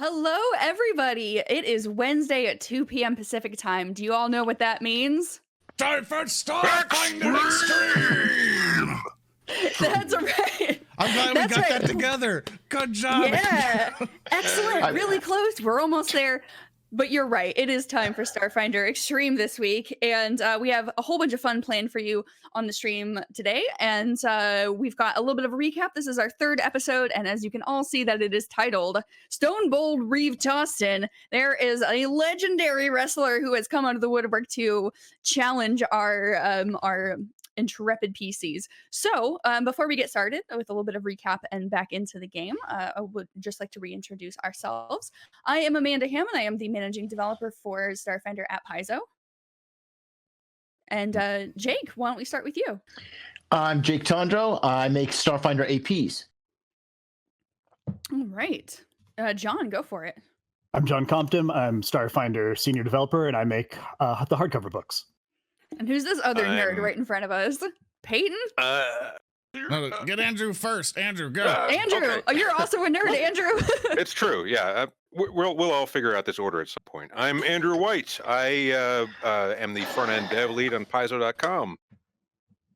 Hello, everybody. It is Wednesday at 2 p.m. Pacific time. Do you all know what that means? Time for Starfinder X.T.R.E.M. That's right. I'm glad we got that together. Good job. Yeah, excellent. Really close. We're almost there. But you're right. It is time for Starfinder X.T.R.E.M this week. And we have a whole bunch of fun planned for you on the stream today. And we've got a little bit of a recap. This is our third episode. And as you can all see that it is titled Stone Bold Reeve Taustin, there is a legendary wrestler who has come out of the woodwork to challenge our intrepid PCs. So before we get started with a little bit of recap and back into the game, I would just like to reintroduce ourselves. I am Amanda Hamon. I am the managing developer for Starfinder at Paizo. And Jake, why don't we start with you? I'm Jake Tondro. I make Starfinder APs. All right. John, go for it. I'm John Compton. I'm Starfinder senior developer, and I make the hardcover books. And who's this other nerd right in front of us? Peyton? No, get Andrew first. Andrew, go. Andrew, okay. Oh, you're also a nerd, Andrew. It's true. Yeah, we'll all figure out this order at some point. I'm Andrew White. I am the front end dev lead on Paizo.com,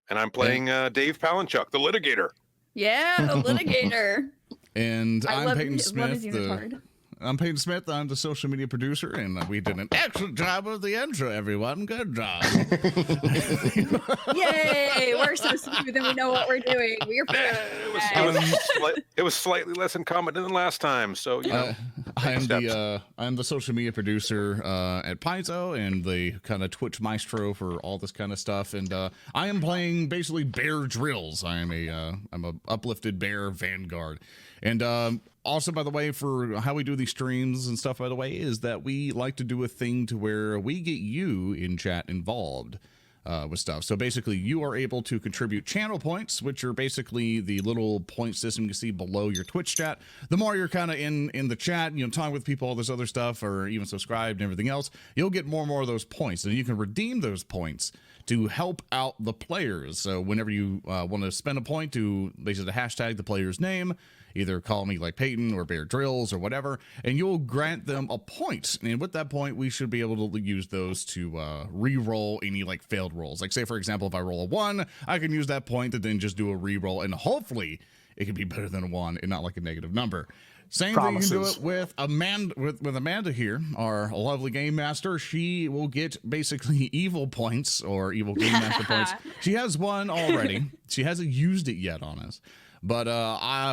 and I'm playing Daeve Palanshuk, the Litigator. Yeah, the Litigator. And I'm Peyton Smith. I'm Peyton Smith. I'm the social media producer, and we did an excellent job of the intro, everyone. Good job. Yay! We're so smooth and we know what we're doing. We're It was slightly less incompetent than last time, so you know. I'm the social media producer at Paizo and the kind of Twitch maestro for all this kind of stuff. And I am playing basically bear drills. I'm a uplifted bear vanguard. And also, by the way, for how we do these streams and stuff, by the way, is that we like to do a thing to where we get you in chat involved with stuff. So basically, you are able to contribute channel points, which are basically the little point system you see below your Twitch chat. The more you're kind of in the chat, you know, talking with people, all this other stuff, or even subscribed and everything else, you'll get more and more of those points. And you can redeem those points to help out the players. So whenever you want to spend a point to basically hashtag the player's name, either call me like Peyton or Bear Drills or whatever, and you'll grant them a point. And with that point, we should be able to use those to re-roll any like failed rolls. Like say, for example, if I roll a 1, I can use that point to then just do a re-roll, and hopefully it can be better than a 1 and not like a negative number. Same Promises. thing you can do it with Amanda, with Amanda here, our lovely game master. She will get basically evil points or evil game master points. She has 1 already. She hasn't used it yet on us. But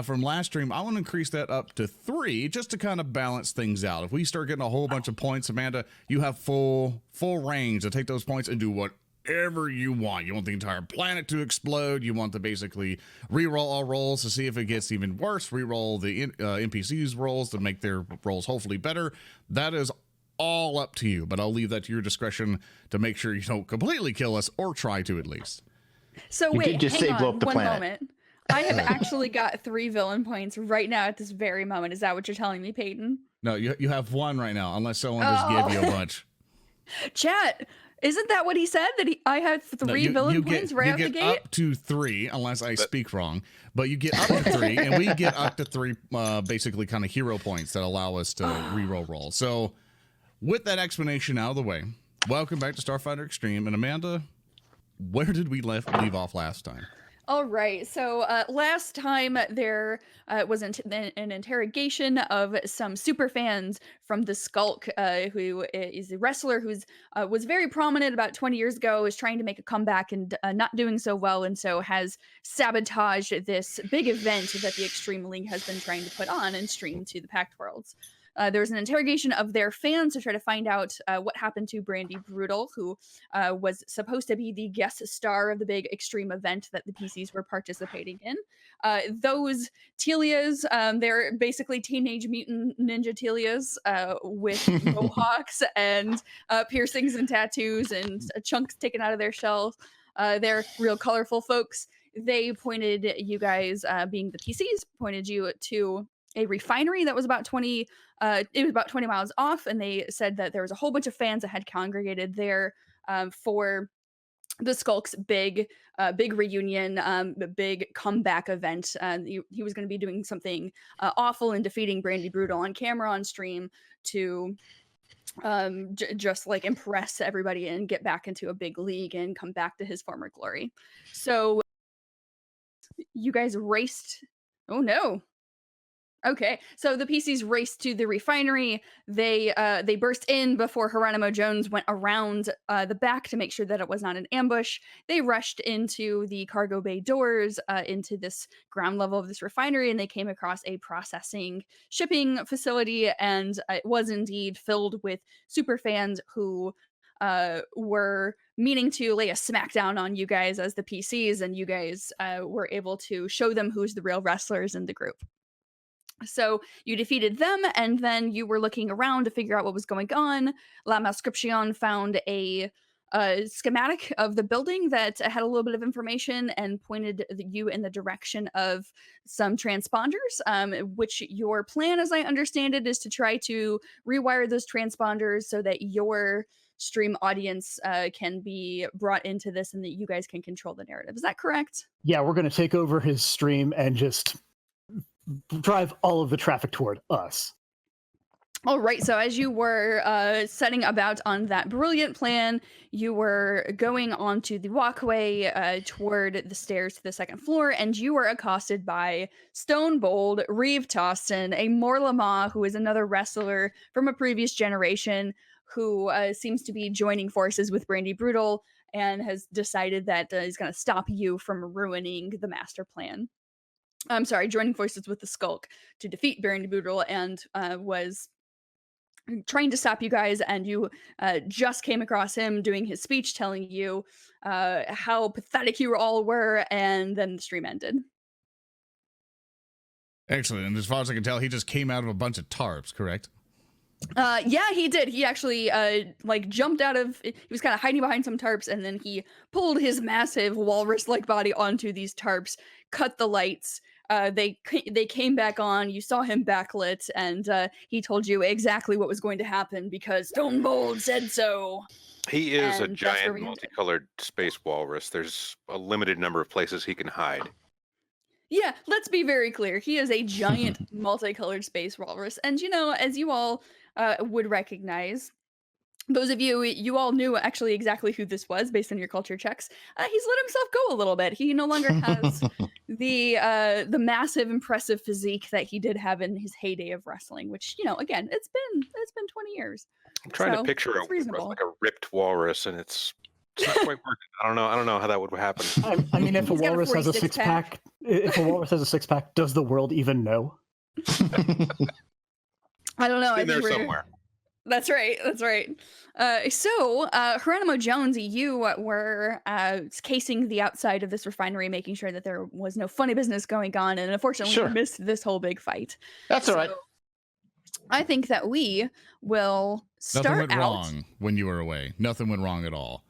from last stream, I want to increase that up to 3 just to kind of balance things out. If we start getting a whole bunch of points, Amanda, you have full range to take those points and do whatever you want. You want the entire planet to explode. You want to basically re-roll all rolls to see if it gets even worse. Re-roll the NPCs' rolls to make their rolls hopefully better. That is all up to you, but I'll leave that to your discretion to make sure you don't completely kill us or try to at least. So You wait, did just hang say blow on up the one planet. moment. I have actually got 3 villain points right now at this very moment. Is that what you're telling me, Peyton? No, you have 1 right now, unless someone just gave you a bunch. Chat, isn't that what he said? That I had 3 villain points right out the gate? You get up to 3, unless I speak wrong. But you get up to 3, and we get up to 3 basically kind of hero points that allow us to re-roll rolls. So with that explanation out of the way, welcome back to Starfinder X.T.R.E.M. And Amanda, where did we leave off last time? All right, so last time there was an interrogation of some super fans from the Skulk, who is a wrestler who's was very prominent about 20 years ago, is trying to make a comeback and not doing so well, and so has sabotaged this big event that the Extreme League has been trying to put on and stream to the Packed Worlds. There was an interrogation of their fans to try to find out what happened to Brandy Brutal, who was supposed to be the guest star of the big extreme event that the PCs were participating in. Those Telias, they're basically Teenage Mutant Ninja Telias with mohawks and piercings and tattoos and chunks taken out of their shells. They're real colorful folks. They pointed you guys, being the PCs, pointed you to a refinery that was about 20 miles off, and they said that there was a whole bunch of fans that had congregated there for the Skulk's big reunion, big comeback event. He was going to be doing something awful and defeating Brandy Brutal on camera on stream to just like impress everybody and get back into a big league and come back to his former glory. So you guys raced. Oh no. Okay, so the PCs raced to the refinery. They burst in before Hieronomo Jones went around the back to make sure that it was not an ambush. They rushed into the cargo bay doors into this ground level of this refinery, and they came across a processing shipping facility, and it was indeed filled with superfans who were meaning to lay a smackdown on you guys as the PCs, and you guys were able to show them who's the real wrestlers in the group. So you defeated them, and then you were looking around to figure out what was going on. La Malscripcion found a schematic of the building that had a little bit of information and pointed you in the direction of some transponders, which your plan, as I understand it, is to try to rewire those transponders so that your stream audience can be brought into this and that you guys can control the narrative. Is that correct? Yeah, we're going to take over his stream and just drive all of the traffic toward us. All right, so as you were setting about on that brilliant plan, you were going onto the walkway toward the stairs to the second floor, and you were accosted by Stone Bold Reeve Taustin, a Morlama who is another wrestler from a previous generation who seems to be joining forces with Brandy Brutal and has decided that he's going to stop you from ruining the master plan. I'm sorry, joining forces with the Skulk to defeat Brandy Brutal, and was trying to stop you guys, and you just came across him doing his speech telling you how pathetic you all were, and then the stream ended. Excellent. And as far as I can tell, he just came out of a bunch of tarps, correct? Yeah, he did. He actually like jumped out of, he was kind of hiding behind some tarps, and then he pulled his massive walrus-like body onto these tarps, cut the lights. They came back on. You saw him backlit, and he told you exactly what was going to happen because Stone Bold said so. He is a And that's giant where we ended. multicolored space walrus. There's a limited number of places he can hide. Yeah, let's be very clear. He is a giant multicolored space walrus. And, you know, as you all would recognize, those of you all knew actually exactly who this was based on your culture checks. He's let himself go a little bit. He no longer has the massive, impressive physique that he did have in his heyday of wrestling, which, you know, again, it's been 20 years. I'm trying So, to picture it's reasonable. like a ripped walrus, and it's not quite working. I don't know how that would happen. I mean, if a He's got a walrus has a 46 six-pack, if a walrus has a six-pack, does the world even know? I don't know. In there we're- somewhere. That's right. That's right. So, Hieronomo Jones, you were casing the outside of this refinery, making sure that there was no funny business going on, and unfortunately, Sure. you missed this whole big fight. That's all right. So, I think that we will Nothing start went out. wrong when you were away. Nothing went wrong at all.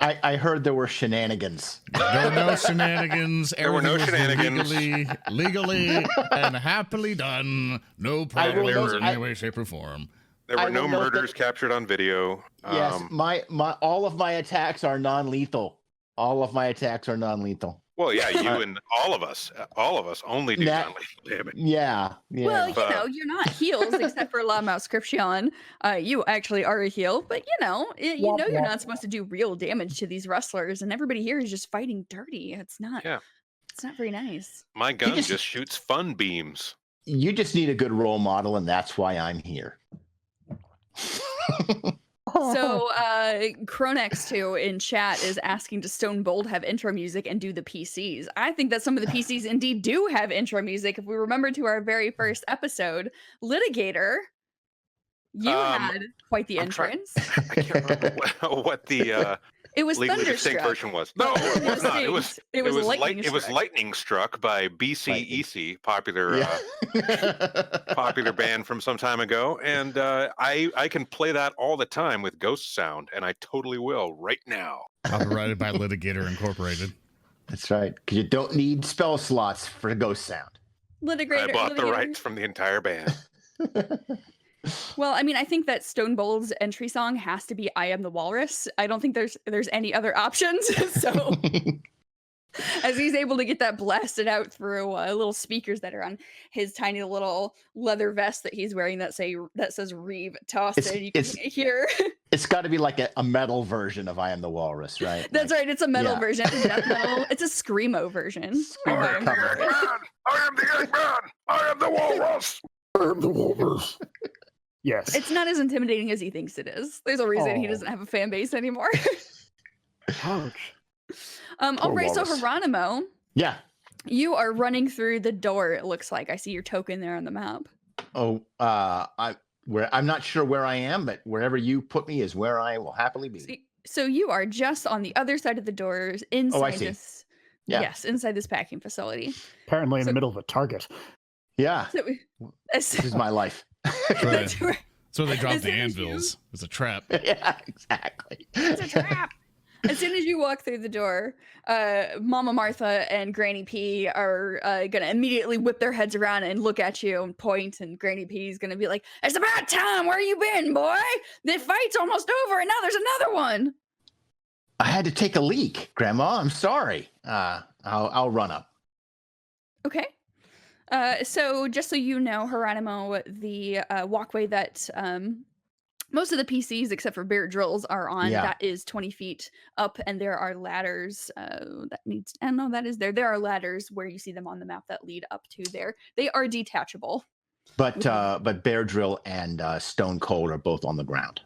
I heard there were shenanigans. There were no shenanigans. There were no Everything was shenanigans. legally and happily done. No problems in I- any way, shape, or form. There I were no will note that- murders captured on video. Yes, my all of my attacks are non-lethal. All of my attacks are non-lethal. Well, yeah, you and all of us only do That- non-lethal damage. Yeah. Well, you But- know, you're not heals except for La Malscripcion. You actually are a heal, but you know, you're not supposed to do real damage to these wrestlers, and everybody here is just fighting dirty. It's not. Yeah. It's not very nice. My gun just- just shoots fun beams. You just need a good role model, and that's why I'm here. So, Chronex2 in chat is asking, does Stone Bold have intro music and do the PCs? I think that some of the PCs indeed do have intro music. If we remember to our very first episode, Litigator, you had quite the I'm trying- entrance. I can't remember what the It was legally distinct Thunderstruck. version was. No, it was not. It was Lightning it was Struck. Lightning Struck by BCEC, popular popular band from some time ago, and I can play that all the time with ghost sound, and I totally will right now. Copyrighted by Litigator Incorporated. That's right, because you don't need spell slots for ghost sound. I bought the Litigator. rights from the entire band. Well, I mean, I think that Stone Bold's entry song has to be "I Am the Walrus." I don't think there's any other options. So, as he's able to get that blasted out through little speakers that are on his tiny little leather vest that he's wearing that says Reeve Taustin, you can hear. It's got to be like a metal version of "I Am the Walrus," right? That's right. It's a metal yeah. version. It's a death metal. It's a screamo version. I am the Eggman! I am the Eggman! I am the Walrus! I am the Walrus. Yes. It's not as intimidating as he thinks it is. There's a reason he doesn't have a fan base anymore. Ouch. All right, so Walrus. Hieronomo, Yeah. you are running through the door, it looks like. I see your token there on the map. Oh, I'm not sure where I am, but wherever you put me is where I will happily be. So you are just on the other side of the doors inside this. Yeah. Yes, inside this packing facility. Apparently in the middle of a Target. Yeah. So, This is my life. that's where, So they dropped As the soon as anvils. It's a trap. Yeah, exactly. it's a trap. As soon as you walk through the door, Mama Martha and Granny P are gonna immediately whip their heads around and look at you and point, and Granny P is gonna be like, "It's about time! Where you been, boy? The fight's almost over, and now there's another one!" I had to take a leak, Grandma. I'm sorry. I'll run up. Okay. So just so you know, Hieronomo, the walkway that most of the PCs, except for Bear Drills, are on, that is 20 feet up, and there are ladders there are ladders where you see them on the map that lead up to there. They are detachable. But Bear Drill and Stone Cold are both on the ground.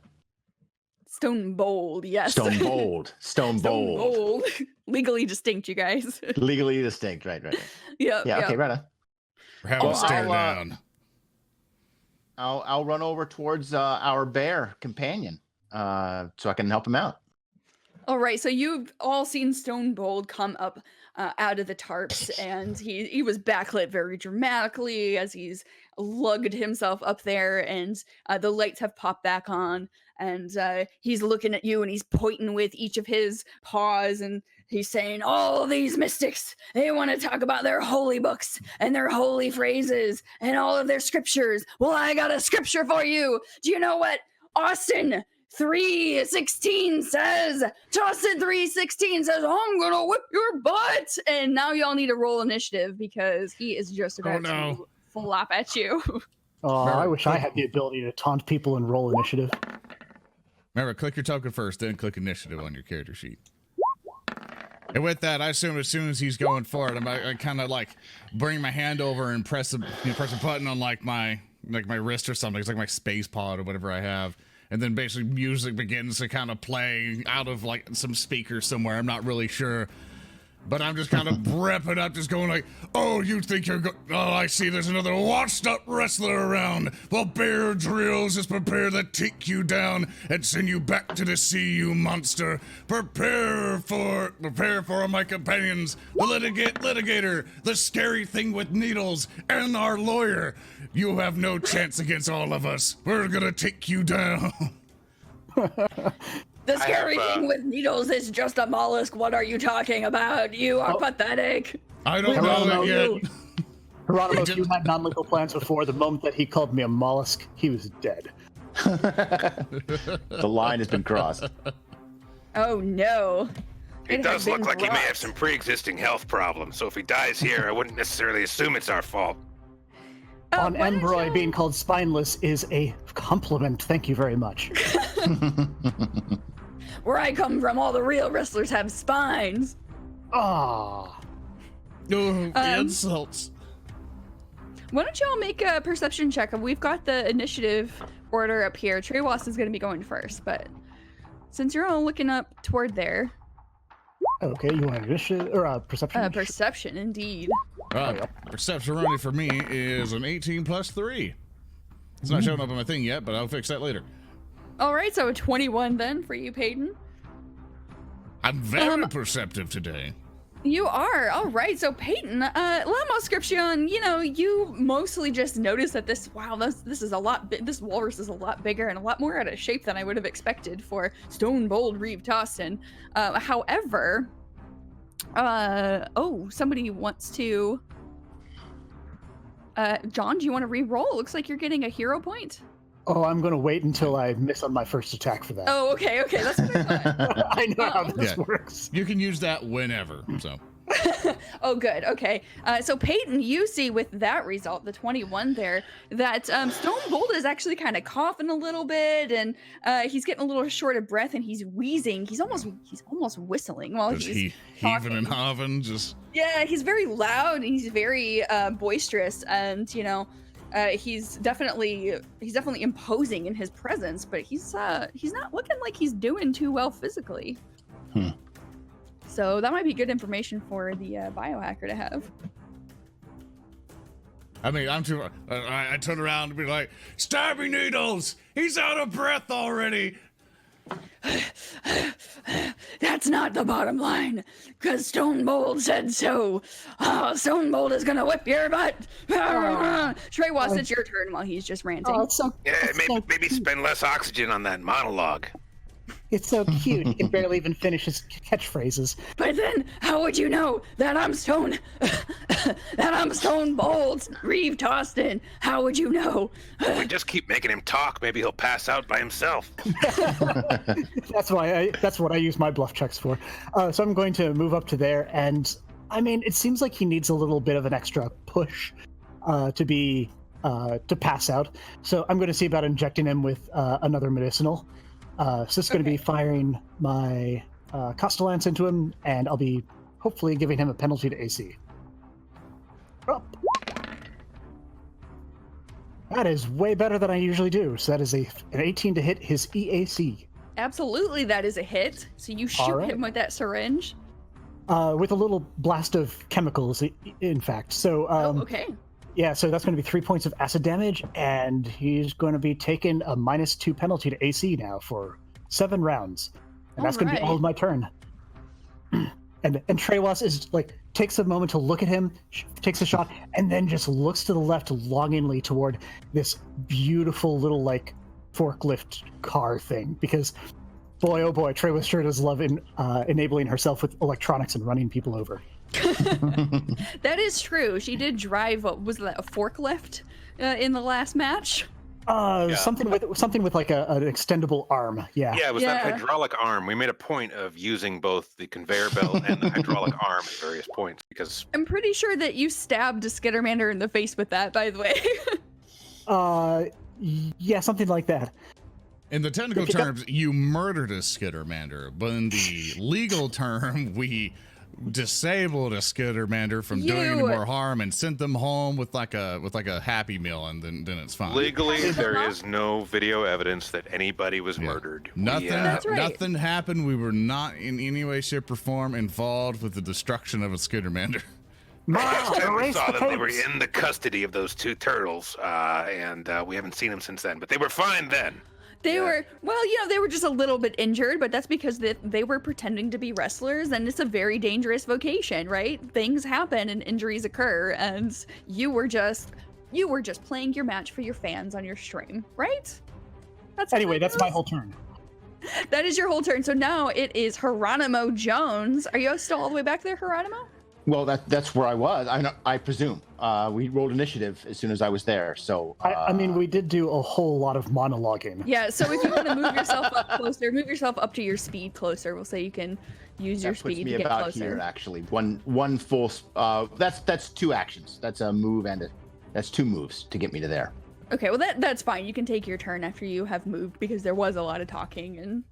Stone Bold, yes. Stone Bold. Stone Bold. Legally distinct, you guys. Legally distinct. Right. Yeah. Okay, right on. We're having to stare I'll, down. I'll run over towards our bear companion so I can help him out. All right, so you've all seen Stone Bold come up out of the tarps, and he was backlit very dramatically as he's lugged himself up there, and the lights have popped back on, and he's looking at you, and he's pointing with each of his paws, and he's saying, "All these mystics, they want to talk about their holy books and their holy phrases and all of their scriptures. Well, I got a scripture for you. Do you know what Austin 3:16 says? Austin 3:16 says, I'm gonna whip your butt." And now y'all need to roll initiative because he is just about to flop at you. Oh, I wish I had the ability to taunt people and roll initiative. Remember, click your token first, then click initiative on your character sheet. And with that, I assume as soon as he's going for it, I kind of like bring my hand over and press a button on like my wrist or something. It's like my space pod or whatever I have. And then basically music begins to kind of play out of like some speaker somewhere. I'm not really sure. But I'm just kind of repping up, just going like, "Oh, you think you're oh, I see there's another washed-up wrestler around. Well, Bear Drills is prepared to take you down and send you back to the sea, you monster. Prepare for my companions, the Litigator, the scary thing with needles, and our lawyer. You have no chance against all of us. We're gonna take you down." The scary thing with needles is just a mollusk. What are you talking about? You are pathetic. I don't know it yet. Hieronomo, if you had non-lethal plans before, the moment that he called me a mollusk, he was dead. The line has been crossed. Oh no. It does has look been like he may have dropped. some pre-existing health problems, so if he dies here, I wouldn't necessarily assume it's our fault. On why don't Embroy, you- being called spineless is a compliment. Thank you very much. Where I come from, all the real wrestlers have spines. Ah, Oh, the insults. Why don't y'all make a perception check? We've got the initiative order up here. Tehwas is going to be going first, but since you're all looking up toward there, okay. You want initiative or perception? perception indeed. Perception running for me is an 18 plus 3. It's not showing up on my thing yet, but I'll fix that later. All right, so a 21 then for you, Peyton. I'm very perceptive today. You are. All right, so Peyton, Malscripcion, you mostly just notice that this is a lot, this walrus is a lot bigger and a lot more out of shape than I would have expected for Stone Bold Reeve Taustin. However, somebody wants to, John, do you want to re-roll? Looks like you're getting a hero point. Oh, I'm going to wait until I miss on my first attack for that. Oh, okay, that's what I thought. I know how this Yeah. works. You can use that whenever. So Oh, good. Okay. So Peyton, you see with that result, the 21 there, that Stone Bold is actually kind of coughing a little bit, and he's getting a little short of breath, and he's wheezing. He's almost whistling while just he's heaving and talking. hoving. Just Yeah, he's very loud and he's very boisterous, and he's definitely imposing in his presence, but he's not looking like he's doing too well physically. So that might be good information for the biohacker to have. I mean, I'm too. I turn around and be like, "Stabby needles! He's out of breath already." That's not the bottom line, because Stone Bold said so. Stone Bold is gonna whip your butt. Tehwas, it's your turn while he's just ranting. Oh, it's so, Yeah, it's so maybe cute. spend less oxygen on that monologue. It's so cute. He can barely even finish his catchphrases. But then, how would you know that I'm Stone Bold, Reeve Taustin? How would you know? If we just keep making him talk, maybe he'll pass out by himself. That's what I use my bluff checks for. So I'm going to move up to there, and I mean, it seems like he needs a little bit of an extra push to pass out. So I'm going to see about injecting him with another medicinal. So this is going to be firing my Castellance into him, and I'll be hopefully giving him a penalty to AC. Oh. That is way better than I usually do. So that is an 18 to hit his EAC. Absolutely, that is a hit. So you shoot Alright. him with that syringe. With a little blast of chemicals, in fact. So Okay. yeah, so that's going to be 3 points of acid damage, and he's going to be taking a -2 penalty to AC now for 7 rounds. And that's going to be all of my turn. And Tehwas is like, takes a moment to look at him, takes a shot, and then just looks to the left longingly toward this beautiful little like forklift car thing, because boy, oh boy, Tehwas sure does love enabling herself with electronics and running people over. That is true. She did drive, what was that, a forklift in the last match? Something with like an extendable arm. Yeah. Yeah, it was that Yeah. hydraulic arm. We made a point of using both the conveyor belt and the hydraulic arm at various points because I'm pretty sure that you stabbed a Skittermander in the face with that, by the way. Yeah, something like that. In the technical terms, you murdered a Skittermander, but in the legal term, we disabled a Skittermander from doing any more harm and sent them home with like a Happy Meal, and then it's fine. legally there is no video evidence that anybody was murdered. Nothing, That's right. nothing happened. We were not in any way, shape, or form involved with the destruction of a Skittermander. We Erase saw the that they were tapes. in the custody of those 2 turtles, and we haven't seen them since then. But they were fine then. They were just a little bit injured, but that's because they were pretending to be wrestlers, and it's a very dangerous vocation, right? Things happen and injuries occur, and you were just playing your match for your fans on your stream, right? Anyway, that's my whole turn. That is your whole turn. So now it is Hieronomo Jones. Are you still all the way back there, Hieronomo? Well, that's where I was. I presume. We rolled initiative as soon as I was there. So I mean, we did do a whole lot of monologuing. Yeah, so if you want to move yourself up closer, move yourself up to your speed closer. We'll say you can use your that puts speed me to get about closer. here actually. One full. That's 2 actions. That's a move and that's 2 moves to get me to there. Okay, well that's fine. You can take your turn after you have moved, because there was a lot of talking and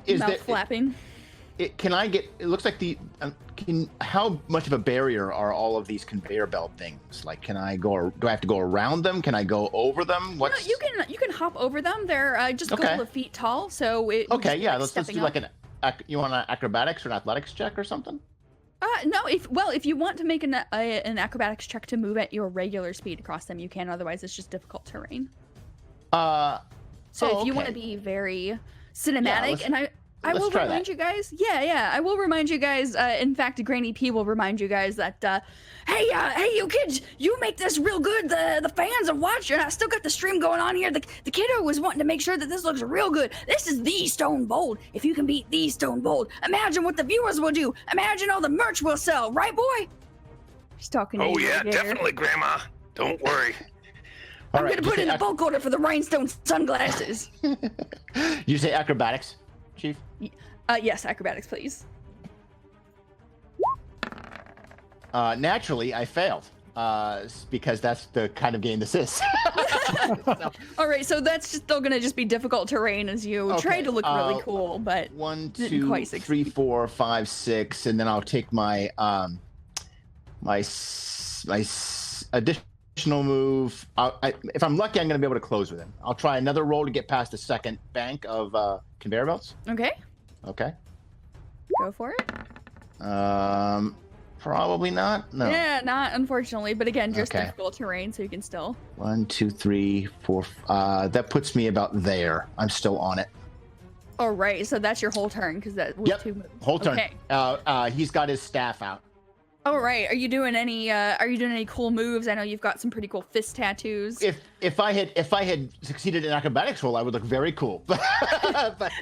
Is mouth there- flapping. Can I get? It looks like how much of a barrier are all of these conveyor belt things? Like, can I go? Or do I have to go around them? Can I go over them? No, you can hop over them. They're just a Okay. couple of feet tall, so it. Okay, just, yeah. like, Let's stepping do up. like you want an acrobatics or an athletics check or something? No, if you want to make an acrobatics check to move at your regular speed across them, you can. Otherwise, it's just difficult terrain. So if you want to okay. be very cinematic, let's- and I let's will try remind that. you guys. Yeah, I will remind you guys. In fact, Granny P will remind you guys that. Hey, you kids, you make this real good. The fans are watching. I still got the stream going on here. The kiddo was wanting to make sure that this looks real good. This is the Stone Bold. If you can beat the Stone Bold, imagine what the viewers will do. Imagine all the merch we'll sell, right, boy? She's talking to Oh you, yeah, Litigator. definitely, Grandma. Don't worry. All I'm right, gonna put in a bulk order for the rhinestone sunglasses. You say acrobatics, Chief? Yes, acrobatics, please. Naturally, I failed. Because that's the kind of game this is. All right, so that's still gonna just be difficult terrain as you try to look really cool, but 1, didn't 2, quite 3, succeed. 4, 5, 6, and then I'll take my my additional move. If I'm lucky, I'm going to be able to close with him. I'll try another roll to get past the second bank of conveyor belts. Okay, Okay. go for it. Probably not. No. Yeah, not unfortunately, but again, just Okay. difficult terrain, so you can still. 1, 2, 3, 4. That puts me about there. I'm still on it. All right, so that's your whole turn because that was Yep. 2 moves. Whole turn. Okay. He's got his staff out. All right, are you doing any cool moves? I know you've got some pretty cool fist tattoos. If I had succeeded in acrobatics roll, I would look very cool. But,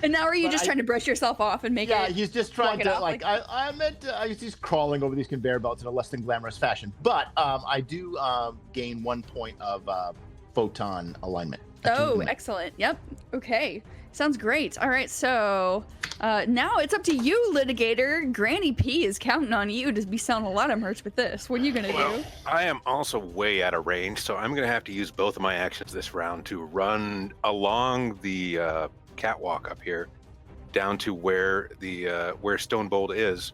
And now are you just trying to brush yourself off and make it? yeah, he's just trying to off, like I meant he's crawling over these conveyor belts in a less than glamorous fashion. But I do gain 1 point of photon alignment. Oh, attunement. excellent. Yep. Okay. Sounds great. All right, so now it's up to you, Litigator. Granny P is counting on you to be selling a lot of merch with this. What are you gonna Well, do? I am also way out of range, so I'm going to have to use both of my actions this round to run along the catwalk up here, down to where the where Stonebolt is,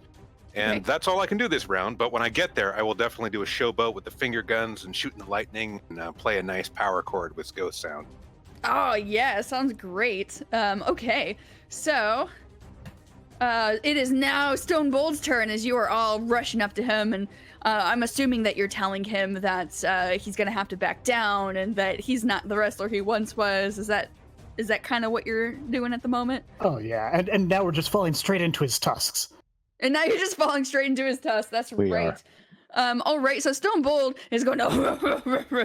and Okay. that's all I can do this round. But when I get there, I will definitely do a showboat with the finger guns and shooting the lightning, and play a nice power chord with ghost sound. Oh yeah, sounds great. Okay, so it is now Stonebold's turn as you are all rushing up to him, and I'm assuming that you're telling him that he's gonna have to back down and that he's not the wrestler he once was. Is that kind of what you're doing at the moment? Oh yeah, and now we're just falling straight into his tusks. And now you're just falling straight into his tusk. That's We right. are. All right, so Stonebold is going to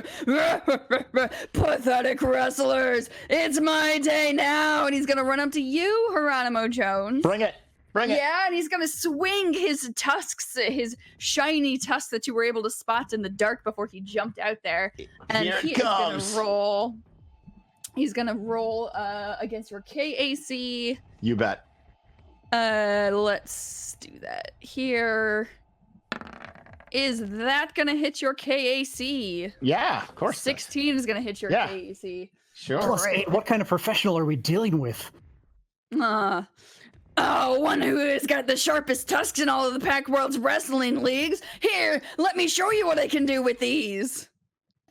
pathetic wrestlers. It's my day now, and he's going to run up to you, Hieronomo Jones. Bring it. Yeah, and he's going to swing his tusks, his shiny tusks that you were able to spot in the dark before he jumped out there. And Here he it is going comes. to roll. He's going to roll against your KAC. You bet. Let's do that here. Is that gonna hit your KAC? Yeah, of course. it does. 16 is gonna hit your Yeah. KAC. Sure. Plus Right. 8. What kind of professional are we dealing with? One who has got the sharpest tusks in all of the Pack World's wrestling leagues. Here, let me show you what I can do with these.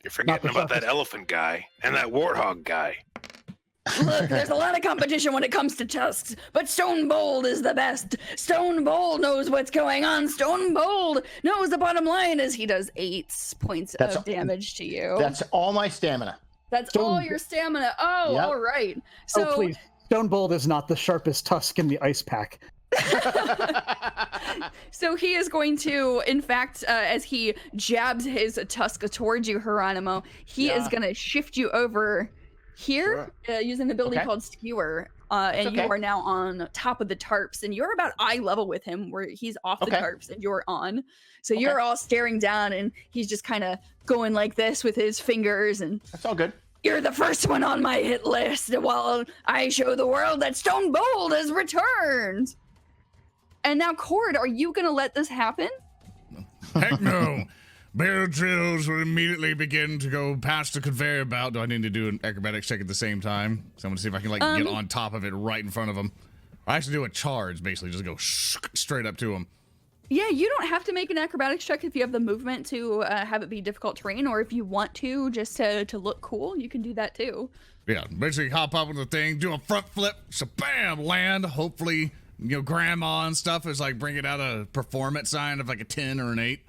You're forgetting about that elephant guy and that warthog guy. Look, there's a lot of competition when it comes to tusks, but Stonebold is the best. Stonebold knows what's going on. Stonebold knows the bottom line is he does 8 points That's of damage to you. That's all my stamina. That's all your stamina. Oh, Yep. all right. So, Oh please, Stonebold is not the sharpest tusk in the ice pack. so he is going to, in fact, as he jabs his tusk towards you, Hieronomo, he is Yeah. going to shift you over here using an ability Okay. called Skewer. And you okay. are now on top of the tarps, and you're about eye level with him, where he's off the Okay. tarps and you're on. So you're all staring down, and he's just kind of going like this with his fingers, and That's all good. you're the first one on my hit list while I show the world that Stonebold has returned. And now, Cord, are you going to let this happen? Heck no. Barrel drills will immediately begin to go past the conveyor belt. Do I need to do an acrobatics check at the same time? So I'm going to see if I can get on top of it right in front of him. I actually do a charge, basically. Just go straight up to him. Yeah, you don't have to make an acrobatics check if you have the movement to have it be difficult terrain, or if you want to just to look cool, you can do that too. Yeah, basically hop up with the thing, do a front flip, so bam, land. Hopefully, grandma and stuff is bringing out a performance sign of a 10 or an 8.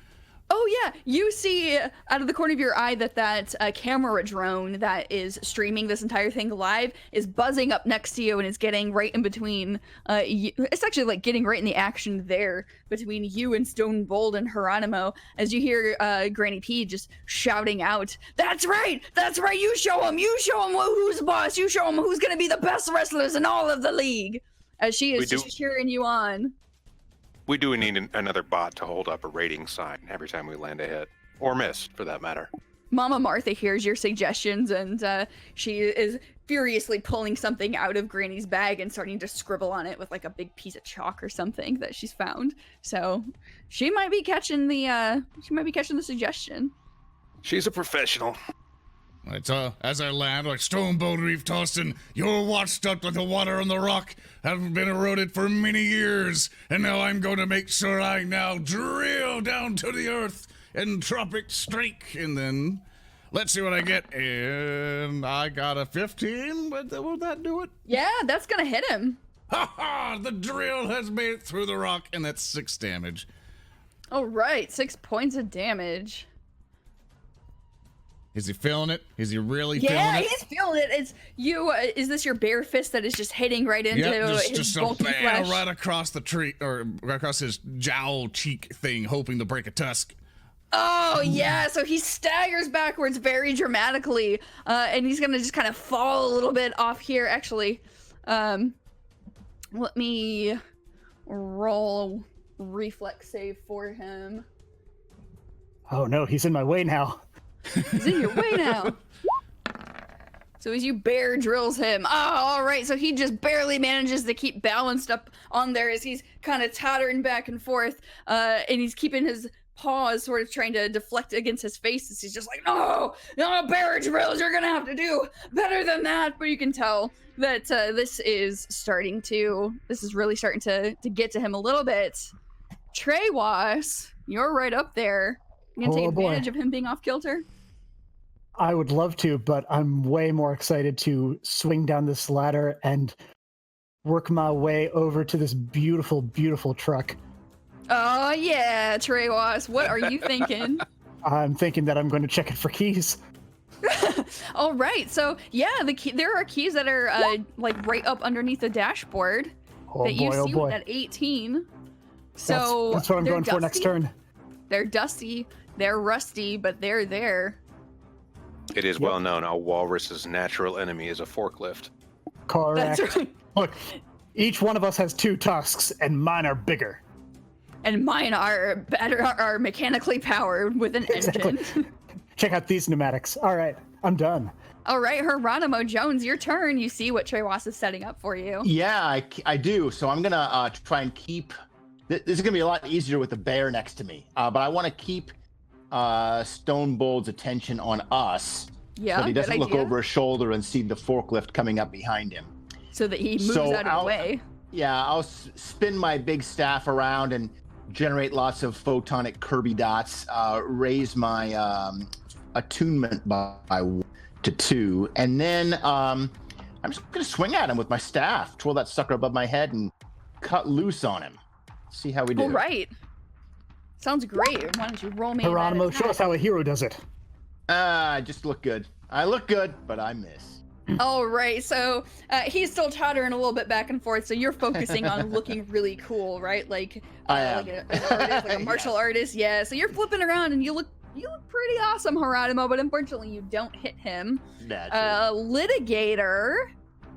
Oh yeah, you see out of the corner of your eye that camera drone that is streaming this entire thing live is buzzing up next to you and is getting right in between. It's actually getting right in the action there between you and Stonebold and Hieronomo as you hear Granny P just shouting out, "That's right, you show him who's boss, you show him who's gonna be the best wrestlers in all of the league," as she is just cheering you on. We do need another bot to hold up a rating sign every time we land a hit. Or miss, for that matter. Mama Martha hears your suggestions, and she is furiously pulling something out of Granny's bag and starting to scribble on it with like a big piece of chalk or something that she's found. So she might be catching the suggestion. She's a professional. Right, as I land, like Stonebold Reeve Taustin, you're washed up with the water on the rock, haven't been eroded for many years, and now I'm going to make sure I now drill down to the earth in tropic strike, and then let's see what I get. And I got a 15, but will that do it? Yeah, that's gonna hit him. Ha ha! The drill has made it through the rock, and that's 6 damage. All right, 6 points of damage. Is he feeling it? Is he really feeling it? Yeah, he's feeling it. It's you. Is this your bare fist that is just hitting right into his bulky flesh? Right across the tree, or right across his jowl cheek thing, hoping to break a tusk. Oh yeah, so he staggers backwards very dramatically, and he's gonna just kind of fall a little bit off here. Actually, let me roll a reflex save for him. Oh no, he's in my way now. He's in your way now. So as you bear drills him, all right, so he just barely manages to keep balanced up on there as he's kind of tottering back and forth, and he's keeping his paws sort of trying to deflect against his face as he's just like, no, bear drills, you're gonna have to do better than that. But you can tell that this is really starting to get to him a little bit. Tehwas, you're right up there. You gonna take advantage of him being off kilter? I would love to, but I'm way more excited to swing down this ladder and work my way over to this beautiful, beautiful truck. Oh yeah, Tehwas, what are you thinking? I'm thinking that I'm going to check it for keys. All right, so yeah, there are keys that are like right up underneath the dashboard that you see with that 18. So that's what I'm going for next turn. They're dusty, they're rusty, but they're there. It is well known a walrus's natural enemy is a forklift. Correct. That's right. Look, each one of us has 2 tusks, and mine are bigger. And mine are better, are mechanically powered with an engine. Check out these pneumatics. All right, I'm done. All right, Hieronomo Jones, your turn. You see what Tehwas is setting up for you. Yeah, I do. So I'm gonna try and keep. This is gonna be a lot easier with the bear next to me. But I want to keep Stonebold's attention on us, yeah, so that he doesn't look idea. over his shoulder and see the forklift coming up behind him. So that he moves out of the way. Yeah, I'll spin my big staff around and generate lots of photonic Kirby dots, raise my attunement by 1 to 2, and then I'm just gonna swing at him with my staff, twirl that sucker above my head, and cut loose on him. See how we do. All right. Sounds great. Why don't you roll me that Hieronomo, attack? show us how a hero does it. I just look good. I look good, but I miss. All right, so he's still tottering a little bit back and forth, so you're focusing on looking really cool, right? Like, I am. like an artist, like a martial artist, yeah. So you're flipping around and you look pretty awesome, Hieronomo, but unfortunately you don't hit him. Litigator,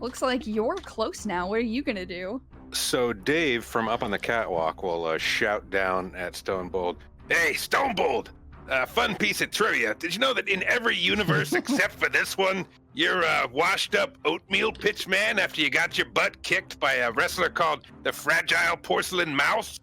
looks like you're close now. What are you gonna do? So Daeve from up on the catwalk will shout down at Stonebold, "Hey, Stonebold! Fun piece of trivia. Did you know that in every universe except for this one, you're a washed-up oatmeal pitch man after you got your butt kicked by a wrestler called the Fragile Porcelain Mouse?"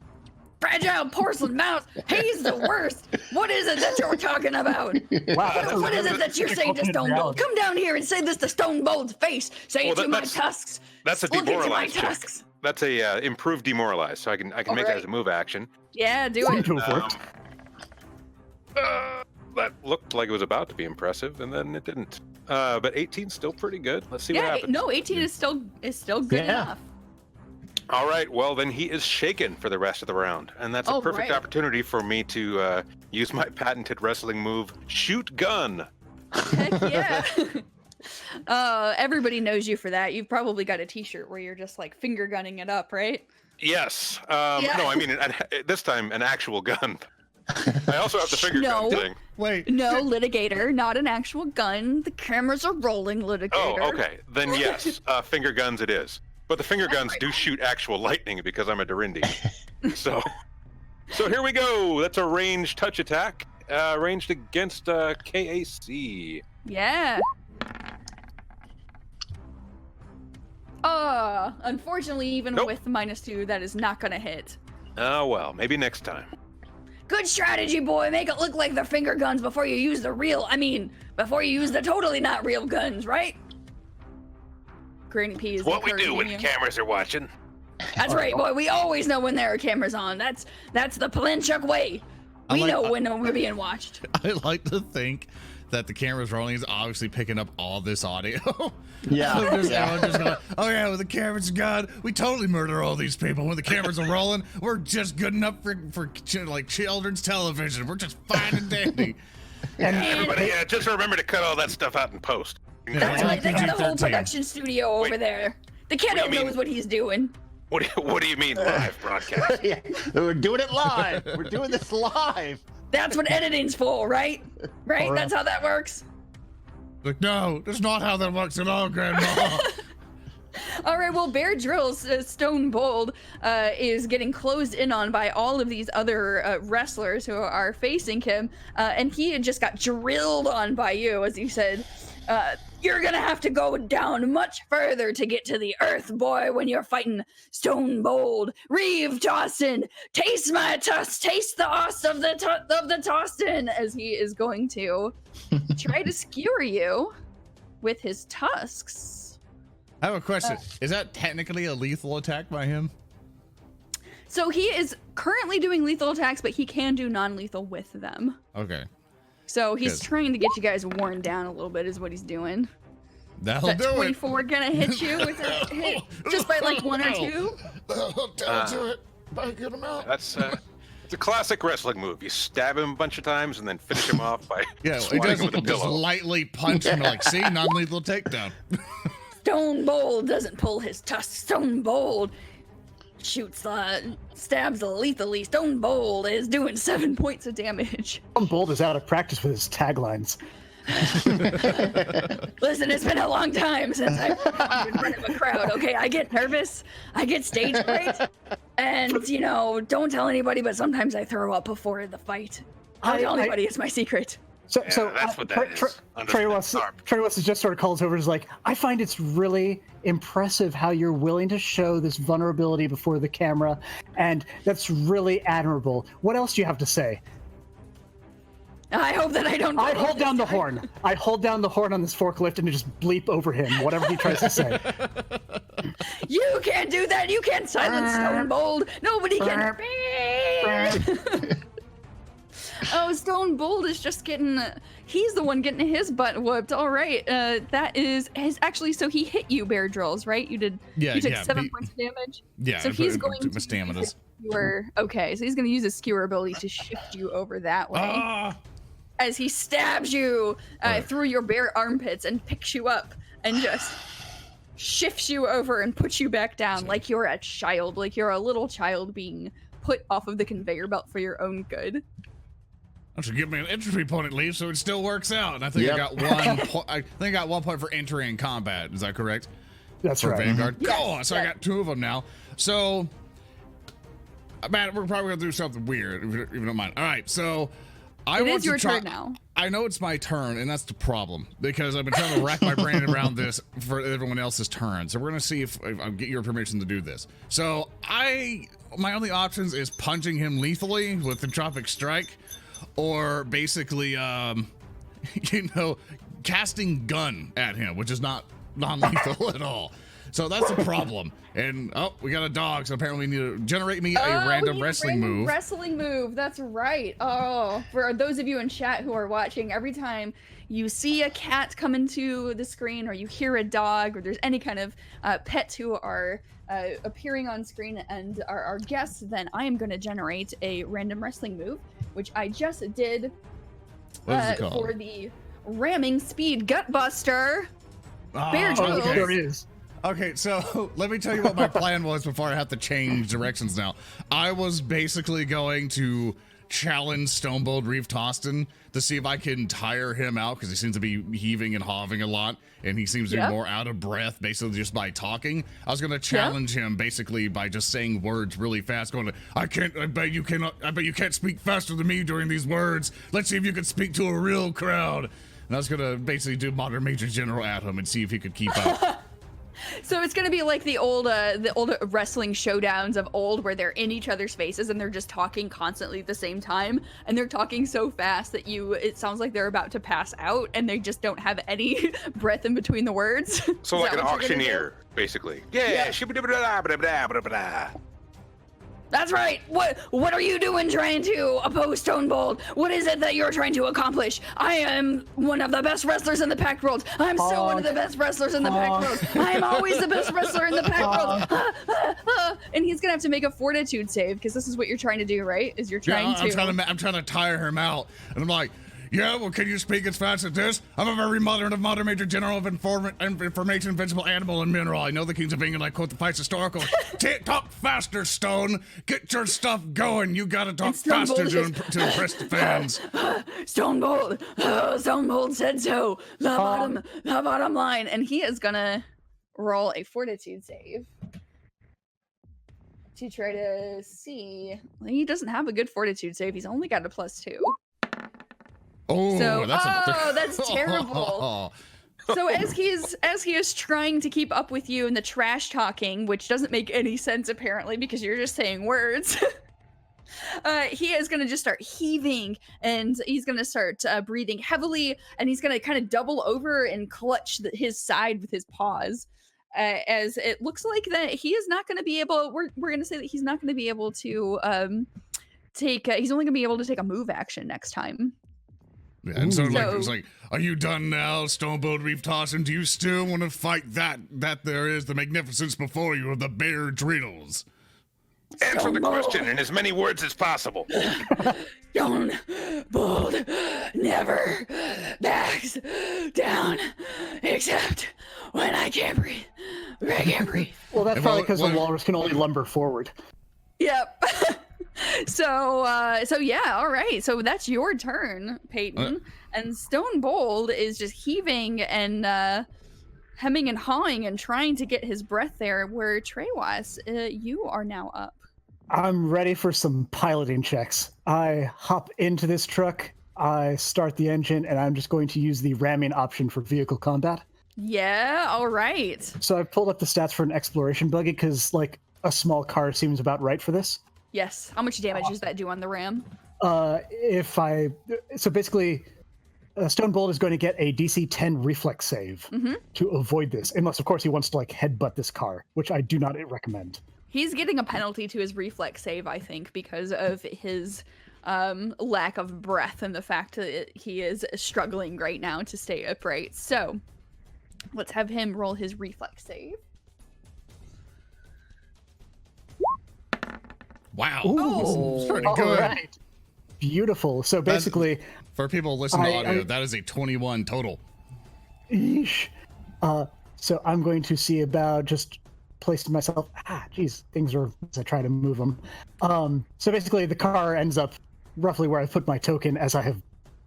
Fragile porcelain mouse. He's the worst. What is it that you're talking about? Wow, What is it that you're saying to Stonebold? Come down here and say this to Stonebold's face. Say it to my tusks. That's a Look into my demoralize check. tusks. That's a improved demoralize, so I can make that as a move action. Yeah, do it. That looked like it was about to be impressive, and then it didn't. But 18's still pretty good. Let's see what happens. No, 18 is still good enough. All right, well then he is shaken for the rest of the round, and that's a perfect opportunity for me to use my patented wrestling move, Shoot Gun. Heck yeah. Everybody knows you for that. You've probably got a t-shirt where you're just like finger gunning it up, right? Yes. No, I mean this time an actual gun. I also have the finger gun thing. Wait. No, Litigator, not an actual gun. The cameras are rolling, Litigator. Oh, okay. Then yes, finger guns it is. But the finger guns do shoot actual lightning because I'm a Dorindy. So here we go. That's a ranged touch attack. ranged against KAC. Yeah. Unfortunately, even with -2, that is not gonna hit. Oh, well, maybe next time. Good strategy, boy. Make it look like they're finger guns before you use before you use the totally not real guns, right? Granny P is what we do when you. the cameras are watching. That's right, boy. We always know when there are cameras on. That's the Palanshuk way. We know when we're being watched. I like to think that the camera's rolling is obviously picking up all this audio. Yeah. Everyone's just going, oh yeah, when the camera's gone, we totally murder all these people. When the cameras are rolling, we're just good enough for like children's television. We're just fine and dandy. And everybody, just remember to cut all that stuff out in post. That's right. They got a whole production studio over there. The kiddo knows what he's doing. What do you mean live broadcast? Yeah, we're doing it live. We're doing this live. That's what editing's for, right? Right? That's how that works. Like, no, that's not how that works at all, Grandma. All right, well, Bear Drill's Stone Bold is getting closed in on by all of these other wrestlers who are facing him, and he had just got drilled on by you, as he said. You're gonna have to go down much further to get to the earth, boy, when you're fighting Stone Bold. Reeve Taustin, taste my tusk, taste the os of the Taustin, as he is going to try to skewer you with his tusks. I have a question. Is that technically a lethal attack by him? So he is currently doing lethal attacks, but he can do non-lethal with them. Okay. So he's trying to get you guys worn down a little bit is what he's doing. That'll do 24 gonna hit you with a hit just by like 1 or 2? Don't do it. Get him out. That's it's a classic wrestling move. You stab him a bunch of times and then finish him off by swatting him with a just pillow. lightly punch him like, see, non-lethal takedown. Stone Bold doesn't pull his tusks. Stone Bold shoots stabs lethally. Stone Bold is doing 7 points of damage. Stone Bold is out of practice with his taglines. Listen, it's been a long time since I've been in front of a crowd. Okay, I get nervous, I get stage fright, and don't tell anybody. But sometimes I throw up before the fight. Don't tell anybody. It's my secret. So that's what that is. Tehwas just sort of calls over and is like, I find it's really impressive how you're willing to show this vulnerability before the camera, and that's really admirable. What else do you have to say? I hope that I don't. I hold down the horn. I hold down the horn on this forklift and just bleep over him, whatever he tries to say. You can't do that. You can't silence Stone Bold. Nobody can. Oh, Stone Bold is just getting. He's the one getting his butt whooped. All right. That is his. Actually, so he hit you, Bear Drills, right? You did. Yeah. You took 7 points of damage. Yeah. So he's going to. My stamina's. Okay, so he's going to use his skewer ability to shift you over that way. As he stabs you through your bare armpits and picks you up and just shifts you over and puts you back down like you're a child, like you're a little child being put off of the conveyor belt for your own good. I should give me an entry point at least, so it still works out. And I think I got 1 point. I think I got 1 point for entry in combat. Is that correct? That's for right. Vanguard. Yes, Cool. So I got 2 of them now. So, Matt, we're probably gonna do something weird if you don't mind. All right. So, It is your turn now. I know it's my turn, and that's the problem because I've been trying to rack my brain around this for everyone else's turn. So we're gonna see if I'll get your permission to do this. So my only options is punching him lethally with the Tropic Strike, or basically, casting gun at him, which is not non-lethal at all. So that's a problem. And we got a dog, so apparently we need to generate me a random wrestling move. Wrestling move, that's right. Oh, for those of you in chat who are watching, every time you see a cat come into the screen or you hear a dog or there's any kind of pets who are appearing on screen and are our guests, then I am going to generate a random wrestling move, which I just did What is it called? for the Ramming Speed Gutbuster. Bear Oh, Drills. there it is. Okay, so let me tell you what my plan was before I have to change directions now. I was basically going to challenge Stonebold Reeve Taustin to see if I can tire him out, because he seems to be heaving and hawing a lot, and he seems to be more out of breath basically just by talking. I was gonna challenge him basically by just saying words really fast, going, I bet you can't speak faster than me during these words. Let's see if you can speak to a real crowd. And I was gonna basically do Modern Major General at him and see if he could keep up. So it's gonna be like the old wrestling showdowns of old, where they're in each other's faces and they're just talking constantly at the same time, and they're talking so fast that it sounds like they're about to pass out, and they just don't have any breath in between the words. So like an auctioneer, basically. Yeah. That's right. What are you doing trying to oppose Stonebold? What is it that you're trying to accomplish? I am one of the best wrestlers in the Pact World. I'm still one of the best wrestlers in the Pact World. I am always the best wrestler in the Pact World. And he's gonna have to make a fortitude save, because this is what you're trying to do, right? Is you're trying to I'm trying to tire him out, and I'm like, yeah, well, can you speak as fast as this? I'm a very modern Major General of Information, Invincible Animal, and Mineral. I know the Kings of England. I quote the Fight's Historical. Talk faster, Stone. Get your stuff going. You gotta talk faster to impress the fans. Stonebold said so. The bottom line. And he is gonna roll a fortitude save to try to see. He doesn't have a good fortitude save. He's only got a +2. Oh, so, that's terrible. So as he is trying to keep up with you in the trash talking, which doesn't make any sense apparently, because you're just saying words, he is going to just start heaving, and he's going to start breathing heavily, and he's going to kind of double over and clutch his side with his paws, as it looks like that he is not going to be able. We're going to say that he's not going to be able to he's only going to be able to take a move action next time. And so it's like, are you done now, Stonebold Reeve Taustin? Do you still want to fight that there is the magnificence before you of the bear dreidels? Answer the question in as many words as possible. Stonebold never backs down, except when I can't breathe. I can't breathe. Well, that's probably because the walrus can only lumber forward. Yep. So yeah, all right. So that's your turn, Peyton. And Stonebold is just heaving and hemming and hawing and trying to get his breath there, where Tehwas, you are now up. I'm ready for some piloting checks. I hop into this truck, I start the engine, and I'm just going to use the ramming option for vehicle combat. Yeah, all right. So I pulled up the stats for an exploration buggy, because like a small car seems about right for this. Yes. How much damage does that do on the ram? So basically, Stonebold is going to get a DC 10 reflex save to avoid this, unless of course he wants to like headbutt this car, which I do not recommend. He's getting a penalty to his reflex save, I think, because of his lack of breath and the fact that he is struggling right now to stay upright. So let's have him roll his reflex save. Wow. Ooh, pretty good. Right. Beautiful. So basically, for people listening to audio, that is a 21 total. Yeesh. So I'm going to see about just placing myself. Things are as I try to move them. So basically, the car ends up roughly where I put my token, as I have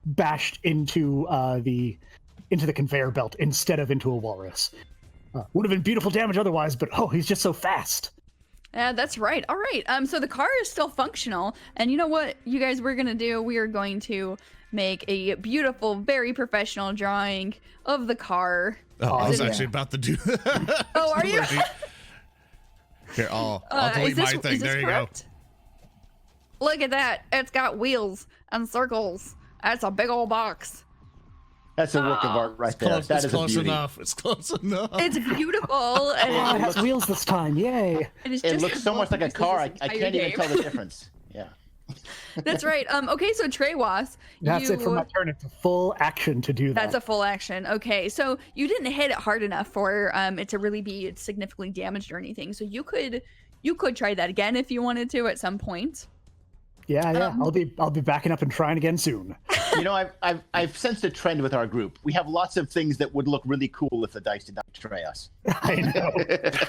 bashed into the conveyor belt instead of into a walrus. Would have been beautiful damage otherwise, but he's just so fast. That's right. All right. So the car is still functional, and you know what, you guys, we're gonna do? We are going to make a beautiful, very professional drawing of the car. I was actually about to do that. Oh, are you? Here, I'll delete my thing. There you correct? Go. Look at that. It's got wheels and circles. That's a big old box. That's a work of art right there. That is close a beauty. enough. It's close enough. It's beautiful. And It has wheels this time. Yay. It looks so much like a car. I can't even tell the difference. Yeah. That's right. Okay, so Tehwas, That's it for my turn. It's a full action to do that. That's a full action. Okay, so you didn't hit it hard enough for it to really be significantly damaged or anything. So you could try that again if you wanted to at some point. Yeah. I'll be backing up and trying again soon. You know, I've sensed a trend with our group. We have lots of things that would look really cool if the dice did not betray us. I know.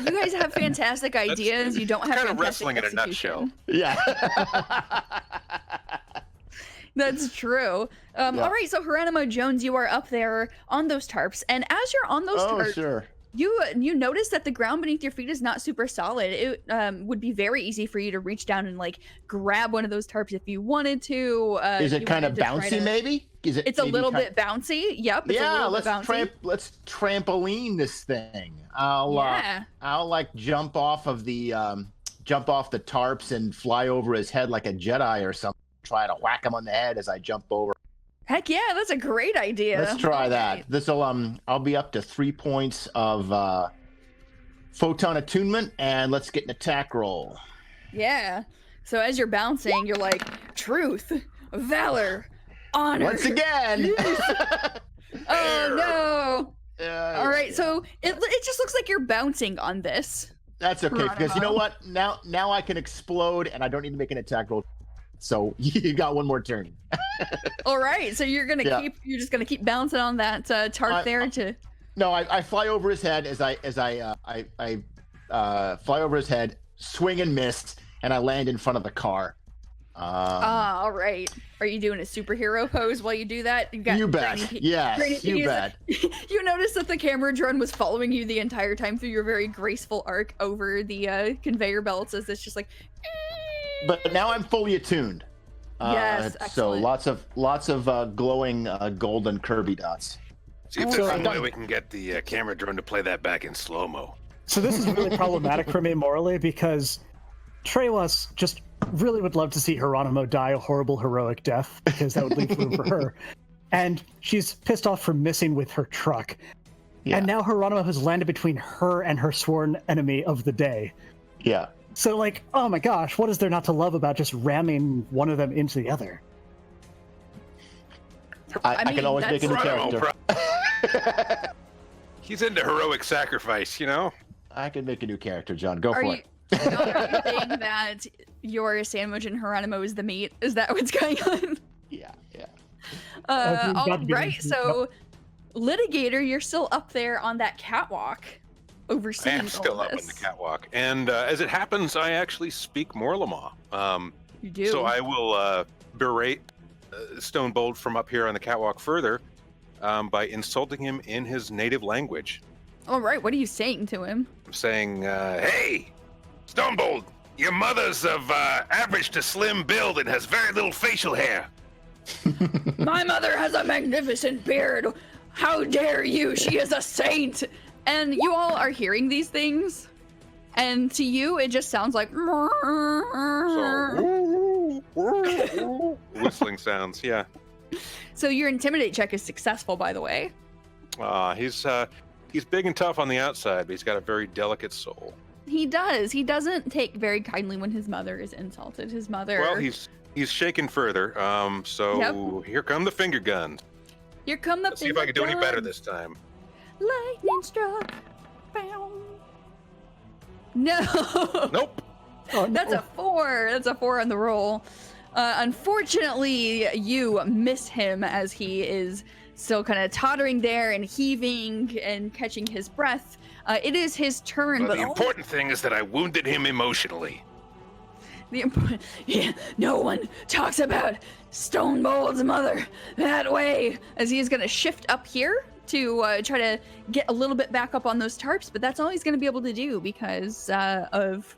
You guys have fantastic ideas. You don't have kind of fantastic wrestling in a execution. nutshell. Yeah. That's true. All right, so Hieronomo Jones, you are up there on those tarps, and as you're on those tarps, sure. you notice that the ground beneath your feet is not super solid. It would be very easy for you to reach down and like grab one of those tarps if you wanted to. Is it kind of bouncy? Maybe. Is it? It's a little bit bouncy. Yep. It's a little bit bouncy. Let's trampoline this thing. I'll like jump off the tarps and fly over his head like a Jedi or something. Try to whack him on the head as I jump over. Heck yeah, that's a great idea. Let's try that. Right. This'll I'll be up to 3 points of photon attunement, and let's get an attack roll. Yeah. So as you're bouncing, you're like, truth, valor, honor. Once again. Oh no. All right, so it just looks like you're bouncing on this. That's okay, because you know what? Now I can explode, and I don't need to make an attack roll. So you got one more turn. All right, so you're just gonna keep bouncing on that tarp there to. No, I fly over his head as I fly over his head, swing and miss, and I land in front of the car. All right. Are you doing a superhero pose while you do that? You bet. Yes, you bet. You notice that the camera drone was following you the entire time through your very graceful arc over the conveyor belts as it's just like. But now I'm fully attuned. Yes, excellent. So lots of glowing golden Kirby dots. See if there's some way we can get the camera drone to play that back in slow-mo. So this is really problematic for me morally because Tehwas just really would love to see Hieronomo die a horrible heroic death because that would leave room for her. And she's pissed off for missing with her truck. Yeah. And now Hieronomo has landed between her and her sworn enemy of the day. Yeah. So, like, oh my gosh, what is there not to love about just ramming one of them into the other? I can always make a new character. He's into heroic sacrifice, you know? I can make a new character, John. Go for it. Are you saying that your sandwich and Hieronomo is the meat? Is that what's going on? Yeah. All right, so Litigator, you're still up there on that catwalk. Overseeing I am still up on the catwalk, and as it happens, I actually speak Morlama. You do. So I will berate Stonebold from up here on the catwalk further by insulting him in his native language. All right, what are you saying to him? I'm saying, "Hey, Stonebold, your mother's of average to slim build and has very little facial hair." My mother has a magnificent beard. How dare you? She is a saint. And you all are hearing these things, and to you, it just sounds like whistling sounds. Yeah. So your intimidate check is successful, by the way. He's big and tough on the outside, but he's got a very delicate soul. He does. He doesn't take very kindly when his mother is insulted. His mother. Well, he's shaken further. So Here come the finger guns. Here come the. Let's see if I can do any better this time. Lightning struck. Bow. No. Nope. That's a 4. That's a 4 on the roll. Unfortunately, you miss him as he is still kind of tottering there and heaving and catching his breath. It is his turn. Well, the important thing is that I wounded him emotionally. No one talks about Stonebold's mother that way. As he is going to shift up here to try to get a little bit back up on those tarps, but that's all he's going to be able to do because of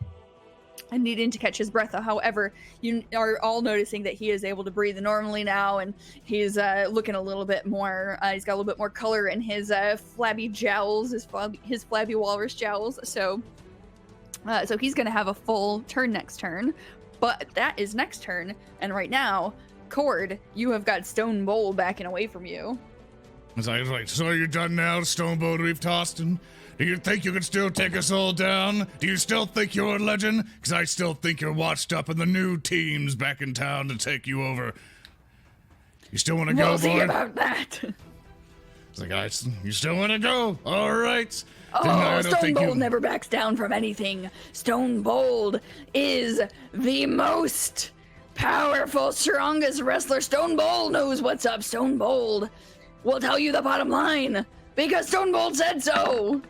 needing to catch his breath. However, you are all noticing that he is able to breathe normally now, and he's looking a little bit more, he's got a little bit more color in his flabby jowls, his flabby walrus jowls, so he's going to have a full turn next turn, but that is next turn, and right now, Cord, you have got Stonebold backing away from you. As I was like, so you're done now, Stonebold Reeve Taustin? Do you think you can still take us all down? Do you still think you're a legend? Because I still think you're watched up and the new team's back in town to take you over. You still want to go, boy? We'll see about that. It's like, you still want to go? All right. Oh, Stonebold never backs down from anything. Stonebold is the most powerful, strongest wrestler. Stonebold knows what's up. Stonebold will tell you the bottom line because Stonebold said so.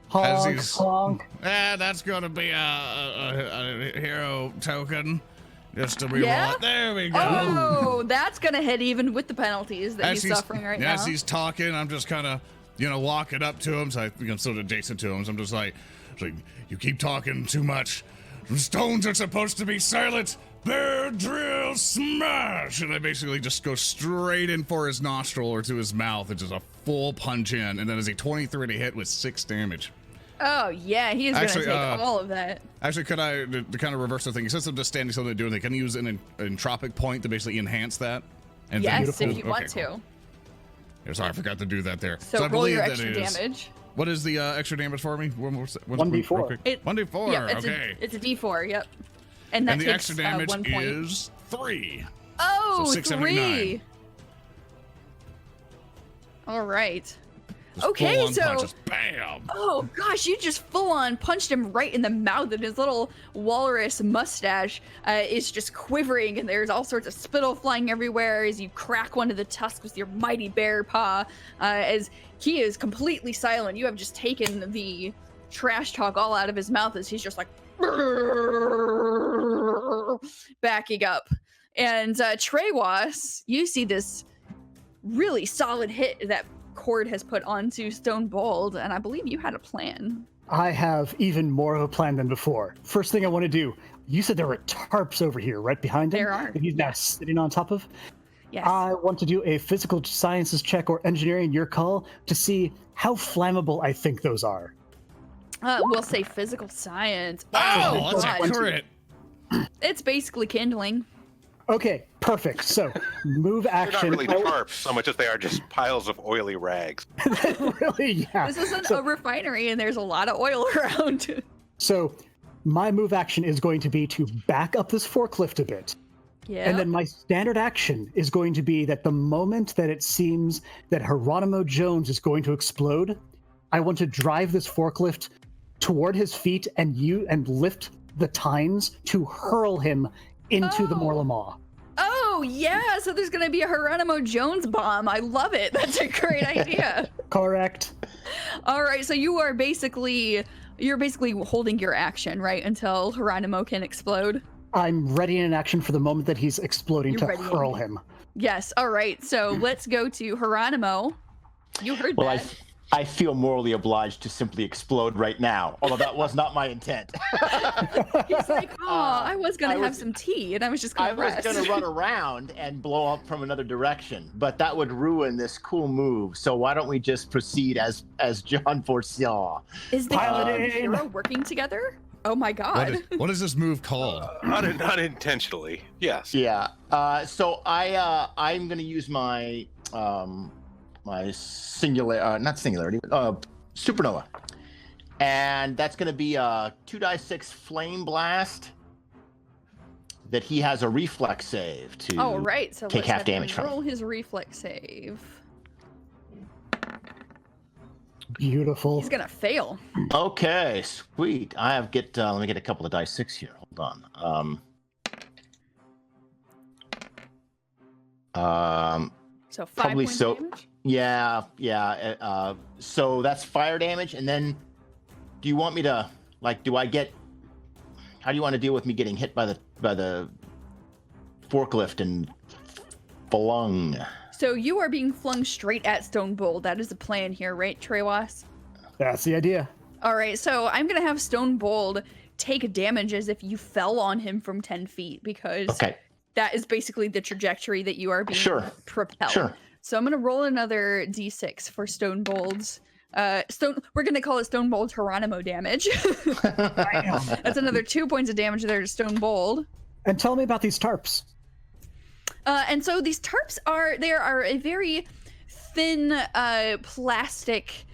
Honk, honk. That's gonna be a hero token. Just to reroll Yeah? it. There we go. Oh, that's gonna hit even with the penalties that he's suffering right now. As he's talking, I'm just kind of, walking up to him. So I'm sort of adjacent to him. So I'm just like, you keep talking too much. Stones are supposed to be silent. Bear drill smash! And I basically just go straight in for his nostril or to his mouth. It's just a full punch in. And then is a 23 to hit with 6 damage. Oh, yeah, he is going to take all of that. Actually, could I, to kind of reverse the thing, since I'm just standing still and doing it, can I use an entropic point to basically enhance that? And yes, if you want to. Cool. Yeah, sorry, I forgot to do that there. So I roll believe your that extra damage. What is the extra damage for me? 1d4. 1d4, yeah, okay. It's a d4, yep. And that the takes, extra damage 1 point. is 3. Oh, so 3. All right. Just okay, so punches. Bam! Oh gosh, you just full on punched him right in the mouth, and his little walrus mustache is just quivering, and there's all sorts of spittle flying everywhere as you crack one of the tusks with your mighty bear paw. As he is completely silent, you have just taken the trash talk all out of his mouth as he's just like backing up. And Tehwas, you see this really solid hit that Cord has put onto Stone Bold, and I believe you had a plan. I have even more of a plan than before. First thing I want to do, you said there were tarps over here right behind him. There are. That he's now sitting on top of. Yes. I want to do a physical sciences check or engineering, your call, to see how flammable I think those are. We'll say physical science. Oh, that's God. accurate. It's basically kindling. Okay, perfect. So, move They're action. not really tarps so much as they are just piles of oily rags. Really, yeah. This isn't a refinery, and there's a lot of oil around. So, my move action is going to be to back up this forklift a bit. Yeah. And then my standard action is going to be that the moment that it seems that Hieronomo Jones is going to explode, I want to drive this forklift toward his feet and lift the tines to hurl him into the Morlamaw. Oh, yeah. So there's going to be a Hieronomo Jones bomb. I love it. That's a great idea. Correct. All right. So you're basically holding your action, right, until Hieronomo can explode. I'm ready in action for the moment that he's exploding to hurl him. Yes. All right. So let's go to Hieronomo. You heard that. I feel morally obliged to simply explode right now, although that was not my intent. He's like, oh, I was going to have some tea, and I was just going to rest. I was going to run around and blow up from another direction, but that would ruin this cool move. So why don't we just proceed as John foresaw? Is the hero working together? Oh my God. What is this move called? Not intentionally. Yes. Yeah. So I'm going to use my my not singularity, supernova, and that's going to be a 2d6 flame blast. That he has a reflex save to So take half damage from. Roll his reflex save. Beautiful. He's gonna fail. Okay, sweet. Let me get a couple of dice 6 here. Hold on. So 5 probably points so. damage? Yeah. So that's fire damage, and then do you want me to how do you want to deal with me getting hit by the forklift and flung? So you are being flung straight at Stone Bold. That is the plan here, right, Tehwas? That's the idea. All right, so I'm gonna have Stone Bold take damage as if you fell on him from 10 feet because that is basically the trajectory that you are being propelled. Sure. So I'm gonna roll another d6 for Stone Bold's. We're gonna call it Stone Bold Hieronomo damage. That's another 2 points of damage there to Stone Bold. And tell me about these tarps. And so these tarps are a very thin plastic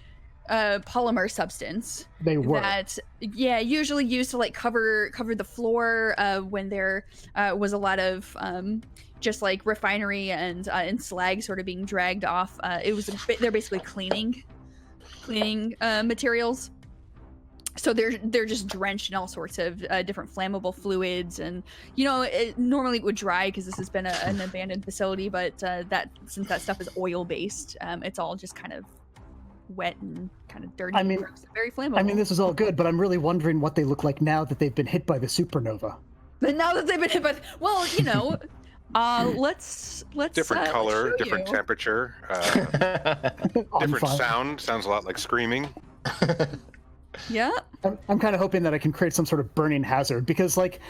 polymer substance. They were usually used to cover the floor when there was a lot of just refinery and slag sort of being dragged off. They're basically cleaning materials. So they're just drenched in all sorts of different flammable fluids, and normally it would dry because this has been an abandoned facility, but since that stuff is oil based, it's all just kind of wet and kind of dirty. Very flammable. I mean, this is all good, but I'm really wondering what they look like now that they've been hit by the supernova. But now that they've been hit by, well, you know, let's Different color, let's show different you. temperature, I'm different fine. sound. Sounds a lot like screaming. Yeah. I'm kind of hoping that I can create some sort of burning hazard because, like,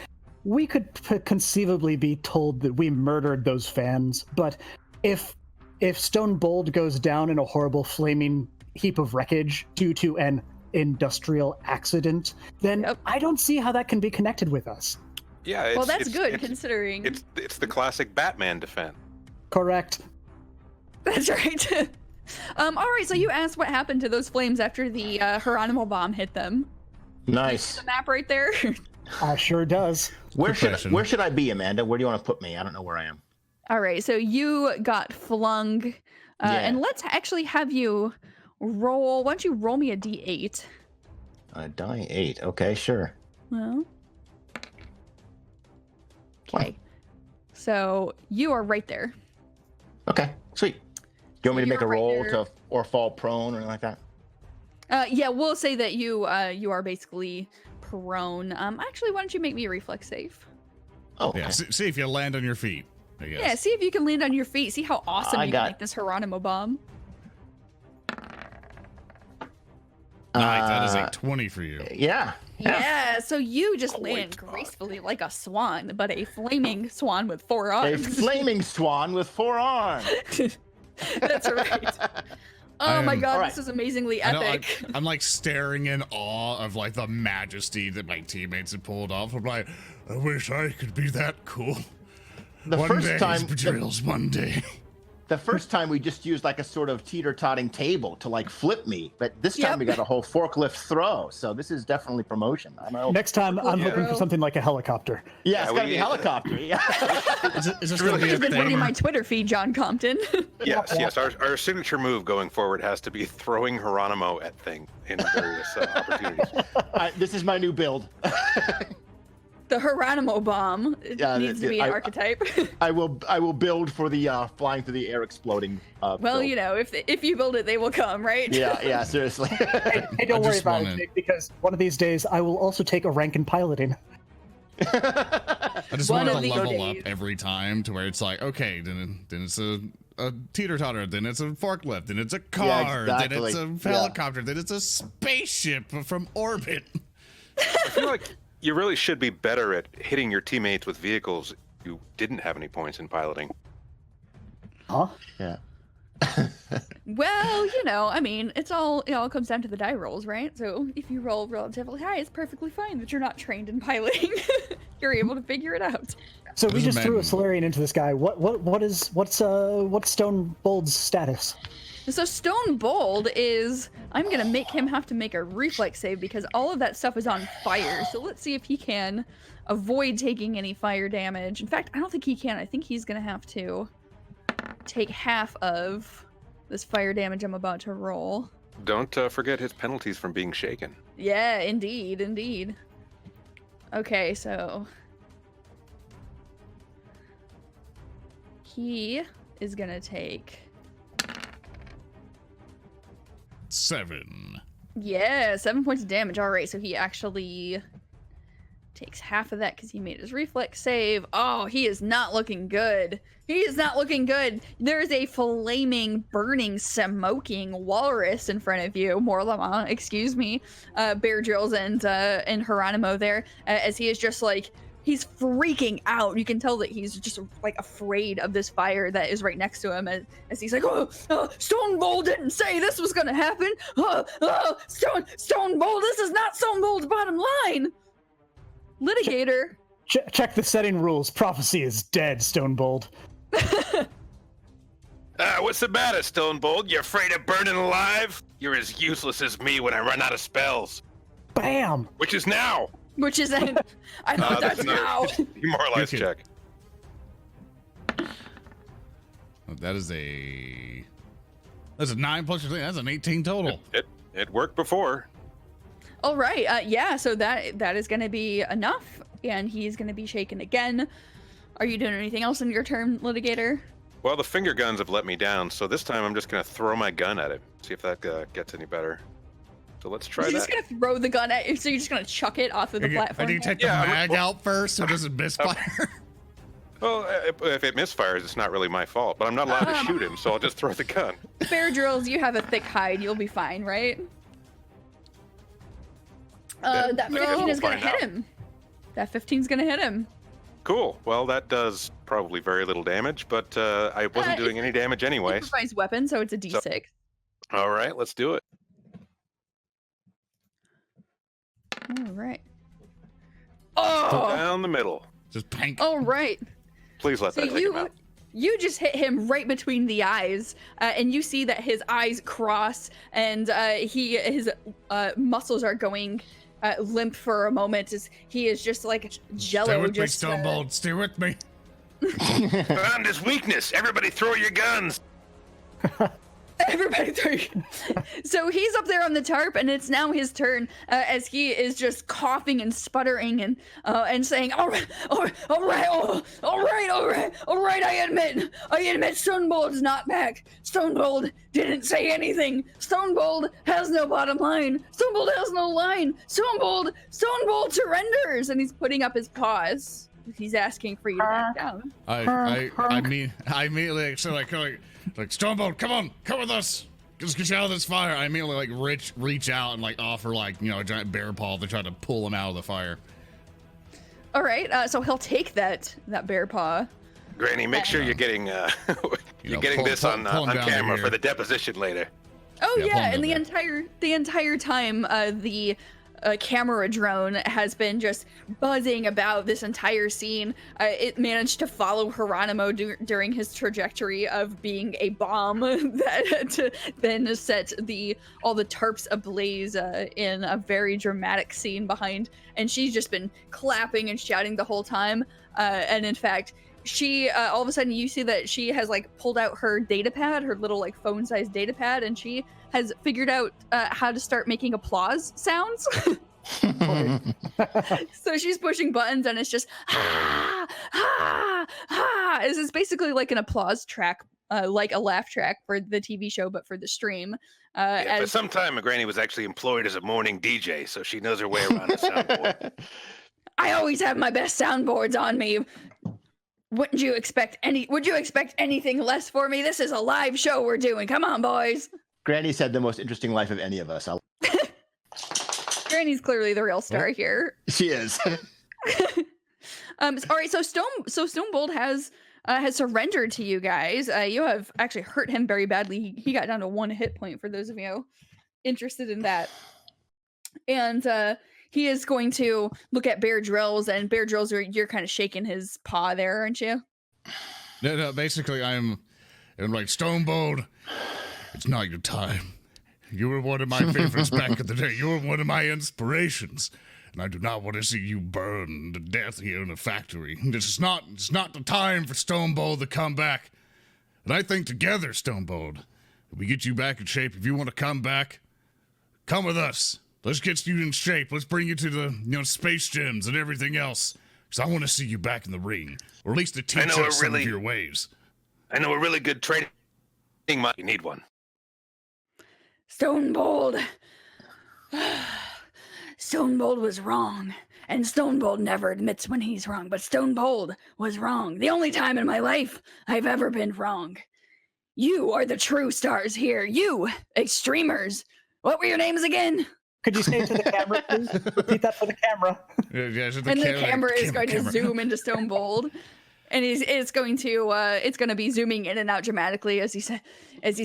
we could conceivably be told that we murdered those fans, but if Stone Bold goes down in a horrible flaming heap of wreckage due to an industrial accident, then I don't see how that can be connected with us. Yeah. Well, that's good considering. It's the classic Batman defense. Correct. That's right. All right. So you asked what happened to those flames after the Hieronomo bomb hit them. Nice. The map right there. Sure does. Where should I be, Amanda? Where do you want to put me? I don't know where I am. All right. So you got flung, and let's actually have you roll. Why don't you roll me a d8? Die 8. Okay, sure. Well. Okay. So you are right there. Okay, sweet. Do you want me to make a You're right roll there. or fall prone or anything like that? Yeah, we'll say that you are basically prone. Actually, why don't you make me a reflex save? Oh, okay. Yeah, see if you land on your feet. I guess. Yeah, see if you can land on your feet. See how awesome I you got- can make this Hieronomo bomb. Nice, that is a 20 for you. Yeah. Yeah, so you just Quite land odd. gracefully like a swan, but a flaming swan with 4 A arms. flaming swan with 4 arms. That's right. Oh my god, Alright. this is amazingly I know, epic. I'm like staring in awe of like the majesty that my teammates had pulled off. I'm like, I wish I could be that cool. The One first day, time, drills. One day. the first time we just used like a sort of teeter-totting table to like flip me, but this time Yep. we got a whole forklift throw. So this is definitely promotion. I know. Next time, I'm hoping for Yeah. something like a helicopter. Yeah, it's Yeah, gotta we- be helicopter. Yeah. Is this going to be a You've been reading thing? my Twitter feed, John Compton. Yes. Our signature move going forward has to be throwing Hieronomo at thing in various opportunities. This is my new build. The Hieronomo bomb. It Yeah, needs to be an I- archetype. I will build for the flying through the air exploding. Well, build. you know, if you build it, they will come, right? Yeah, seriously. Hey, don't I worry just about wanna- it, Jake, because one of these days I will also take a rank in piloting. I just One want of to these level days. up every time to where it's like, okay, then it's a teeter-totter, then it's a forklift, then it's a car, then it's a exactly. helicopter, then it's a spaceship from orbit. I feel like you really should be better at hitting your teammates with vehicles you didn't have any points in piloting. Huh? Yeah. Well, you know, I mean, it all comes down to the die rolls, right? So if you roll relatively high, it's perfectly fine that you're not trained in piloting. You're able to figure it out. So we Doesn't just threw a matter. Solarian into this guy. What's Stone Bold's status? So Stone Bold is, I'm gonna make him have to make a reflex save because all of that stuff is on fire. So let's see if he can avoid taking any fire damage. In fact, I don't think he can. I think he's gonna have to take half of this fire damage I'm about to roll. Don't forget his penalties from being shaken. Yeah, indeed. Okay, so he is gonna take 7. 7 points of damage. All right, so he actually takes half of that because he made his reflex save. Oh, he is not looking good. He is not looking good. There's a flaming, burning, smoking walrus in front of you. Morlama, excuse me. Bear Drills and Hieronomo there, as he is just like, he's freaking out. You can tell that he's just like afraid of this fire that is right next to him as he's like, oh, Stone Bold didn't say this was gonna happen. Stone Bold, this is not Stone Bold's bottom line. Litigator. Check the setting rules. Prophecy is dead, Stone Bold. What's the matter, Stone Bold? You afraid of burning alive? You're as useless as me when I run out of spells. Bam! Which is now. Which is I thought that's now. Demoralized Okay. check. That's a 9 plus your thing. That's an 18 total. It worked before. All right. Yeah. So that is going to be enough, and he's going to be shaken again. Are you doing anything else in your turn, Litigator? Well, the finger guns have let me down, so this time I'm just gonna throw my gun at it. See if that gets any better. So let's try You're that. just gonna throw the gun at you, so you're just gonna chuck it off of the platform. I need to take the mag out first so it doesn't misfire. Well, if it misfires, it's not really my fault. But I'm not allowed to shoot him, so I'll just throw the gun. Bear drills, you have a thick hide. You'll be fine, right? That 15 is gonna hit him. That 15 is gonna hit him. Cool. Well, that does probably very little damage, but I wasn't doing any damage anyway. Improvised weapon, so it's a D6. So, all right, let's do it. All right. Oh! Down the middle. Just pank. All right. Please let that take him out. You just hit him right between the eyes, and you see that his eyes cross, and his muscles are going limp for a moment as he is just like jello. Stay with just, me, Stonebold. Stay with me. Found his weakness. Everybody throw your guns. Everybody throw. So he's up there on the tarp, and it's now his turn as he is just coughing and sputtering and saying, "All right, all right. I admit, Stonebold's not back. Stonebold didn't say anything. Stonebold has no bottom line. Stonebold has no line. Stonebold surrenders," and he's putting up his paws. He's asking for you to back down. I immediately so like Stonebold, come with us. Just get you out of this fire. I immediately like reach out and like offer like a giant bear paw to try to pull him out of the fire. All right, so he'll take that bear paw. Granny, make sure you're getting this on camera for the deposition later. Oh yeah, and the entire time the camera drone has been just buzzing about this entire scene. It managed to follow Hieronomo during his trajectory of being a bomb that then set all the tarps ablaze in a very dramatic scene behind. And she's just been clapping and shouting the whole time. And in fact, she all of a sudden you see that she has like pulled out her data pad, her little like phone-sized data pad, and she has figured out how to start making applause sounds. So she's pushing buttons and it's just ha ha ha. This is basically like an applause track, like a laugh track for the TV show, but for the stream. For some time, Granny was actually employed as a morning DJ, so she knows her way around a soundboard. I always have my best soundboards on me. Would you expect anything less for me? This is a live show we're doing. Come on, boys. Granny's had the most interesting life of any of us. Granny's clearly the real star here. She is. All right, so Stonebold has surrendered to you guys. You have actually hurt him very badly. He got down to 1 hit point for those of you interested in that. And he is going to look at Bear Drills, and Bear Drills, you're kind of shaking his paw there, aren't you? No, basically I'm like, Stonebold, it's not your time. You were one of my favorites back in the day. You were one of my inspirations. And I do not want to see you burn to death here in the factory. It's not the time for Stonebold to come back. And I think together, Stonebold, if we get you back in shape, if you want to come back, come with us. Let's get you in shape. Let's bring you to the space gyms and everything else. Because I want to see you back in the ring. Or at least to teach us some of your ways. I know a really good training. You need one. Stonebold was wrong, and Stonebold never admits when he's wrong, but Stonebold was wrong. The only time in my life I've ever been wrong. You are the true stars here. You, Extremers. What were your names again? Could you say it to the camera, please? Repeat that for the camera. Yeah, the camera is going to zoom into Stonebold. And it's going to be zooming in and out dramatically as he's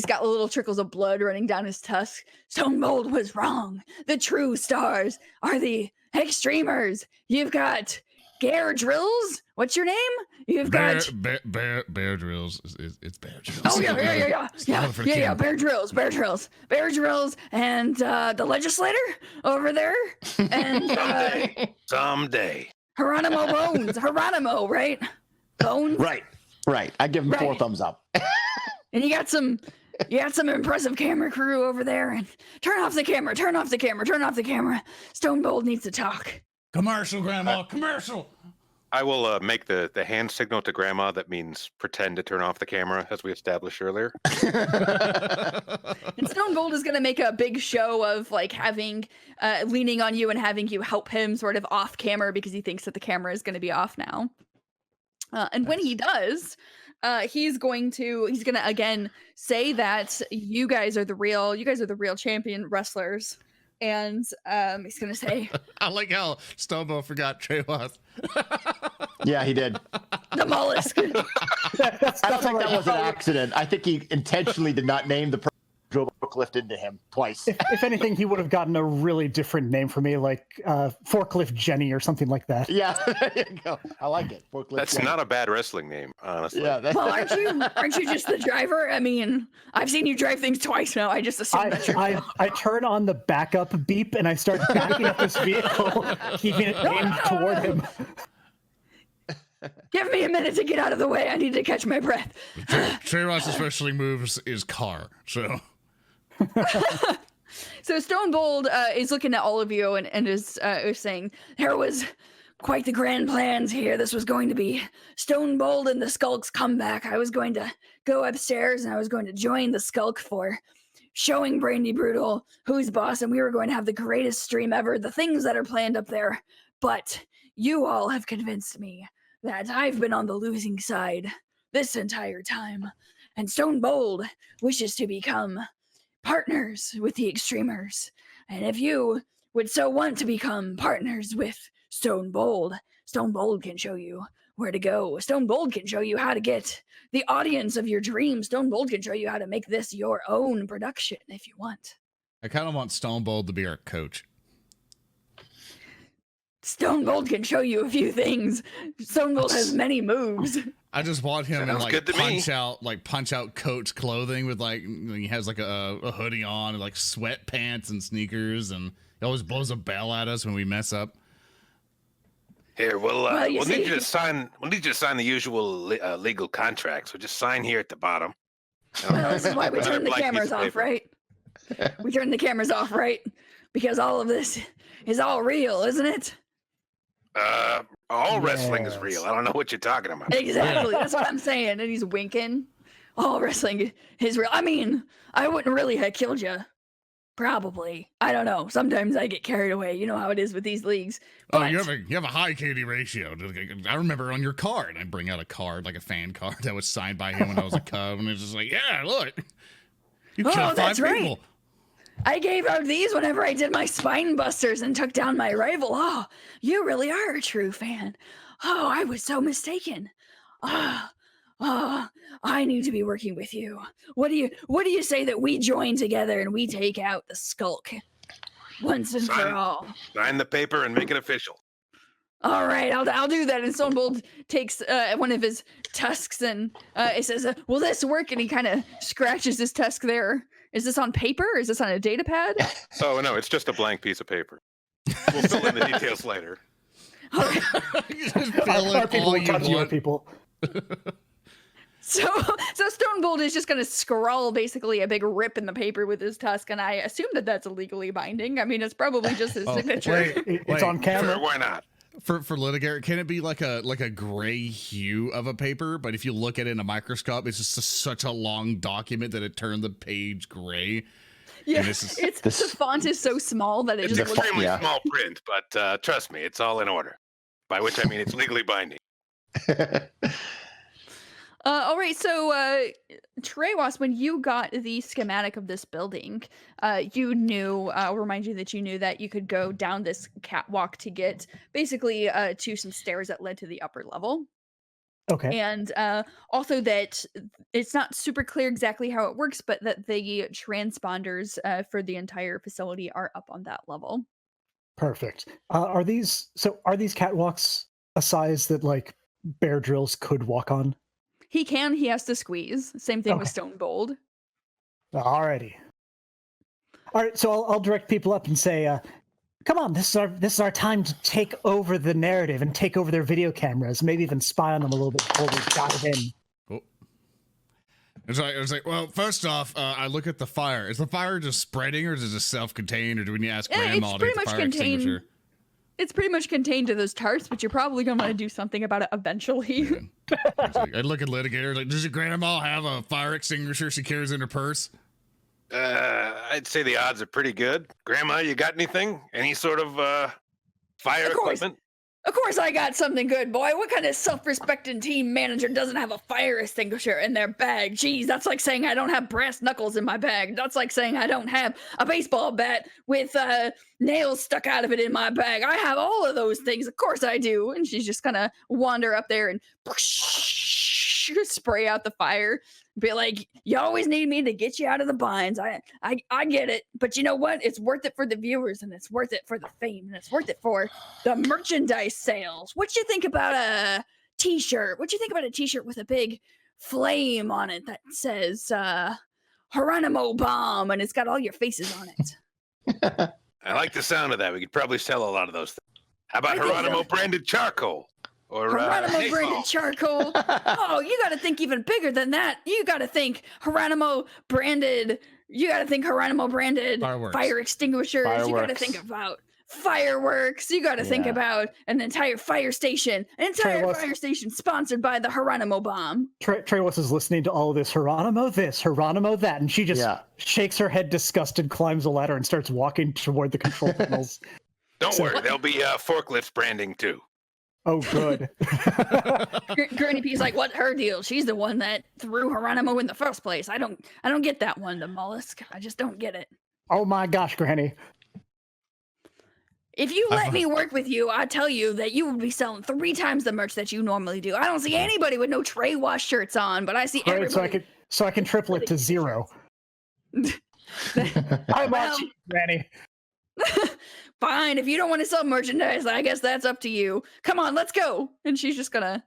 got little trickles of blood running down his tusk. Stonebold was wrong. The true stars are the Extremers. You've got Bear Drills. What's your name? You've got Bear Drills. It's Bear Drills. Oh yeah. Bear Drills, and the Legislator over there, and someday. Hieronomo Bones. Hieronomo, right? Bones. Right. I give him 4 thumbs up. And you got some impressive camera crew over there. And turn off the camera. Stonebold needs to talk. Commercial, Grandma. Commercial. I will make the hand signal to Grandma that means pretend to turn off the camera, as we established earlier. And Stone Bold is going to make a big show of like having leaning on you and having you help him sort of off camera because he thinks that the camera is going to be off now. And when he does, he's gonna again say that you guys are the real champion wrestlers. And he's gonna say, I like how Stombo forgot Tehwas. Yeah, he did. The mollusk. I don't think that was an accident. I think he intentionally did not name the person who forklift into him twice. If anything, he would have gotten a really different name for me, like Forklift Jenny or something like that. Yeah, there you go. I like it. Forklift That's Jenny. not a bad wrestling name, honestly. Yeah. Well, aren't you just the driver? I mean, I've seen you drive things twice now. I just assume that you're. I turn on the backup beep and I start backing up this vehicle, keeping it aimed toward him. Give me a minute to get out of the way. I need to catch my breath. Tehwas especially moves his car, so. So Stone Bold is looking at all of you and is saying, there was quite the grand plans here. This was going to be Stone Bold and the Skulk's comeback. I was going to go upstairs and I was going to join the Skulk for showing Brandy Brutal who's boss, and we were going to have the greatest stream ever, the things that are planned up there. But you all have convinced me that I've been on the losing side this entire time, and Stone Bold wishes to become partners with the Extremers. And if you would so want to become partners with Stone Bold can show you where to go. Stone Bold can show you how to get the audience of your dreams. Stone Bold can show you how to make this your own production if you want. I kind of want Stone Bold to be our coach. Stone Bold can show you a few things. Stone Bold has many moves. I just want him in Sounds good to punch out coach clothing with like, he has like a hoodie on and like sweatpants and sneakers, and he always blows a bell at us when we mess up. Here, we'll need you to sign. We'll need you to sign the usual legal contract. So just sign here at the bottom. This is why we turn the cameras off, right? We turn the cameras off, right? Because all of this is all real, isn't it? All wrestling is real. I don't know what you're talking about. Exactly. That's what I'm saying. And he's winking. All wrestling is real. I mean, I wouldn't really have killed you. Probably. I don't know. Sometimes I get carried away. You know how it is with these leagues. But... Oh, you have a high KD ratio. I remember on your card, I bring out a card, like a fan card that was signed by him when I was a cub, and it's just like, yeah, look, you killed 5 that's people. Right. I gave out these whenever I did my spine busters and took down my rival. Oh, you really are a true fan. Oh, I was so mistaken. I need to be working with you. What do you say that we join together and we take out the Skulk once and for all? Sign the paper and make it official. All right, I'll do that. And Stone Bold takes one of his tusks and it says, "Will this work?" And he kind of scratches his tusk there. Is this on paper? Is this on a data pad? Oh no, it's just a blank piece of paper. We'll fill in the details later. All right. Our people will talk to your people. So Stone Bold is just going to scrawl basically a big rip in the paper with his tusk, and I assume that that's illegally binding. I mean, it's probably just his signature. It's on camera. Sure, why not? For Litigator, can it be like a gray hue of a paper, but if you look at it in a microscope, it's just such a long document that it turned the page gray? Yeah, the font is so small that it it's just extremely small print, but trust me, it's all in order. By which I mean it's legally binding. All right, so Tehwas, when you got the schematic of this building, you knew, I'll remind you that you knew that you could go down this catwalk to get basically to some stairs that led to the upper level. Okay. And also that it's not super clear exactly how it works, but that the transponders for the entire facility are up on that level. Perfect. Are these catwalks a size that like Bear Drills could walk on? He has to squeeze. Same thing with Stone Bold. Alrighty. All right, so I'll direct people up and say, come on, this is our time to take over the narrative and take over their video cameras, maybe even spy on them a little bit before we dive in. Oh. It's like, well, first off, I look at the fire. Is the fire just spreading, or is it just self-contained, or do we need to ask Grandma to get the fire extinguisher? it's pretty much contained to those tarps, but you're probably going to want to do something about it eventually. I look at Litigator, like, does your grandma have a fire extinguisher she carries in her purse? I'd say the odds are pretty good. Grandma, you got anything? Any sort of fire equipment? Of course I got something good, boy. What kind of self-respecting team manager doesn't have a fire extinguisher in their bag? Jeez, that's like saying I don't have brass knuckles in my bag. That's like saying I don't have a baseball bat with nails stuck out of it in my bag. I have all of those things. Of course I do. And she's just gonna wander up there and spray out the fire. Be like, you always need me to get you out of the binds. I get it. But you know what? It's worth it for the viewers, and it's worth it for the fame, and it's worth it for the merchandise sales. What you think about a t-shirt? What you think about a t-shirt with a big flame on it that says Hieronomo bomb, and it's got all your faces on it? I like the sound of that. We could probably sell a lot of those things. How about Hieronomo branded charcoal? Or Hieronomo branded charcoal. Oh, you got to think even bigger than that. You got to think Hieronomo branded. You got to think Hieronomo branded fire extinguishers. Fireworks. You got to think about fireworks. You got to think about an entire fire station. An entire fire station sponsored by the Hieronomo bomb. Tehwas is listening to all of this. Hieronomo this, Hieronomo that, and she just shakes her head disgusted, climbs a ladder, and starts walking toward the control panels. Don't worry, there'll be forklift branding too. Oh, good. Granny P's like, what her deal? She's the one that threw Hieronomo in the first place. I don't get that one, the mollusk. I just don't get it. Oh my gosh, Granny. If you let me work with you, I tell you that you would be selling 3 times the merch that you normally do. I don't see anybody with no Tehwas shirts on, but I see everybody. So I can triple it to 0. I want you, Granny. Fine, if you don't want to sell merchandise, I guess that's up to you. Come on, let's go. And she's just gonna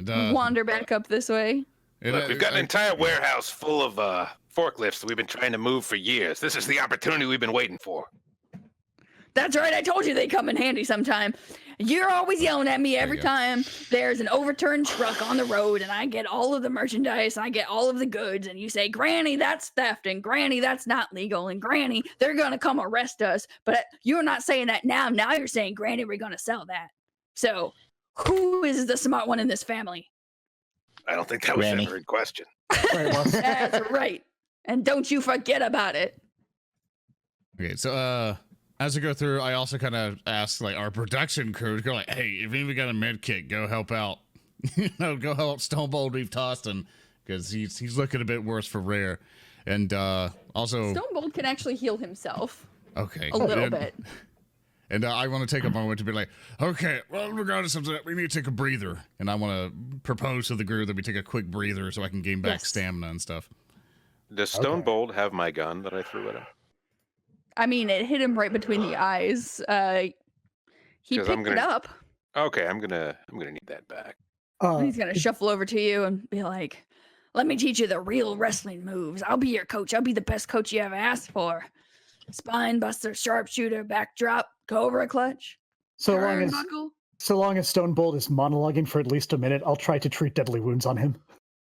wander back up this way. Look, we've got an entire warehouse full of forklifts that we've been trying to move for years. This is the opportunity we've been waiting for. That's right, I told you they come in handy sometime. You're always yelling at me every time there's an overturned truck on the road, and I get all of the merchandise, I get all of the goods, and you say, Granny, that's theft, and Granny, that's not legal, and Granny, they're gonna come arrest us. But you're not saying that now. Now you're saying, Granny, we're gonna sell that. So, who is the smart one in this family? I don't think that was ever in question. That's right. And don't you forget about it. Okay, so as we go through, I also kind of ask like our production crew to go like, hey, if anybody got a med kit, go help out. Go help Stonebold Reeve Taustin, because he's looking a bit worse for rare. And also Stonebold can actually heal himself. Okay. A little bit. And I want to take a moment to be like, okay, well, regardless of that, we need to take a breather. And I want to propose to the group that we take a quick breather so I can gain back stamina and stuff. Does Stonebold have my gun that I threw at him? I mean, it hit him right between the eyes. He picked it up. Okay, I'm gonna need that back. He's gonna shuffle over to you and be like, "Let me teach you the real wrestling moves. I'll be your coach. I'll be the best coach you ever asked for. Spine buster, sharpshooter, backdrop, cobra clutch. So long as Stonebold is monologuing for at least a minute, I'll try to treat deadly wounds on him.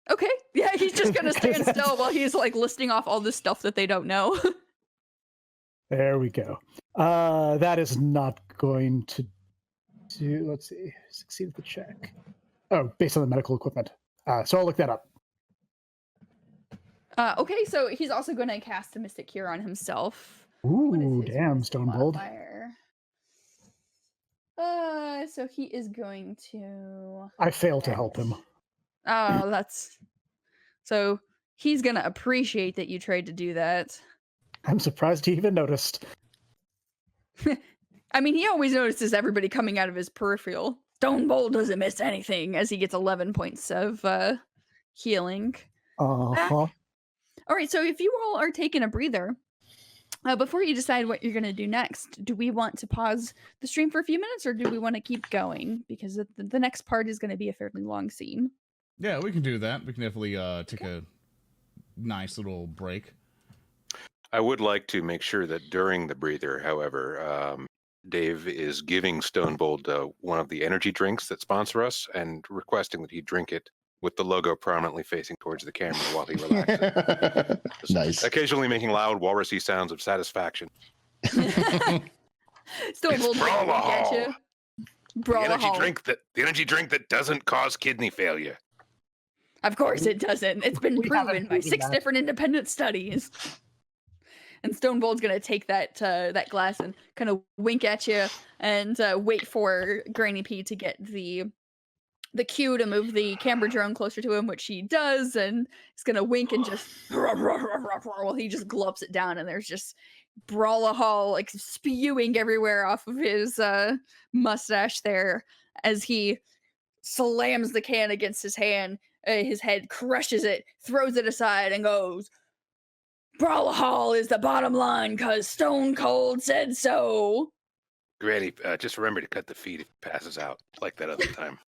Okay, yeah, he's just gonna stand still while he's like listing off all this stuff that they don't know. There we go. That is not going to do, let's see, succeed at the check. Oh, based on the medical equipment. So I'll look that up. Okay, so he's also going to cast a Mystic Cure on himself. Ooh, damn, Stonebold. So he is going to... I fail to help him. Oh, that's... So he's going to appreciate that you tried to do that. I'm surprised he even noticed. I mean, he always notices everybody coming out of his peripheral. Stonebold doesn't miss anything as he gets 11 points of healing. Uh-huh. All right, so if you all are taking a breather, before you decide what you're going to do next, do we want to pause the stream for a few minutes, or do we want to keep going? Because the next part is going to be a fairly long scene. Yeah, we can do that. We can definitely take a nice little break. I would like to make sure that during the breather, however, Daeve is giving Stonebold one of the energy drinks that sponsor us and requesting that he drink it with the logo prominently facing towards the camera while he relaxes. Nice. Occasionally making loud walrusy sounds of satisfaction. Stone It's Bold's gonna wink at you. The energy drink that doesn't cause kidney failure. Of course it doesn't. It's been proven by 6 different independent studies. And Stone Bold's gonna take that glass and kind of wink at you and wait for Granny P to get the cue to move the camera drone closer to him, which he does, and he's gonna wink and just while he just gulps it down, and there's just Brawlahol like spewing everywhere off of his mustache there as he slams the can against his hand. His head crushes it, throws it aside, and goes, Brawlahol is the bottom line, cause Stone Cold said so. Granny, just remember to cut the feed if he passes out, like that other time.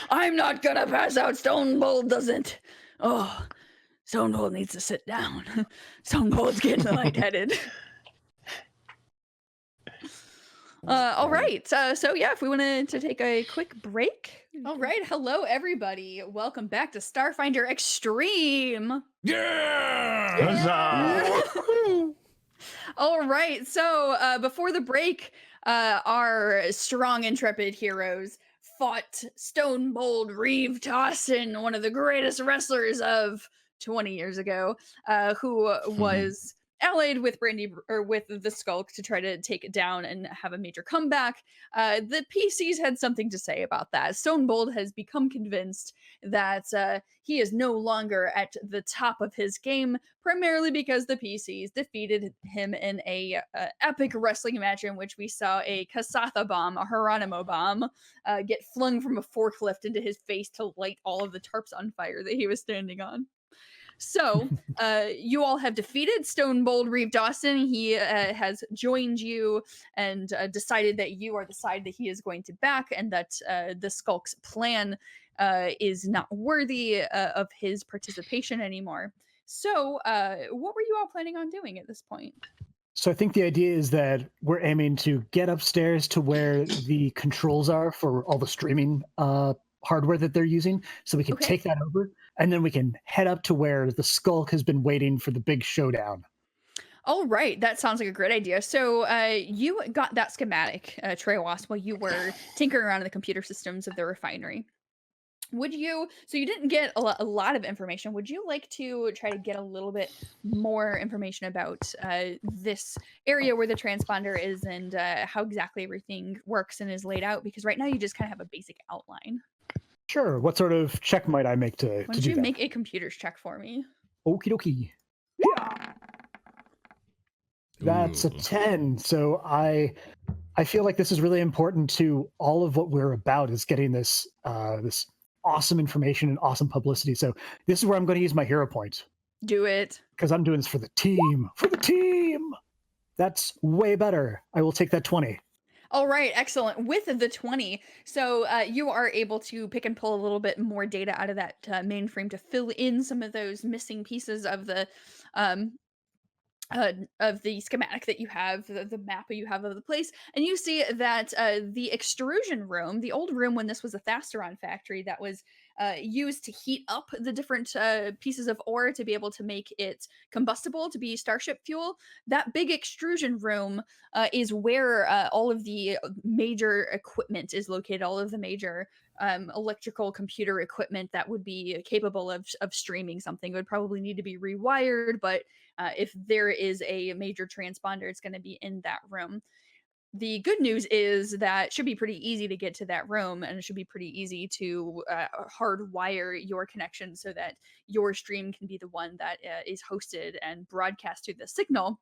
I'm not gonna pass out. Stone Cold doesn't. Oh, Stone Cold needs to sit down. Stone Cold's getting lightheaded. All right. So yeah, if we wanted to take a quick break. All right. Hello, everybody. Welcome back to Starfinder X.T.R.E.M. Yeah! All right. So before the break, our strong, intrepid heroes fought Stone Bold Reeve Taustin, one of the greatest wrestlers of 20 years ago, who was allied with with the Skulk to try to take it down and have a major comeback. The PCs had something to say about that. Stone Bold has become convinced that he is no longer at the top of his game, primarily because the PCs defeated him in a epic wrestling match in which we saw a Kasatha bomb, a Hieronomo bomb, get flung from a forklift into his face to light all of the tarps on fire that he was standing on. So, you all have defeated Stone Bold Reeve Taustin. He has joined you and decided that you are the side that he is going to back, and that the Skulk's plan is not worthy of his participation anymore. So, what were you all planning on doing at this point? So I think the idea is that we're aiming to get upstairs to where the controls are for all the streaming hardware that they're using, so we can take that over, and then we can head up to where the Skulk has been waiting for the big showdown. All right, that sounds like a great idea. So you got that schematic, Tehwas, while you were tinkering around in the computer systems of the refinery. Would you, so you didn't get a lot of information, would you like to try to get a little bit more information about this area where the transponder is and how exactly everything works and is laid out? Because right now you just kind of have a basic outline. Sure. What sort of check might I make to do that? Why don't you make a computer's check for me? Okie dokie. Yeah. That's a 10. So I feel like this is really important to all of what we're about, is getting this this awesome information and awesome publicity. So this is where I'm going to use my hero point. Do it. Because I'm doing this for the team. For the team! That's way better. I will take that 20. All right, excellent. With the 20, so you are able to pick and pull a little bit more data out of that mainframe to fill in some of those missing pieces of the schematic that you have, the map you have of the place, and you see that the extrusion room, the old room when this was a Thasteron factory that was used to heat up the different pieces of ore to be able to make it combustible to be starship fuel, that big extrusion room is where all of the major equipment is located, all of the major electrical computer equipment that would be capable of streaming something. It would probably need to be rewired, but if there is a major transponder, it's going to be in that room. The good news is that it should be pretty easy to get to that room, and it should be pretty easy to hardwire your connection so that your stream can be the one that is hosted and broadcast through the signal.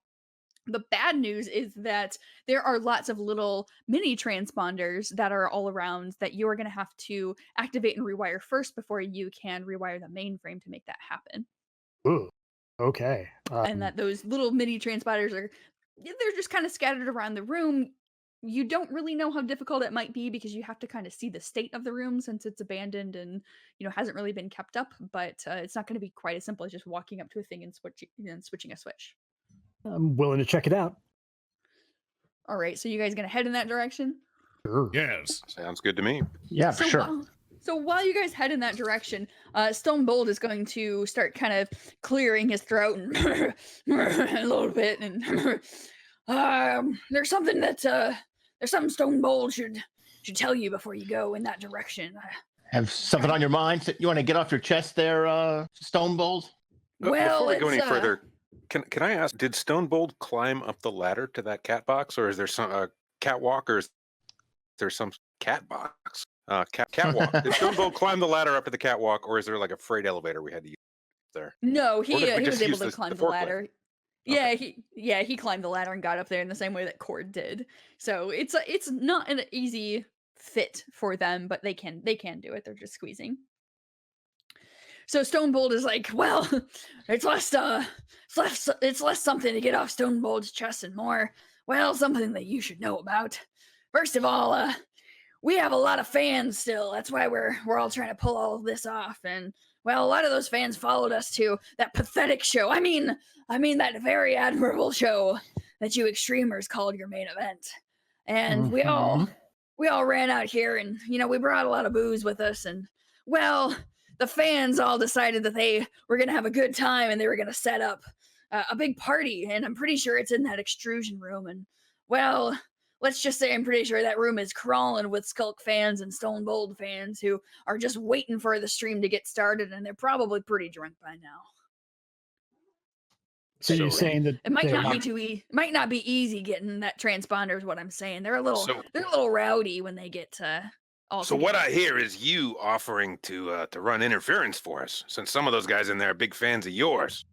The bad news is that there are lots of little mini transponders that are all around that you're going to have to activate and rewire first before you can rewire the mainframe to make that happen. Ooh, okay. And that those little mini transponders they're just kind of scattered around the room. You don't really know how difficult it might be because you have to kind of see the state of the room since it's abandoned and hasn't really been kept up, but it's not going to be quite as simple as just walking up to a thing and switching a switch. I'm willing to check it out. All right, so you guys gonna head in that direction? Sure. Yes. Sounds good to me. Yeah, for sure. So while you guys head in that direction, Stone Bold is going to start kind of clearing his throat and a little bit, and there's something that there's something Stone Bold should tell you before you go in that direction. Have something on your mind? You want to get off your chest there, Stonebold? Before we go any further, can I ask, did Stonebold climb up the ladder to that cat box, or is there some catwalk, or is there some cat box? Catwalk. Did Stonebold climb the ladder up to the catwalk, or is there like a freight elevator we had to use there? No, he was able to climb the ladder. Okay. Yeah, he climbed the ladder and got up there in the same way that Cord did. So it's not an easy fit for them, but they can do it. They're just squeezing. So Stonebold is like, well, it's less something to get off Stonebold's chest and more, well, something that you should know about. First of all, we have a lot of fans still. That's why we're all trying to pull all of this off. And well, a lot of those fans followed us to that pathetic show. I mean that very admirable show that you extremers called your main event. And we all ran out here, and we brought a lot of booze with us, and well, the fans all decided that they were going to have a good time and they were going to set up a big party, and I'm pretty sure it's in that extrusion room. And well, let's just say I'm pretty sure that room is crawling with Skulk fans and Stone Bold fans who are just waiting for the stream to get started, and they're probably pretty drunk by now. So you're saying that it might not be easy getting that transponder is what I'm saying. They're a little rowdy when they get all So together. what I hear is you offering to run interference for us, since some of those guys in there are big fans of yours.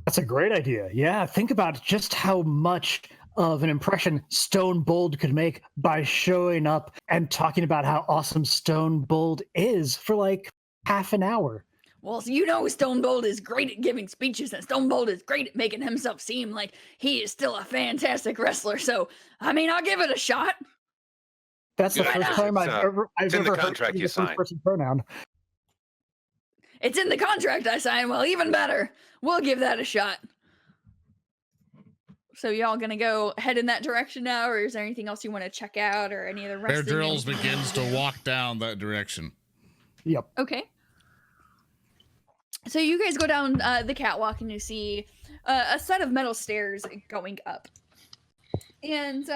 That's a great idea. Yeah, think about just how much of an impression Stone Bold could make by showing up and talking about how awesome Stone Bold is for like half an hour. Well, Stone Bold is great at giving speeches, and Stone Bold is great at making himself seem like he is still a fantastic wrestler. So, I'll give it a shot. That's the first time I've ever contract you signed. First-person pronoun. It's in the contract I signed. Well, even better. We'll give that a shot. So y'all gonna go head in that direction now, or is there anything else you want to check out, or any of the Bear Drills begins to walk down that direction. Yep. Okay. So you guys go down the catwalk and you see a set of metal stairs going up. And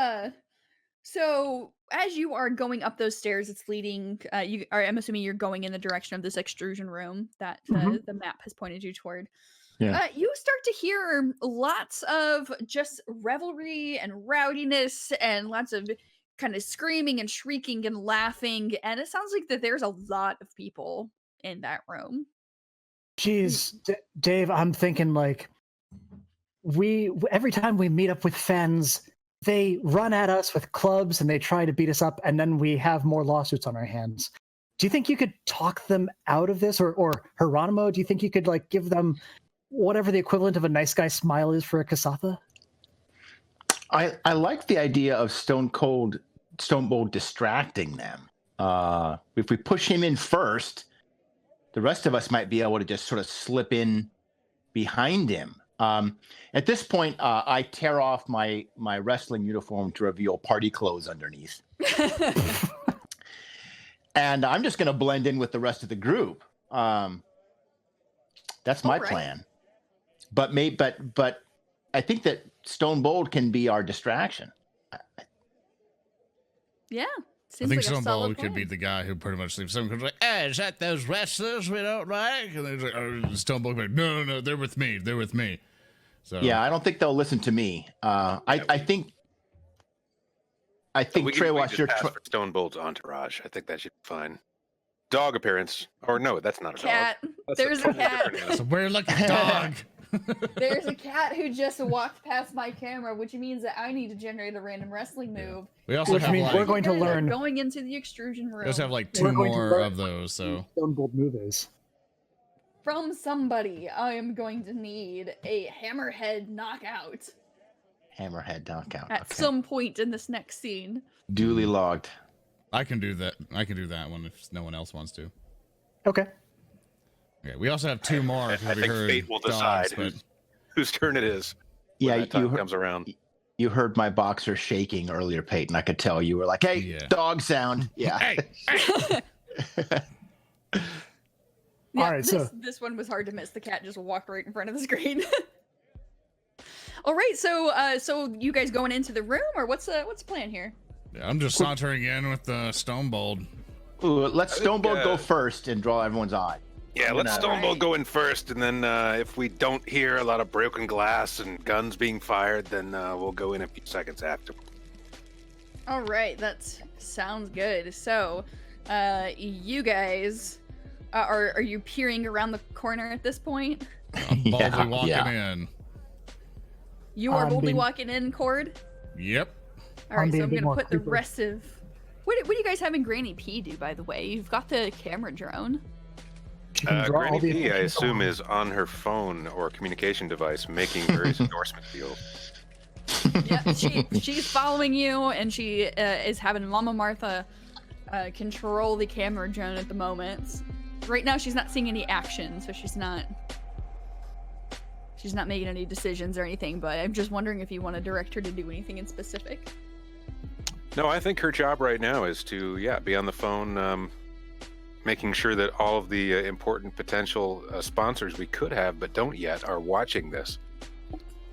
so as you are going up those stairs, it's leading, I'm assuming you're going in the direction of this extrusion room that the map has pointed you toward. Yeah. You start to hear lots of just revelry and rowdiness and lots of kind of screaming and shrieking and laughing. And it sounds like that there's a lot of people in that room. Jeez, Dave, I'm thinking like every time we meet up with fans, they run at us with clubs and they try to beat us up, and then we have more lawsuits on our hands. Do you think you could talk them out of this, or Hieronomo? Do you think you could like give them whatever the equivalent of a nice guy smile is for a Kasatha? I like the idea of Stone Bold distracting them. If we push him in first, the rest of us might be able to just sort of slip in behind him. At this point, I tear off my wrestling uniform to reveal party clothes underneath. And I'm just going to blend in with the rest of the group. That's my plan. But I think that Stone Bold can be our distraction. Yeah. I think Stone Bold could be the guy who pretty much leaves. Someone comes like, "Hey, is that those wrestlers we don't like?" And they're like, oh, Stone Bold like, "No, they're with me. They're with me." So yeah, I don't think they'll listen to me. I think Tehwas, you're for Stone Bold's entourage. I think that should be fine. Dog appearance, or no, that's not a cat. Dog. There's a cat. It's a weird looking dog. There's a cat who just walked past my camera, which means that I need to generate a random wrestling move. We also Which have means like, we're going to learn going into the extrusion room. we also have like two more of those. So Stone Bold move is. From somebody, I am going to need a hammerhead knockout. Hammerhead knockout. At some point in this next scene. Duly logged. I can do that. I can do that one if no one else wants to. Okay. Okay. We also have two more. I think fate will decide whose turn it is. Yeah, that time comes around. You heard my boxer shaking earlier, Peyton. I could tell you were like, "Hey, dog sound." Yeah. Hey. Yeah, all right, this one was hard to miss. The cat just walked right in front of the screen. All right, so you guys going into the room, or what's the plan here? Yeah, I'm just sauntering in with the Stonebold. Ooh, let Stonebold go first and draw everyone's eye. Yeah, let's Stonebold go in first, and then if we don't hear a lot of broken glass and guns being fired, then we'll go in a few seconds after. All right, that sounds good. So, you guys, are you peering around the corner at this point? I'm boldly walking in. You are boldly walking in, Cord? Yep. All right, so I'm going to put the rest of... What are you guys having Granny P do, by the way? You've got the camera drone. Granny P, I assume, is on her phone or communication device making various endorsement deals. Yeah, she's following you, and she is having Mama Martha control the camera drone at the moment. Right now, she's not seeing any action, so she's not making any decisions or anything, but I'm just wondering if you want to direct her to do anything in specific. No, I think her job right now is to, be on the phone, making sure that all of the important potential sponsors we could have but don't yet are watching this.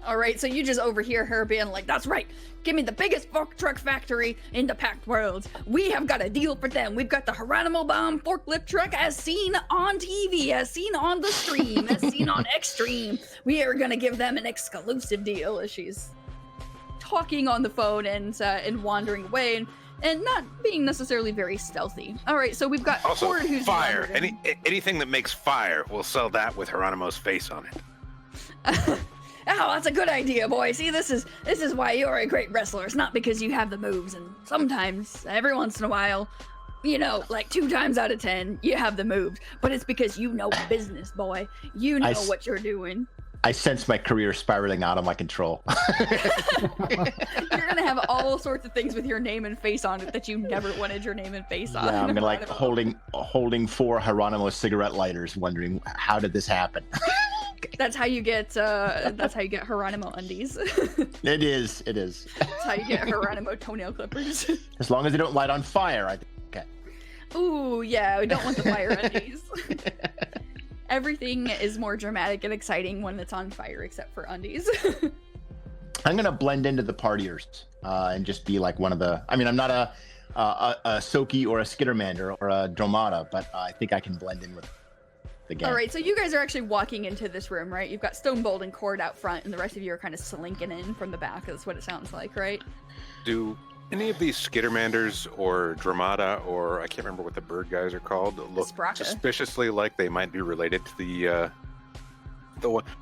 All right, so you just overhear her being like, that's right, give me the biggest fork truck factory in the Packed Worlds. We have got a deal for them. We've got the Hieronomo bomb forklift truck as seen on TV, as seen on the stream, as seen on X.T.R.E.M. We are going to give them an exclusive deal, as she's talking on the phone and wandering away and not being necessarily very stealthy. All right, so we've got also Cord, who's fire. Anything that makes fire, we'll sell that with Hieronomo's face on it. Oh, that's a good idea, boy. See, this is why you're a great wrestler. It's not because you have the moves, and sometimes, every once in a while, like 2 times out of 10, you have the moves. But it's because you know business, boy. You know what you're doing. I sense my career spiraling out of my control. You're gonna have all sorts of things with your name and face on it that you never wanted your name and face on. Yeah, I'm gonna like holding 4 Hieronomo cigarette lighters, wondering how did this happen. That's how you get Hieronomo undies. It is. That's how you get Hieronomo toenail clippers. As long as they don't light on fire, I think. Okay. Ooh, yeah, we don't want the fire undies. Everything is more dramatic and exciting when it's on fire, except for undies. I'm gonna blend into the partiers and just be like one of the. I mean, I'm not a Soki or a Skittermander or a Dromata, but I think I can blend in with the gang. All right, so you guys are actually walking into this room, right? You've got Stonebold and Cord out front, and the rest of you are kind of slinking in from the back. That's what it sounds like, right? Do any of these Skittermanders or Dromata, or I can't remember what the bird guys are called, look suspiciously like they might be related to the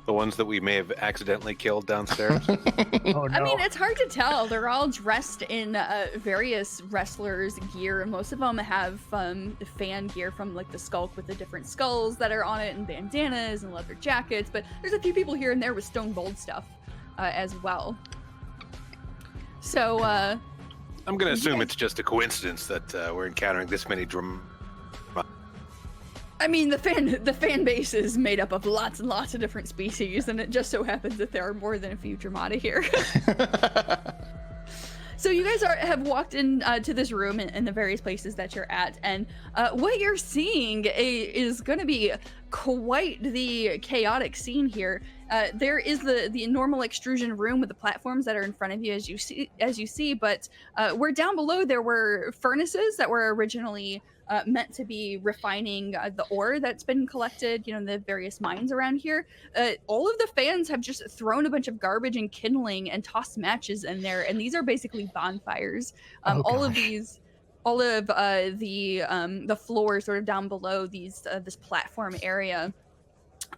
ones that we may have accidentally killed downstairs? Oh, no. I mean, it's hard to tell. They're all dressed in various wrestlers' gear. Most of them have fan gear from like the Skulk with the different skulls that are on it, and bandanas and leather jackets. But there's a few people here and there with Stonebold stuff as well. So I'm going to assume it's just a coincidence that we're encountering this many I mean, the fan base is made up of lots and lots of different species, and it just so happens that there are more than a few Dromata here. So you guys have walked in to this room in the various places that you're at, and what you're seeing is going to be quite the chaotic scene here. There is the normal extrusion room with the platforms that are in front of you as you see, but where down below there were furnaces that were originally meant to be refining the ore that's been collected, in the various mines around here. All of the fans have just thrown a bunch of garbage and kindling and tossed matches in there, and these are basically bonfires. All of the floor sort of down below this platform area,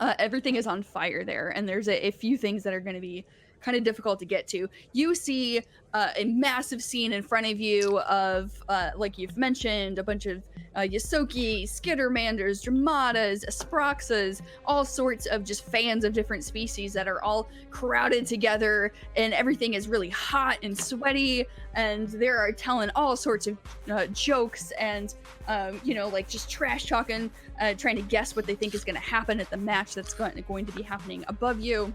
everything is on fire there, and there's a few things that are going to be kind of difficult to get to. You see a massive scene in front of you of, like you've mentioned, a bunch of Yosoki, Skittermanders, Dramatas, Asproxas, all sorts of just fans of different species that are all crowded together, and everything is really hot and sweaty, and they are telling all sorts of jokes and, like just trash talking, trying to guess what they think is going to happen at the match that's going to be happening above you.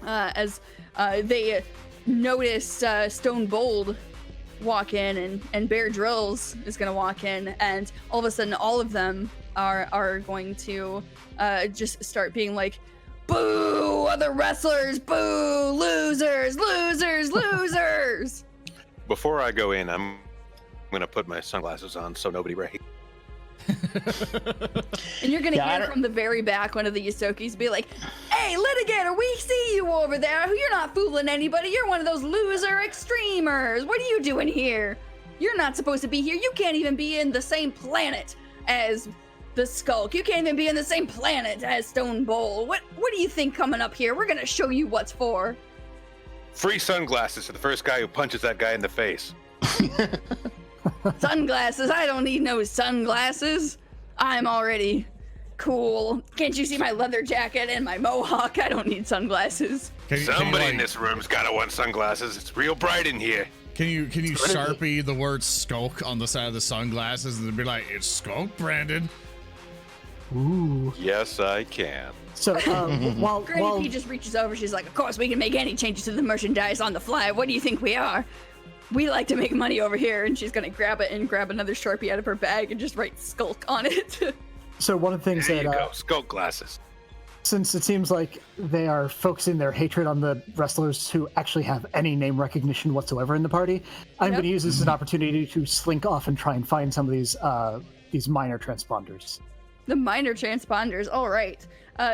As they notice Stonebold walk in, and Bear Drills is going to walk in, and all of a sudden all of them are going to just start being like, Boo! Other wrestlers! Boo! Losers! Losers! Losers! Before I go in, I'm going to put my sunglasses on so nobody right. And you're gonna hear from the very back one of the Yosokis be like, "Hey, Litigator, we see you over there. You're not fooling anybody. You're one of those loser extremers. What are you doing here? You're not supposed to be here. You can't even be in the same planet as the Skulk. You can't even be in the same planet as Stone Bowl. What do you think coming up here? We're gonna show you what's for." Free sunglasses to the first guy who punches that guy in the face. Sunglasses? I don't need no sunglasses. I'm already cool. Can't you see my leather jacket and my mohawk? I don't need sunglasses. Somebody in this room's gotta want sunglasses. It's real bright in here. Can you Sharpie the word Skulk on the side of the sunglasses and be like, it's Skulk branded? Ooh. Yes, I can. So while Granny just reaches over, she's like, "Of course we can make any changes to the merchandise on the fly. What do you think we are? We like to make money over here." And she's gonna grab it and grab another Sharpie out of her bag and just write Skulk on it. So one of the things There that you go, Skulk glasses. since it seems like they are focusing their hatred on the wrestlers who actually have any name recognition whatsoever in the party, I'm going to use this as an opportunity to slink off and try and find some of these minor transponders. The minor transponders, all right.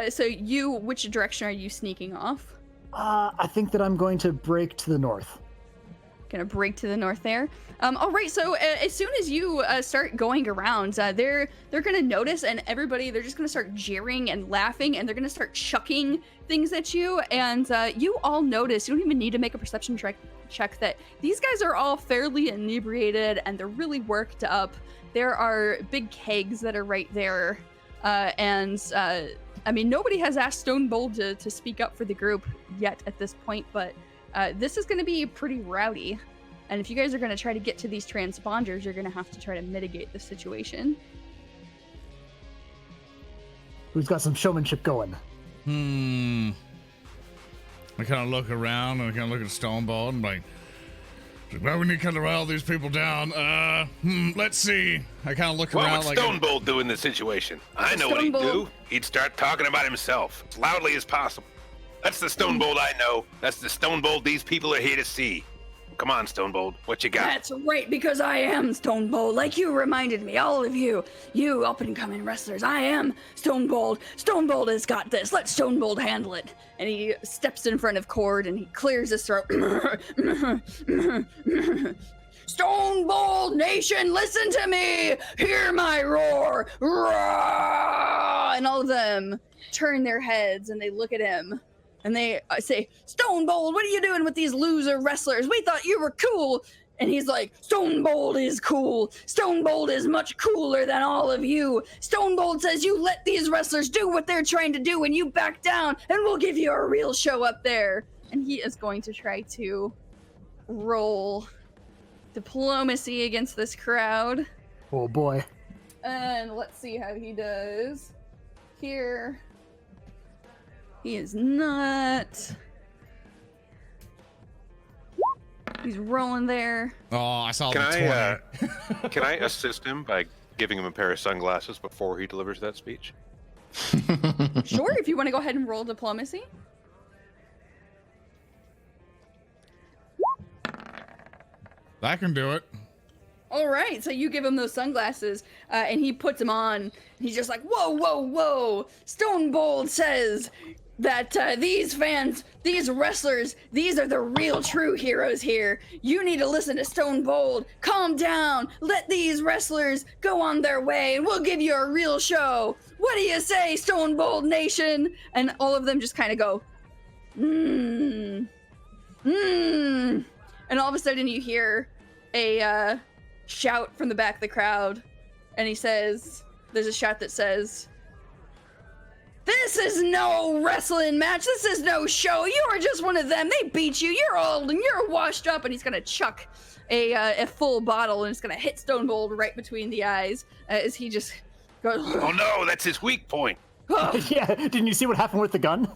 So which direction are you sneaking off? I think that I'm going to break to the north. Gonna break to the north there. All right, so as soon as you start going around, they're gonna notice, and everybody, they're just gonna start jeering and laughing, and they're gonna start chucking things at you, and you all notice, you don't even need to make a perception check, that these guys are all fairly inebriated, and they're really worked up. There are big kegs that are right there, and I mean, nobody has asked Stone Bold to speak up for the group yet at this point, but this is going to be pretty rowdy. And if you guys are going to try to get to these transponders, you're going to have to try to mitigate the situation. Who's got some showmanship going? I kind of look around and I kind of look at Stone Bold and I'm like, well, we need to kind of write all these people down. Let's see. I kind of look around What would Stone Bold do in this situation? I know what he'd do. He'd start talking about himself as loudly as possible. That's the Stone Bold I know. That's the Stone Bold these people are here to see. Come on, Stone Bold. What you got? That's right, because I am Stone Bold, like you reminded me, all of you. You up-and-coming wrestlers. I am Stone Bold. Stone Bold has got this. Let Stone Bold handle it. And he steps in front of Cord and he clears his throat. Stone Bold Nation, listen to me! Hear my roar! Roar! And all of them turn their heads and they look at him. And they say, Stone Bold, what are you doing with these loser wrestlers? We thought you were cool. And he's like, Stone Bold is cool. Stone Bold is much cooler than all of you. Stone Bold says you let these wrestlers do what they're trying to do and you back down and we'll give you a real show up there. And he is going to try to roll diplomacy against this crowd. Oh boy. And let's see how he does. Here. He is not. He's rolling there. Oh, I saw the 20. Can I assist him by giving him a pair of sunglasses before he delivers that speech? Sure, if you want to go ahead and roll diplomacy. I can do it. All right, so you give him those sunglasses, and he puts them on. He's just like, whoa, whoa, whoa. Stone Bold says that these fans, these wrestlers, these are the real true heroes here. You need to listen to Stone Bold. Calm down. Let these wrestlers go on their way, and we'll give you a real show. What do you say, Stone Bold Nation? And all of them just kind of go, And all of a sudden you hear a shout from the back of the crowd, and he says, there's a shout that says, this is no wrestling match. This is no show. You are just one of them. They beat you. You're old and you're washed up. And he's gonna chuck a full bottle and it's gonna hit Stone Bold right between the eyes as he just goes. Oh no, that's his weak point. Yeah, didn't you see what happened with the gun?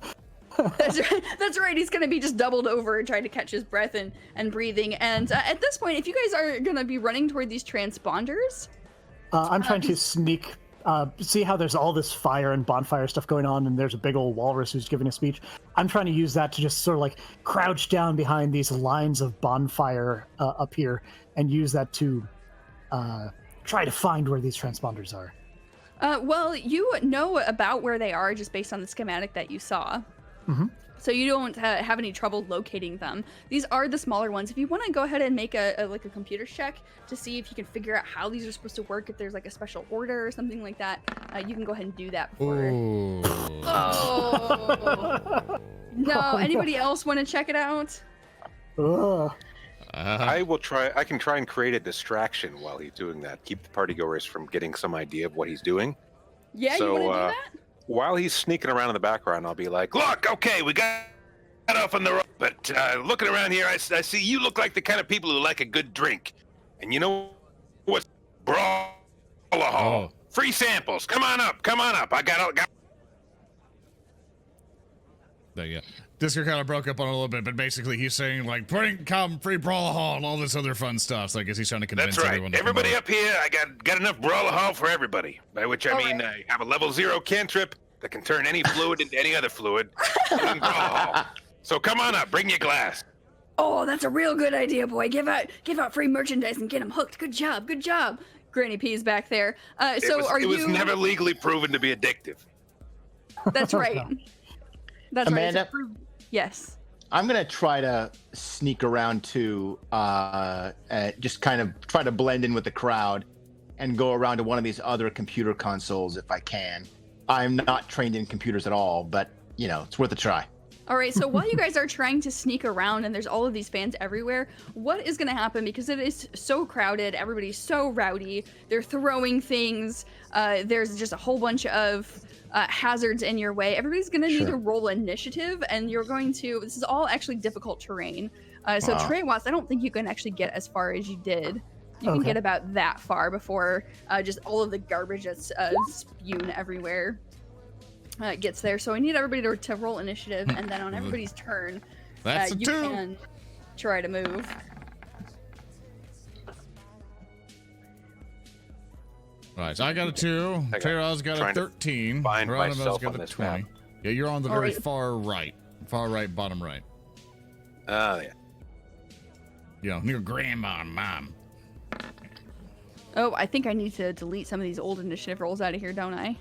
That's right. He's gonna be just doubled over and trying to catch his breath and breathing. And at this point, if you guys are gonna be running toward these transponders, I'm trying to sneak See how there's all this fire and bonfire stuff going on, and there's a big old walrus who's giving a speech? I'm trying to use that to just sort of like crouch down behind these lines of bonfire up here and use that to try to find where these transponders are. Well, you know about where they are just based on the schematic that you saw. Mm-hmm. So you don't have any trouble locating them. These are the smaller ones. If you want to go ahead and make a computer check to see if you can figure out how these are supposed to work, if there's like a special order or something like that, you can go ahead and do that before. Ooh. Oh. No, anybody else want to check it out? I will try. I can try and create a distraction while he's doing that. Keep the partygoers from getting some idea of what he's doing. Yeah, So, you want to do that? While he's sneaking around in the background, I'll be like, "Look, okay, we got off on the road, but looking around here, I see you look like the kind of people who like a good drink. And you know what's Brawl Hall? Free samples. Come on up. I got. There you go. Disco kind of broke up on a little bit, but basically he's saying like, come free Brawl Hall and all this other fun stuff. So I guess he's trying to convince That's right. everyone. To Everybody up here, I got enough Brawl Hall for everybody. By which I mean I have a level 0 cantrip that can turn any fluid into any other fluid. In Brawl Hall. So come on up, bring your glass. Oh, that's a real good idea, boy. Give out free merchandise and get them hooked. Good job. Granny P's back there. It was never legally proven to be addictive. That's right. That's Amanda? right. Yes. I'm gonna try to sneak around too, just kind of try to blend in with the crowd, and go around to one of these other computer consoles if I can. I'm not trained in computers at all, but it's worth a try. All right, so while you guys are trying to sneak around and there's all of these fans everywhere, what is going to happen, because it is so crowded, everybody's so rowdy, they're throwing things, there's just a whole bunch of hazards in your way. Everybody's going to need to roll initiative, and you're going to, this is all actually difficult terrain. So Tehwas, I don't think you can actually get as far as you did. You can get about that far before just all of the garbage that's spewed everywhere gets there. So I need everybody to roll initiative, and then on everybody's turn, That's you can try to move. Right, so I got a 2. Tehwas got a 13. Find Hieronomo's myself got on a this 20. map. Yeah, you're on the All very right. far right, bottom right. Oh yeah. Near grandma and mom. Oh, I think I need to delete some of these old initiative rolls out of here, don't I?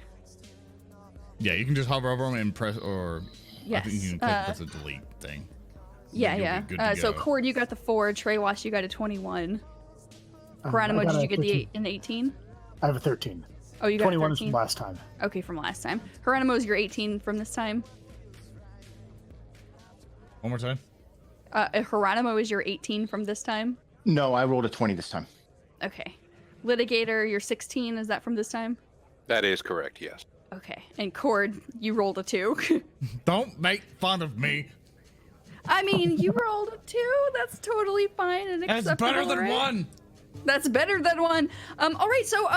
Yeah, you can just hover over them and press, or Yes. I think you can press the delete thing. Yeah, You'll yeah. be good to So go. Cord, you got the 4. Tehwas, you got a 21. Hieronomo, did you get an 18? I have a 13. Oh, you got 21 a is 13? from last time. Okay, from last time. Hieronomo's your 18 from this time. One more time. Hieronomo is your 18 from this time. No, I rolled a 20 this time. Okay. Litigator, your 16, is that from this time? That is correct, yes. Okay. And Cord, you rolled a 2. Don't make fun of me. I mean, you rolled a 2. That's totally fine and acceptable. That's better than right? 1. That's better than 1. All right, so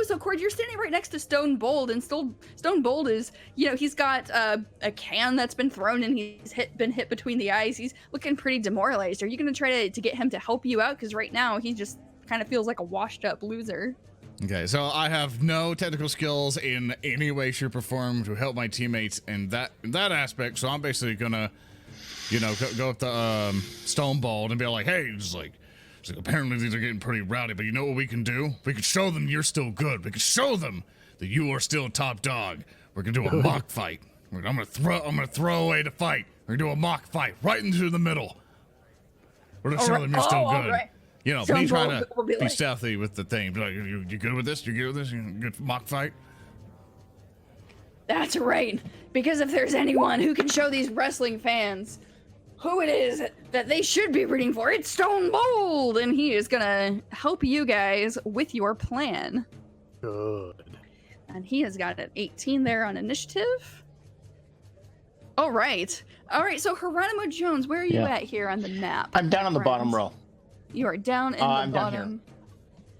so Cord, you're standing right next to Stone Bold, and Stone Bold is, he's got a can that's been thrown and he's been hit between the eyes. He's looking pretty demoralized. Are you going to try to get him to help you out? Because right now he just kind of feels like a washed up loser. Okay, so I have no technical skills in any way, shape, or form to help my teammates in that aspect. So I'm basically gonna, go up to Stone Bald and be like, hey, it's like apparently these are getting pretty rowdy, but you know what we can do? We can show them you're still good. We can show them that you are still top dog. We're gonna do a mock fight. I'm gonna throw away the fight. We're gonna do a mock fight right into the middle. We're gonna show them you're still good. Right. Me trying to will be be like, stealthy with the thing. Be like, you good with this? You good with this? You good mock fight? That's right. Because if there's anyone who can show these wrestling fans who it is that they should be rooting for, it's Stone Bold, and he is gonna help you guys with your plan. Good. And he has got an 18 there on initiative. All right, so Hieronomo Jones, where are you at here on the map? I'm down on the friends? bottom row. You are down in the I'm down bottom.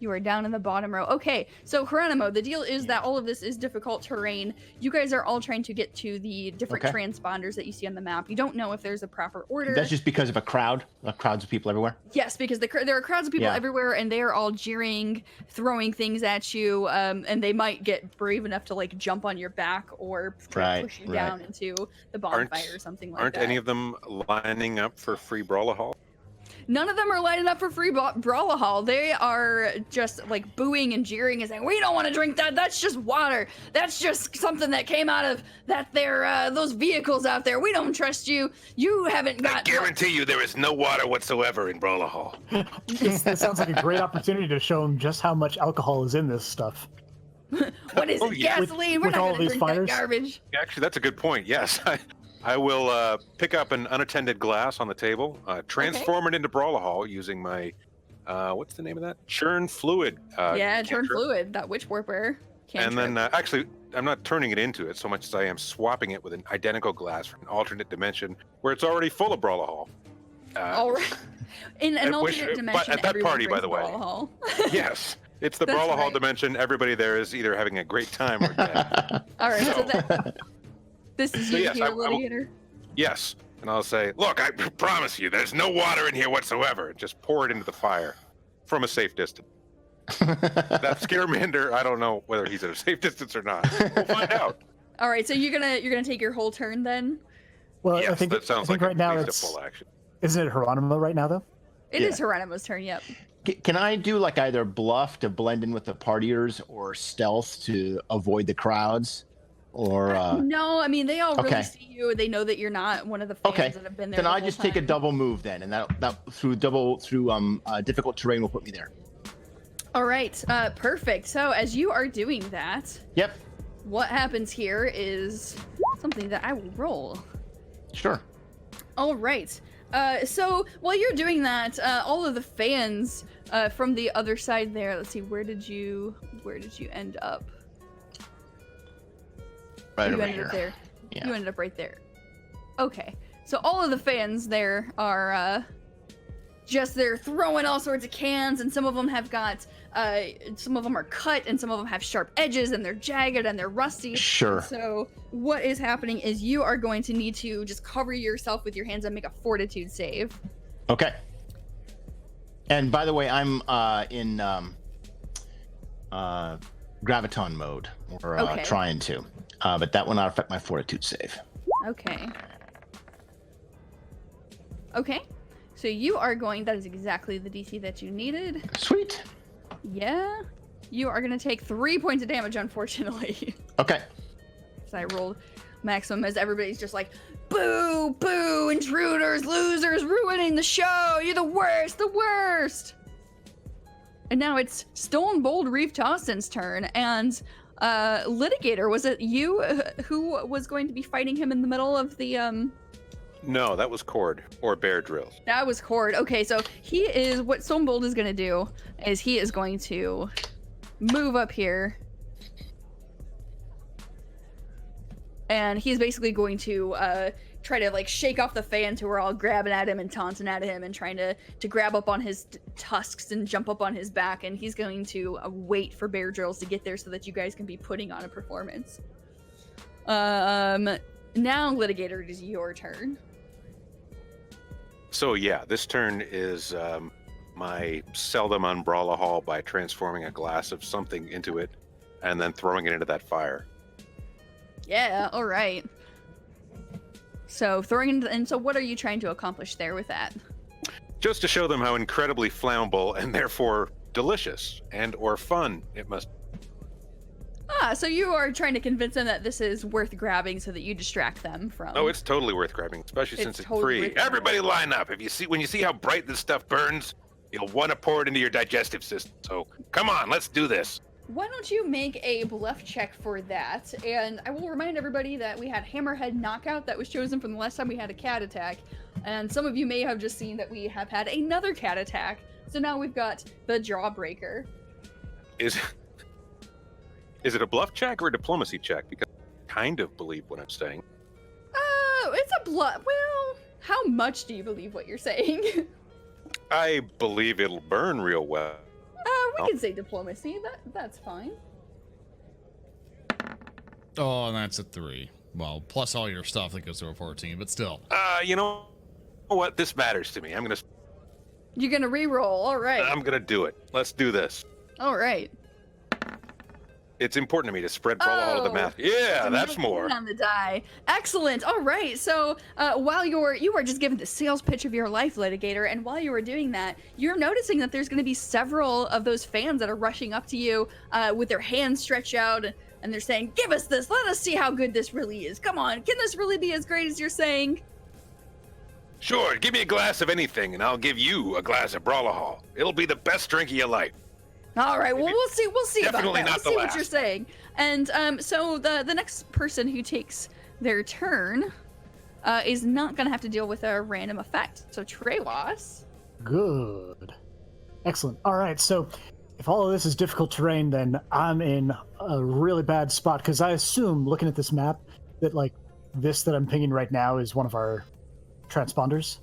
You are down in the bottom row. Okay, so Hieronomo, the deal is that all of this is difficult terrain. You guys are all trying to get to the different transponders that you see on the map. You don't know if there's a proper order. That's just because of crowds of people everywhere? Yes, because there are crowds of people everywhere, and they are all jeering, throwing things at you, and they might get brave enough to like jump on your back or push you down into the bonfire or something like that. Aren't any of them lining up for free Brawlahall? None of them are lining up for free Brawlahall. They are just like booing and jeering and saying, "We don't want to drink that. That's just water. That's just something that came out of those vehicles out there. We don't trust you. You haven't got." I guarantee you, there is no water whatsoever in Brawlahall. That sounds like a great opportunity to show them just how much alcohol is in this stuff. What is it? Gasoline? We're not going to drink that garbage. Actually, that's a good point. Yes. I will pick up an unattended glass on the table, transform it into Brawlahall using my, what's the name of that? Churn Fluid. Churn Fluid, that witch warper cantrip. And then, actually, I'm not turning it into it so much as I am swapping it with an identical glass from an alternate dimension where it's already full of Brawlahall. All right. In an alternate dimension, but at that party, by the way. Yes. It's the Brawlahall dimension. Everybody there is either having a great time or dead. All right, so that... This is you here, Litigator? Yes. And I'll say, look, I promise you, there's no water in here whatsoever. Just pour it into the fire from a safe distance. That Scaramander, I don't know whether he's at a safe distance or not. We'll find out. All right, so you're gonna take your whole turn then? Well, yes, I think that sounds like right now it's full action. Isn't it Hieronomo right now though? It is Hieronomo's turn. Yep. Can I do like either bluff to blend in with the partiers or stealth to avoid the crowds? Or no, I mean they all really see you. They know that you're not one of the fans that have been there. Then I just take a double move then, and that through difficult terrain will put me there. All right, perfect. So as you are doing that, what happens here is something that I will roll. Sure. All right. So while you're doing that, all of the fans from the other side there. Let's see, where did you end up? Right you over ended here. up there. Yeah. You ended up right there. Okay. So all of the fans there are they're throwing all sorts of cans, and some of them have got some of them are cut, and some of them have sharp edges, and they're jagged and they're rusty. Sure. So what is happening is you are going to need to just cover yourself with your hands and make a fortitude save. Okay. And by the way, I'm in graviton mode, or trying to, but that will not affect my fortitude save. Okay. Okay. So you are going, that is exactly the DC that you needed. Sweet. Yeah. You are going to take 3 points of damage, unfortunately. Okay. So I rolled maximum as everybody's just like, boo, boo, intruders, losers, ruining the show. You're the worst, the worst. And now it's Stone Bold Reeve Taustin's turn. And Litigator, was it you who was going to be fighting him in the middle of the... No, that was Cord, or Bear Drills. That was Cord. Okay, so what Stone Bold is going to do is he is going to move up here. And he's basically going to try to like shake off the fans who are all grabbing at him and taunting at him and trying to grab up on his tusks and jump up on his back. And he's going to wait for Bear Drills to get there so that you guys can be putting on a performance. Now, Litigator, it is your turn. So yeah, this turn is my seldom on Brawlahall by transforming a glass of something into it and then throwing it into that fire. Yeah, all right. So so what are you trying to accomplish there with that? Just to show them how incredibly flammable and therefore delicious and or fun it must. So you are trying to convince them that this is worth grabbing so that you distract them from... Oh, it's totally worth grabbing, especially since it's free. Everybody line up. When you see how bright this stuff burns, you'll want to pour it into your digestive system. So come on, let's do this. Why don't you make a bluff check for that? And I will remind everybody that we had Hammerhead Knockout that was chosen from the last time we had a cat attack. And some of you may have just seen that we have had another cat attack. So now we've got the Jawbreaker. Is it a bluff check or a diplomacy check? Because I kind of believe what I'm saying. It's a bluff. Well, how much do you believe what you're saying? I believe it'll burn real well. I can say diplomacy. That's fine. Oh, and that's a 3. Well, plus all your stuff that goes to a 14, but still. You know what? This matters to me. You're gonna re-roll. All right. I'm gonna do it. Let's do this. All right. It's important to me to spread Brawlahalla to the math. Yeah, that's more. On the die. Excellent. All right. So while you are just giving the sales pitch of your life, Litigator, and while you are doing that, you're noticing that there's going to be several of those fans that are rushing up to you with their hands stretched out, and they're saying, "Give us this. Let us see how good this really is. Come on. Can this really be as great as you're saying?" Sure. Give me a glass of anything, and I'll give you a glass of Brawlahalla. It'll be the best drink of your life. All right, well, we'll see Definitely about that. not the We'll see last. what you're saying. And so the next person who takes their turn is not going to have to deal with a random effect. So Tehwas. Good. Excellent. All right, so if all of this is difficult terrain, then I'm in a really bad spot, because I assume, looking at this map, that, like, this that I'm pinging right now is one of our transponders?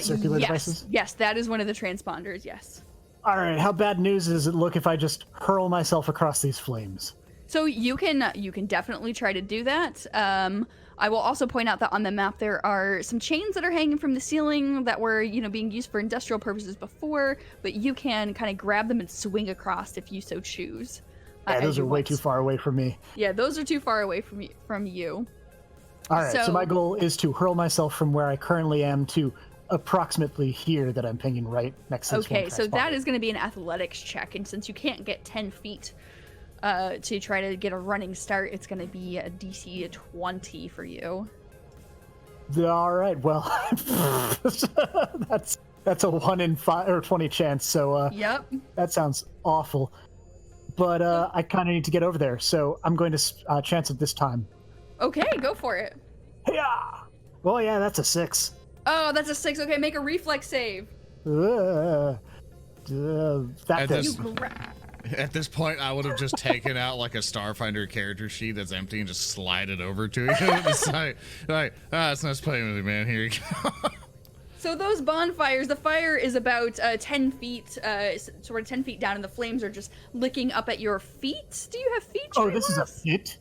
Circular devices? Yes, that is one of the transponders, yes. All right, how bad news does it look if I just hurl myself across these flames? So you can definitely try to do that. I will also point out that on the map there are some chains that are hanging from the ceiling that were, being used for industrial purposes before, but you can kind of grab them and swing across if you so choose. Yeah, those are way too far away from me. Yeah, those are too far away from you. All right, so my goal is to hurl myself from where I currently am to approximately here that I'm pinging right next to this one Okay, so transponder. that is going to be an athletics check, and since you can't get 10 feet to try to get a running start, it's going to be a DC 20 for you. All right, well, that's a 1 in 5 or 20 chance, so Yep. that sounds awful. But I kind of need to get over there, so I'm going to chance it this time. Okay, go for it. Yeah. Well, yeah, that's a 6. Oh, that's a 6. Okay, make a reflex save. That At does. At this point, I would have just taken out like a Starfinder character sheet that's empty and just slide it over to you. It's like, it's nice playing with you, man. Here you go. So those bonfires, the fire is about 10 feet, sort of 10 feet down, and the flames are just licking up at your feet. Do you have feet? Oh, this is a Tehwas? pit?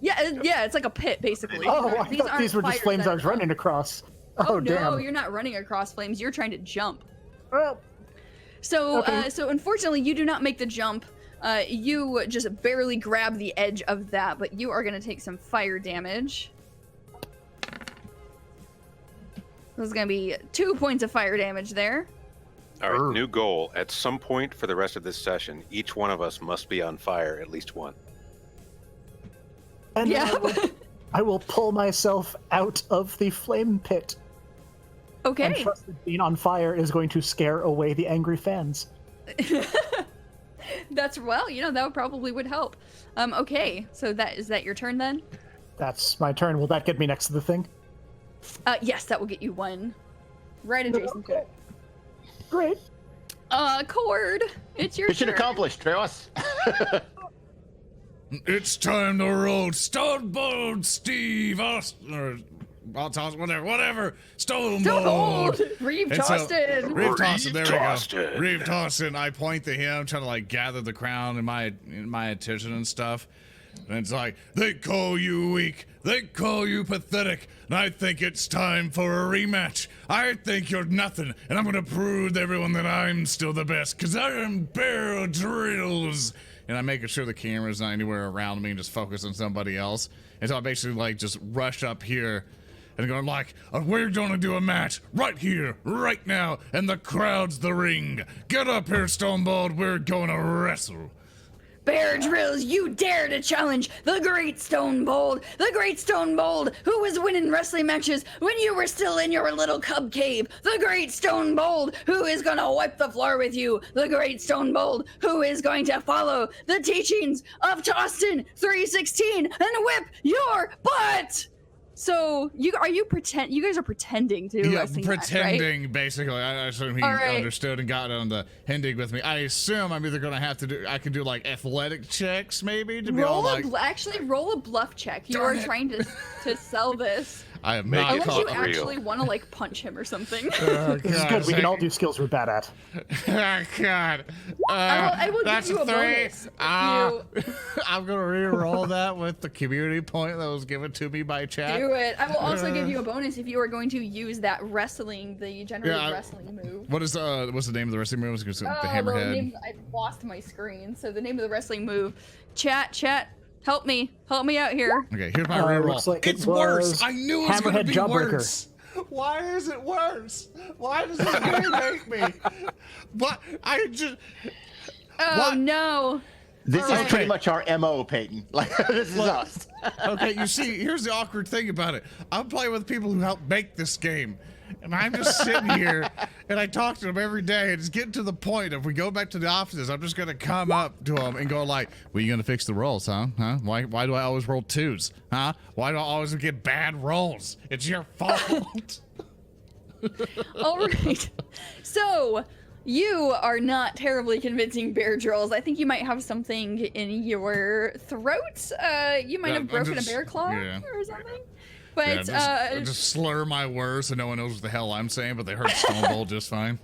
Yeah, it's like a pit, basically. Oh, I thought aren't these were just fires flames that I was are- running across. Oh, no, damn. you're not running across flames. You're trying to jump. Well, So, Okay. so unfortunately, you do not make the jump. You just barely grab the edge of that, but you are going to take some fire damage. This is going to be 2 points of fire damage there. All right, new goal. At some point for the rest of this session, each one of us must be on fire at least one. and Yeah. I will pull myself out of the flame pit. And Okay. trust that being on fire is going to scare away the angry fans. That's, well, that probably would help. Okay, so is that your turn then? That's my turn. Will that get me next to the thing? Yes, that will get you one. Right adjacent to it. Great. Cord, it's your Mission turn. accomplished, Tehwas. It's time to roll Stonebold Steve Austin, or whatever. Stonebold. Reeve And so- Taustin. Reeve Taustin, there we Taustin. go. Reeve Taustin. I point to him, trying to like gather the crowd in my attention and stuff. And it's like, they call you weak, they call you pathetic, and I think it's time for a rematch. I think you're nothing, and I'm gonna prove to everyone that I'm still the best, cause I am Bear Drills. And I'm making sure the camera's not anywhere around me and just focus on somebody else. And so I basically like just rush up here and going like, we're gonna do a match right here, right now, and the crowd's the ring. Get up here, Stonebold, we're gonna wrestle. Bear Drills, you dare to challenge the Great Stonebold, who was winning wrestling matches when you were still in your little cub cave, the Great Stonebold, who is gonna wipe the floor with you, the Great Stonebold, who is going to follow the teachings of Taustin 316 and whip your butt. So you guys are pretending to do Yeah, wrestling match, right? pretending, basically. I assume he All right. understood and got on the Hendig with me. I assume I'm either gonna have to do, I can do like athletic checks maybe to be all like, Actually roll a bluff check. You Darn are it. trying to sell this. I have Make not it Unless you caught. real. actually want to like punch him or something. Oh, This is good. We can all do skills we're bad at. Oh, God. I will That's give you a 3. bonus. I'm gonna re-roll that with the community point that was given to me by chat. Do it. I will also give you a bonus if you are going to use that wrestling, the generative wrestling move. What's the name of the wrestling move? The The hammerhead. name, I lost my screen. So the name of the wrestling move. Chat, help me out here. Okay, here's my re-roll. Looks like It's it worse. was I knew it was gonna Hammerhead be Jawbreaker. worse. Why is it worse? Why does this game make me? What? I just. Oh What? no. This is Alright. pretty much our MO, Peyton. Like, this is us. Okay, you see, here's the awkward thing about it. I'm playing with people who helped make this game. And I'm just sitting here, and I talk to them every day, and it's getting to the point, if we go back to the offices, I'm just going to come up to them and go like, well, you going to fix the rolls, huh? Why do I always roll 2s? Huh? Why do I always get bad rolls? It's your fault. All right. So you are not terribly convincing, Bear Drills. I think you might have something in your throat. You might have broken a bear claw or something. But just slur my words so no one knows what the hell I'm saying, but they heard Stone Bowl just fine.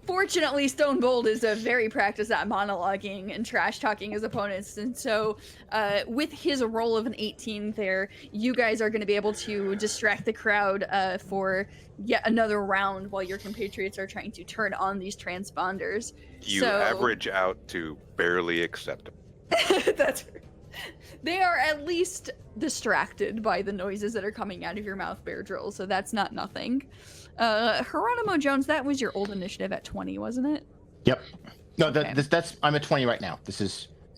Fortunately, Stone Bold is a very practiced at monologuing and trash talking his opponents, and so with his roll of an 18 there, you guys are going to be able to distract the crowd for yet another round while your compatriots are trying to turn on these transponders. You average out to barely acceptable. That's they are at least distracted by the noises that are coming out of your mouth, Bear Drill, so that's not nothing. Hieronomo Jones, that was your old initiative at 20, wasn't it? Yep. No, Okay. that's I'm at 20 right now.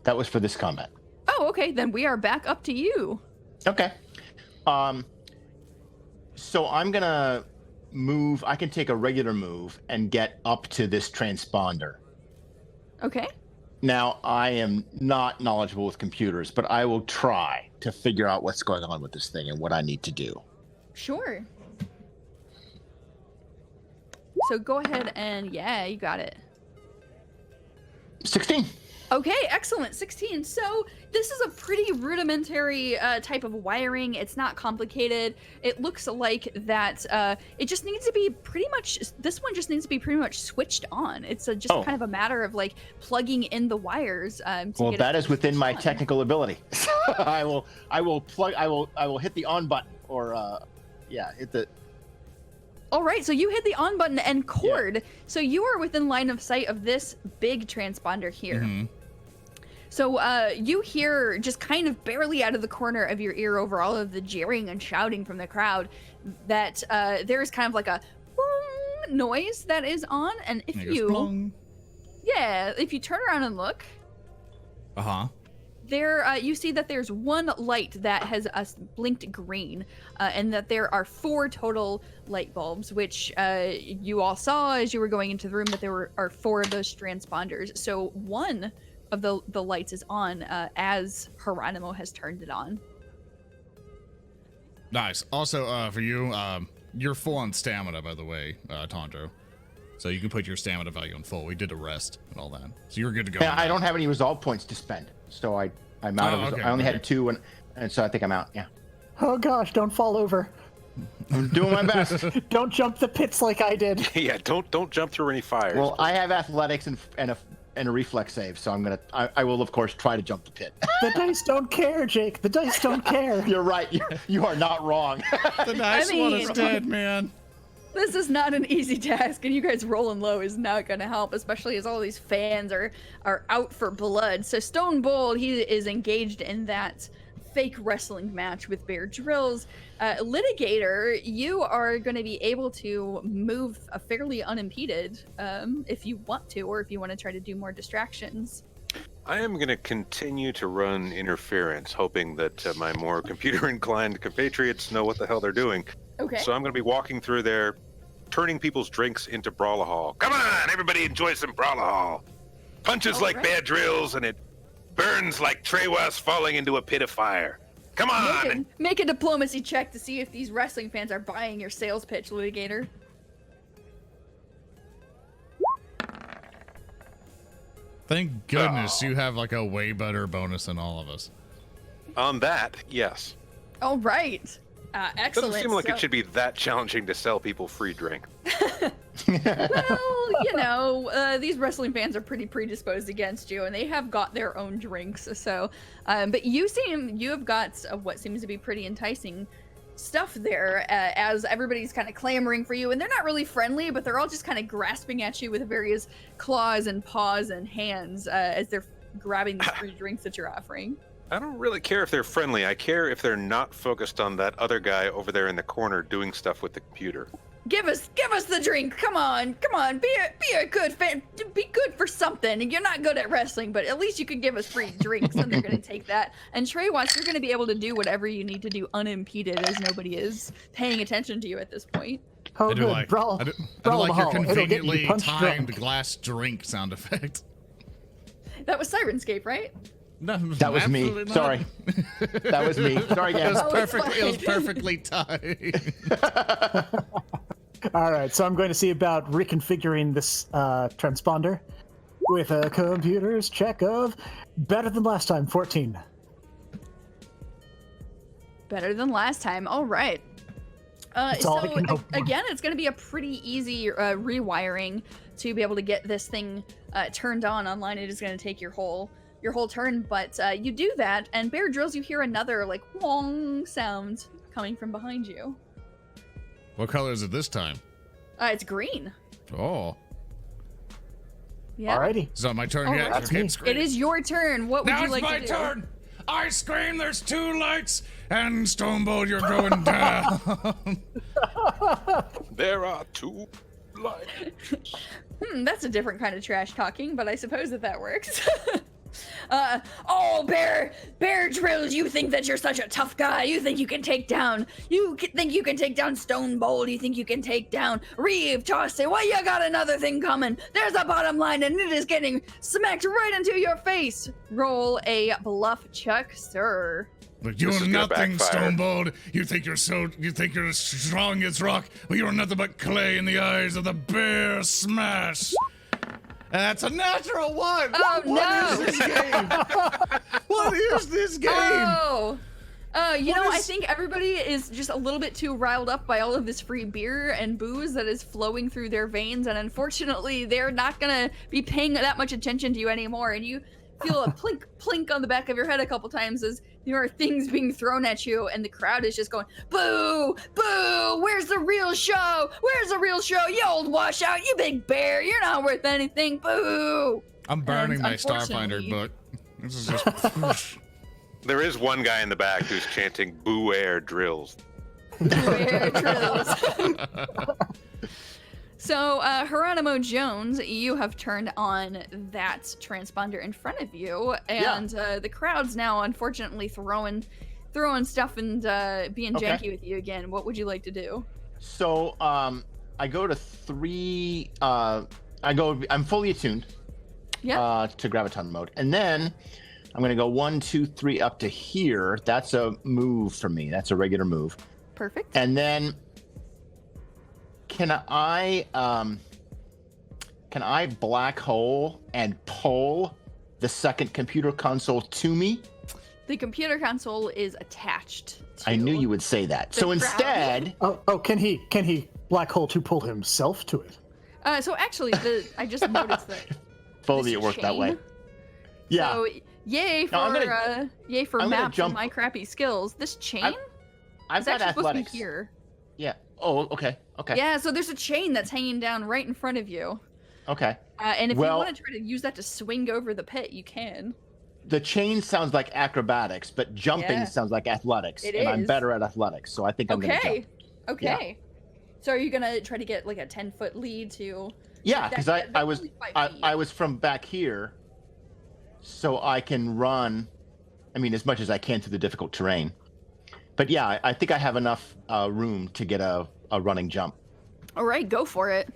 That was for this combat. Oh, okay, then we are back up to you. Okay. So I'm gonna move. I can take a regular move and get up to this transponder. Okay. Now, I am not knowledgeable with computers, but I will try to figure out what's going on with this thing and what I need to do. Sure. So go ahead and, yeah, you got it. 16. Okay, excellent. 16. So this is a pretty rudimentary type of wiring. It's not complicated. It looks like that it just needs to be pretty much, this one just needs to be pretty much switched on. It's just kind of a matter of like plugging in the wires. Well, that is within my on. technical ability. I will hit the on button or hit the. All right, so you hit the on button and cord. Yeah. So you are within line of sight of this big transponder here. Mm-hmm. So you hear just kind of barely out of the corner of your ear over all of the jeering and shouting from the crowd that there is kind of like a boom noise that is on. And if if you turn around and look, there you see that there's one light that has blinked green, and that there are 4 total light bulbs, which you all saw as you were going into the room, that there are 4 of those transponders. So one of the lights is on as Hieronomo has turned it on. Nice. Also, for you, you're full on stamina, by the way, Tondro. So you can put your stamina value on full. We did a rest and all that, so you're good to go. Yeah, I don't have any resolve points to spend, so I'm out of. Okay, I only had 2, and so I think I'm out. Yeah. Oh gosh! Don't fall over. I'm doing my best. Don't jump the pits like I did. Yeah, don't jump through any fires. Well, I have athletics and a reflex save, so I will of course try to jump the pit. The dice don't care, Jake. The dice don't care. You're right. You are not wrong. The nice one is dead, man. This is not an easy task, and you guys rolling low is not going to help, especially as all these fans are out for blood. So Stone Bold, he is engaged in that fake wrestling match with Bear Drills. Litigator, you are going to be able to move fairly unimpeded if you want to, or if you want to try to do more distractions. I am going to continue to run interference, hoping that my more computer-inclined compatriots know what the hell they're doing. Okay. So I'm going to be walking through there, turning people's drinks into Brawlahol. Come on, everybody enjoy some Brawlahol. Punches like Bear Drills, and it burns like Tehwas falling into a pit of fire. Come on! Make a diplomacy check to see if these wrestling fans are buying your sales pitch, Litigator. Thank goodness you have like a way better bonus than all of us. On that, yes. All right. Excellent. Doesn't seem like it should be that challenging to sell people free drink. Well, these wrestling fans are pretty predisposed against you, and they have got their own drinks. So, but you have got what seems to be pretty enticing stuff there, as everybody's kind of clamoring for you, and they're not really friendly, but they're all just kind of grasping at you with various claws and paws and hands as they're grabbing these free drinks that you're offering. I don't really care if they're friendly. I care if they're not focused on that other guy over there in the corner doing stuff with the computer. Give us the drink. Come on. Be a good fan. Be good for something. You're not good at wrestling, but at least you can give us free drinks, and they're gonna take that. And Tehwas, you're gonna be able to do whatever you need to do unimpeded, as nobody is paying attention to you at this point. Oh, I do good. like, Brawl, I do brawl like your hall. It'll get you conveniently punched timed drunk. glass drink sound effect. That was Sirenscape, right? No, That was me. absolutely not. Sorry. That was me. Sorry, It again. was Oh, it's perfectly timed. All right, so I'm going to see about reconfiguring this transponder with a computer's check of better than last time, 14. Better than last time. All right. That's all I can hope for. Again, it's going to be a pretty easy rewiring to be able to get this thing turned on online. It is going to take your whole turn, but you do that, and Bear Drills, you hear another like wong sound coming from behind you. What color is it this time? It's green. Oh, Yeah. Alrighty. it's not my turn Oh, yet. that's Okay, me. scream. It is your turn. What would Now you it's like my to do? turn. I scream. There's 2 lights, and Stonebolt, you're going down. There are 2 lights. That's a different kind of trash talking, but I suppose that works. Bear Drills, you think that you're such a tough guy. You think you can take down, Stone Bold. You think you can take down Reeve Taustin. Well, you got another thing coming. There's a bottom line, and it is getting smacked right into your face. Roll a bluff check, sir. But This you're is gonna nothing, backfire. Stonebolt. You think you're as strong as rock, but you're nothing but clay in the eyes of the bear smash. And that's a natural 1. Oh, What no. is this game? What is this game? Oh, I is- think everybody is just a little bit too riled up by all of this free beer and booze that is flowing through their veins, and unfortunately, they're not gonna be paying that much attention to you anymore. And you feel a plink on the back of your head a couple times as there are things being thrown at you, and the crowd is just going, "Boo! Boo! Where's the real show? Where's the real show? You old washout! You big bear! You're not worth anything! Boo!" I'm burning And my Starfinder unfortunately- book. This is just. There is one guy in the back who's chanting "Boo Air Drills." Bear Drills. So, Hieronomo Jones, you have turned on that transponder in front of you, and the crowd's now unfortunately throwing stuff and being Okay. janky with you again. What would you like to do? So I go to 3. I'm fully attuned Yeah. to graviton mode, and then I'm gonna go 1, 2, 3 up to here. That's a move for me. That's a regular move. Perfect. And then can I black hole and pull the second computer console to me? The computer console is attached to I knew you would say that. the So crowd. instead, Can he black hole to pull himself to it? So actually, I just noticed that. if only this it worked that chain- way. Yeah. So yay for No, I'm maps gonna and jump- my crappy skills. This chain I've is got actually supposed to athletics. be here. Yeah. Oh, okay. Okay. Yeah, so there's a chain that's hanging down right in front of you. Okay. And if Well- you want to try to use that to swing over the pit, you can. The chain sounds like acrobatics, but jumping Yeah. sounds like athletics, It and I'm is. better at athletics, so I think I'm gonna Okay. jump. Okay. So are you gonna try to get like a 10-foot lead to? Yeah, That- because that's I was only 5 feet. I was from back here, so I can run. I mean, as much as I can through the difficult terrain. But yeah, I think I have enough room to get a running jump. All right, go for it.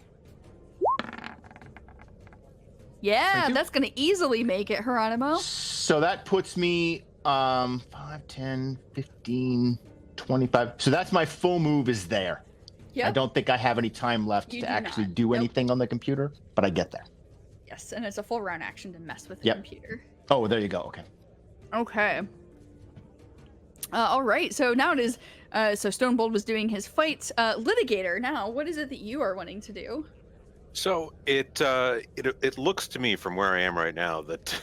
Yeah, Thank you. that's gonna easily make it, Hieronomo. So that puts me 5, 10, 15, 25. So that's my full move is there. Yep. I don't think I have any time left You to do actually not. do Nope. anything on the computer, but I get there. Yes, and it's a full round action to mess with the Yep. computer. Oh, there you go. Okay. Okay. All right. So now it is So Stonebold was doing his fight. Litigator, now, what is it that you are wanting to do? So it looks to me from where I am right now that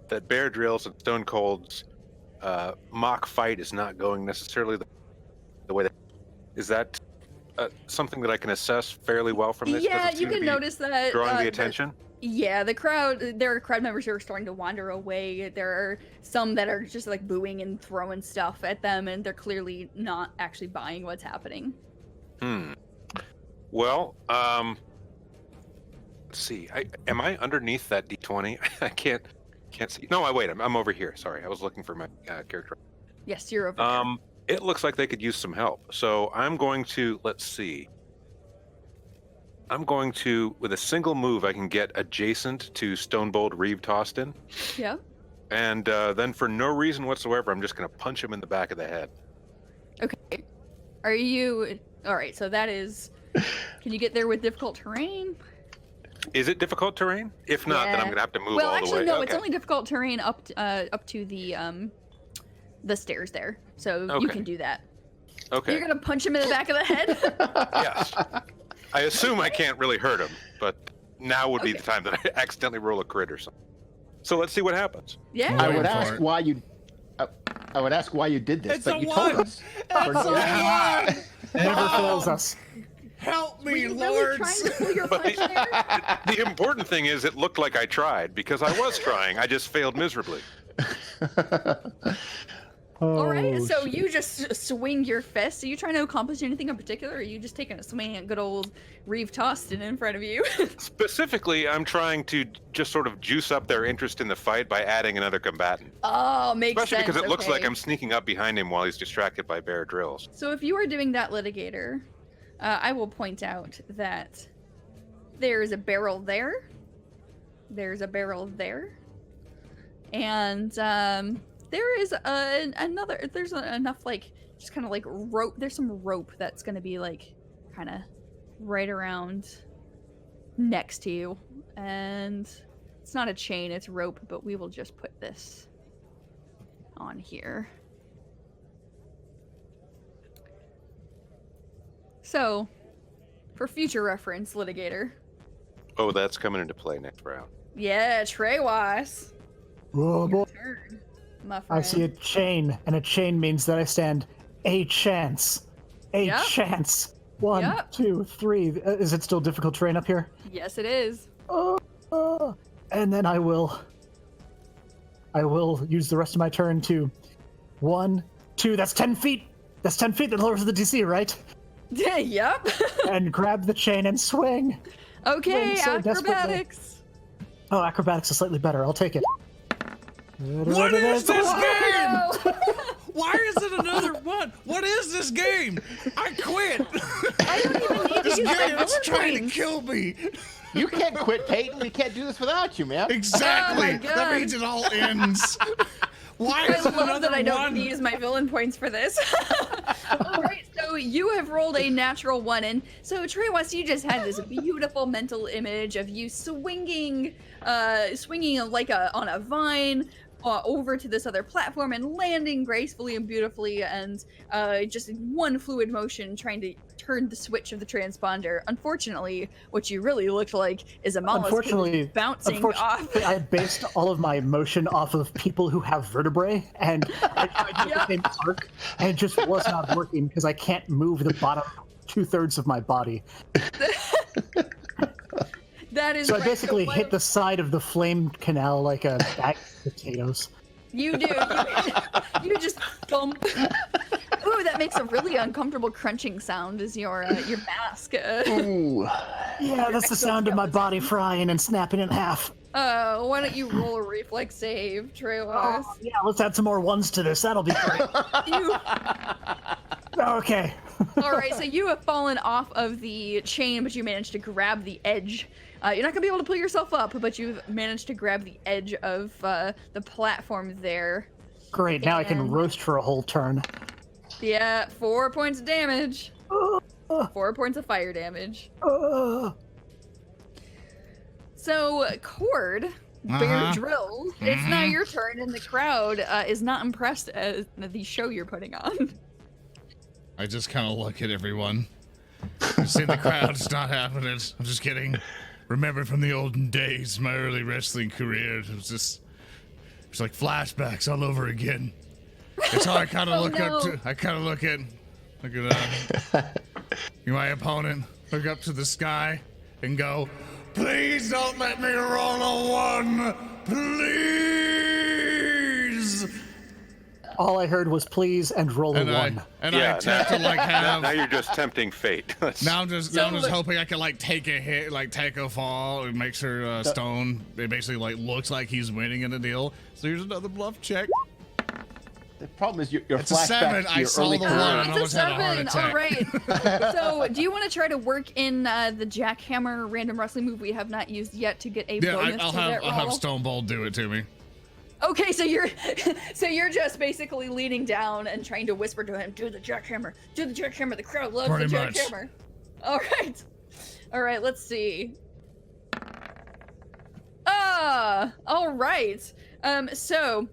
that Bear Drills and Stone Cold's mock fight is not going necessarily the way that is that something that I can assess fairly well from this? Yeah, you can notice that drawing the attention. There are crowd members who are starting to wander away. There are some that are just like booing and throwing stuff at them, and they're clearly not actually buying what's happening. Well, let's see. Am I underneath that D20? I can't see. No, I'm over here. Sorry, I was looking for my character. Yes, you're over there. It looks like they could use some help. So I'm going to, let's see. I'm going to, with a single move, I can get adjacent to Stonebold Reeve Taustin. Yeah. And then for no reason whatsoever, I'm just going to punch him in the back of the head. Okay. Are you... All right, so that is... Can you get there with difficult terrain? Is it difficult terrain? If not, then I'm going to have to move all the way. Well, actually, no, it's only difficult terrain up to the stairs there. So you can do that. Okay. You're going to punch him in the back of the head? Yes. I assume I can't really hurt him, but now would be the time that I accidentally roll a crit or something. So let's see what happens. Yeah. I would ask why you. I would ask why you did this, but you told us. It never fails us. Help me, Were you lords! really trying to pull your punch there? The important thing is it looked like I tried, because I was trying. I just failed miserably. All right, so you just swing your fist. Are you trying to accomplish anything in particular, or are you just taking a swing at good old Reeve Taustin in front of you? Specifically, I'm trying to just sort of juice up their interest in the fight by adding another combatant. Oh, makes sense. Especially because it looks like I'm sneaking up behind him while he's distracted by Bear Drills. So if you are doing that, Litigator, I will point out that there is a barrel there. There's a barrel there. And there is another, there's enough like, just kind of like rope. There's some rope that's going to be like kind of right around next to you. And it's not a chain, it's rope, but we will just put this on here. So, for future reference, Litigator. Oh, that's coming into play next round. Yeah, Tehwas. Oh, boy. Turn, my friend. I see a chain, and a chain means that I stand a chance. A chance. 1, 2, 3. Is it still difficult terrain up here? Yes, it is. And then I will use the rest of my turn to 1, 2. That's 10 feet. That's 10 feet that lowers the DC, right? Yep. And grab the chain and swing. Okay, so acrobatics. Oh, acrobatics is slightly better. I'll take it. What is this game? No. Why is it another one? What is this game? I quit. I don't even need to This use my game is villain trying to points. kill me. You can't quit, Peyton. We can't do this without you, man. Exactly. Oh my God. That means it all ends. Why I is it love another that I don't one? need to use my villain points for this. All right, so you have rolled a natural 1, and so Tehwas, you just had this beautiful mental image of you swinging like on a vine over to this other platform and landing gracefully and beautifully, and just in one fluid motion, trying to turn the switch of the transponder. Unfortunately, what you really looked like is a mollusk bouncing off. I based all of my motion off of people who have vertebrae, and I tried to do the same arc, and it just was not working because I can't move the bottom 2/3 of my body. That is So I right. basically hit the side of the flame canal like a bag of potatoes. You do. You just thump. Ooh, that makes a really uncomfortable crunching sound as your mask. Ooh. Yeah, that's the sound of my body frying and snapping in half. Why don't you roll a reflex save, Tehwas? Yeah, let's add some more ones to this. That'll be great. Okay. All right, so you have fallen off of the chain, but you managed to grab the edge. You're not gonna be able to pull yourself up, but you've managed to grab the edge of the platform there. Great, now I can roast for a whole turn. Yeah, 4 points of damage. 4 points of fire damage. So, Cord, Bear Drill, it's now your turn, and the crowd is not impressed at the show you're putting on. I just kind of look at everyone. You see the crowd's not having it. I'm just kidding. Remember from the olden days, my early wrestling career. It was just, it's like flashbacks all over again. It's how I kind of look up to. I kind of look at my opponent. Look up to the sky and go, please don't let me roll a 1, please. All I heard was please and roll a 1. I attempt to like have. Now you're just tempting fate. Now I'm just hoping I can like take a hit, like take a fall, and make sure Stone it basically like looks like he's winning in the deal. So here's another bluff check. The problem is your It's a 7. I saw the 1. I almost had a heart attack. All right. So, do you want to try to work in the jackhammer random wrestling move we have not used yet to get a bonus to that roll? I'll have Stone Bold do it to me. Okay, so you're just basically leaning down and trying to whisper to him, "Do the jackhammer, do the jackhammer." The crowd loves the jackhammer. All right. Let's see. All right. So.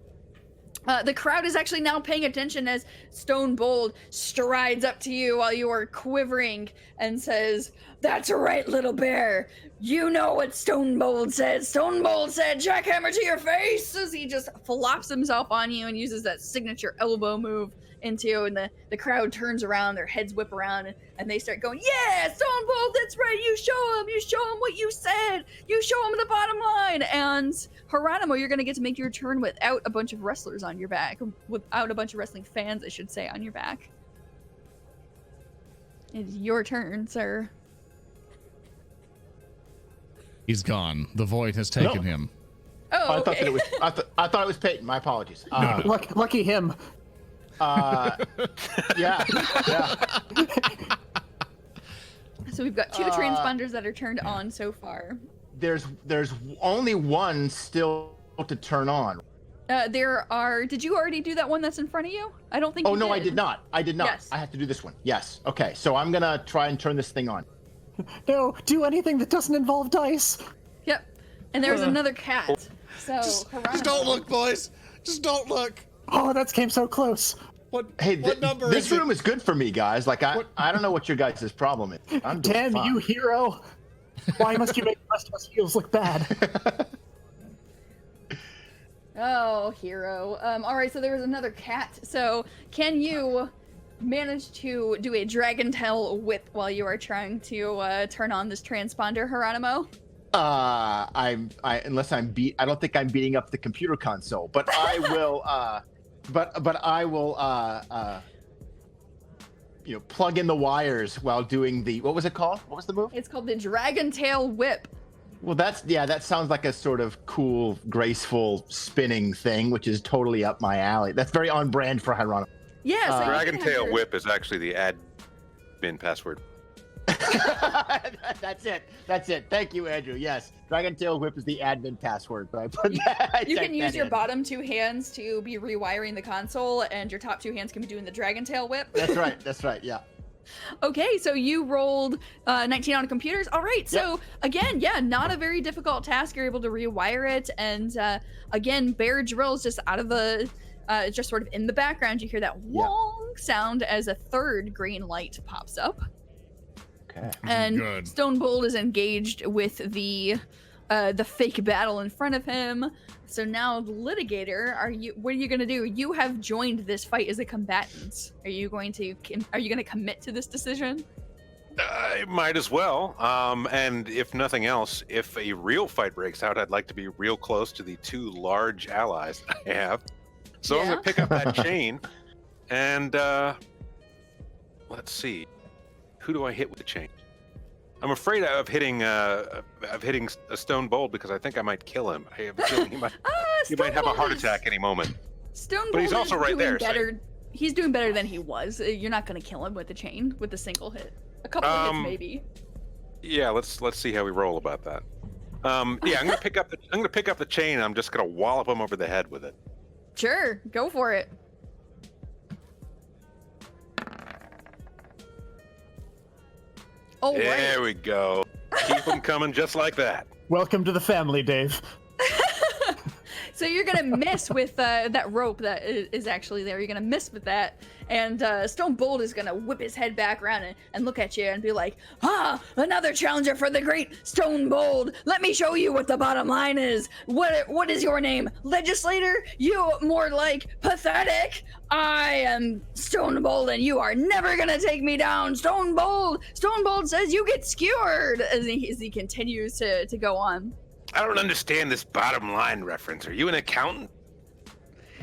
The crowd is actually now paying attention as Stone Bold strides up to you while you are quivering and says, "That's right, little bear. You know what Stone Bold said. Stone Bold said, jackhammer to your face," as he just flops himself on you and uses that signature elbow move into you, and the crowd turns around, their heads whip around, and they start going, "Yeah, Stone Bold, that's right, you show him what you said, you show him the bottom line." And Hieronomo, you're gonna get to make your turn without a bunch of wrestlers on your back, without a bunch of wrestling fans, I should say, on your back. It's your turn, sir. He's gone. The void has taken him. Oh, okay. I thought it was Peyton. My apologies. Lucky him. Yeah. So we've got 2 transponders that are turned on so far. There's only one still to turn on. There are. Did you already do that one that's in front of you? I don't think. Oh, you no, did. I did not. Yes. I have to do this one. Yes. Okay. So I'm gonna try and turn this thing on. No, do anything that doesn't involve dice. Yep. And there's another cat. So Just don't look, boys. Just don't look. Oh, that came so close. What number this is it? room is good for me, guys. Like I don't know what your guys' problem is. I'm doing Damn fine. you, hero. Why must you make the rest of us heels look bad? Oh, hero. All right, so there was another cat. So can you manage to do a dragon tail whip while you are trying to turn on this transponder, Hieronomo? Unless I don't think I'm beating up the computer console, but I will. But I will. Plug in the wires while doing the. What was it called? What was the move? It's called the dragon tail whip. Well, that sounds like a sort of cool, graceful spinning thing, which is totally up my alley. That's very on brand for Hieronomo. Yeah, so Dragon Tail Whip is actually the admin password. That's it. Thank you, Andrew. Yes, Dragon Tail Whip is the admin password, but I put that. You can use your bottom 2 hands to be rewiring the console, and your top 2 hands can be doing the dragon tail whip. That's right. Yeah. Okay, so you rolled 19 on computers. All right, so again, not a very difficult task. You're able to rewire it, and again, Bear Drill's just out of the, just sort of in the background. You hear that wong sound as a 3rd green light pops up. Okay. And Stone Bold is engaged with the fake battle in front of him. So now, Litigator, what are you going to do? You have joined this fight as a combatant. Are you going to commit to this decision? I might as well. And if nothing else, if a real fight breaks out, I'd like to be real close to the 2 large allies that I have. So I'm going to pick up that chain, and let's see. Who do I hit with the chain? I'm afraid of hitting a Stone Bold because I think I might kill him. I have a feeling he might have a heart attack any moment. Stone Bold but he's also right there. Better. He's doing better than he was. You're not going to kill him with the chain, with a single hit. A couple of hits, maybe. Yeah, let's see how we roll about that. I'm gonna pick up the chain. And I'm just gonna wallop him over the head with it. Sure, go for it. There we go. Keep them coming just like that. Welcome to the family, Dave. So you're gonna miss with that rope that is actually there. You're gonna miss with that, and Stone Bold is gonna whip his head back around and look at you and be like, another challenger for the great Stone Bold. Let me show you what the bottom line is. What is your name? Legislator? You more like pathetic. I am Stone Bold, and you are never gonna take me down. Stone Bold says you get skewered as he continues to go on. I don't understand this bottom line reference. Are you an accountant?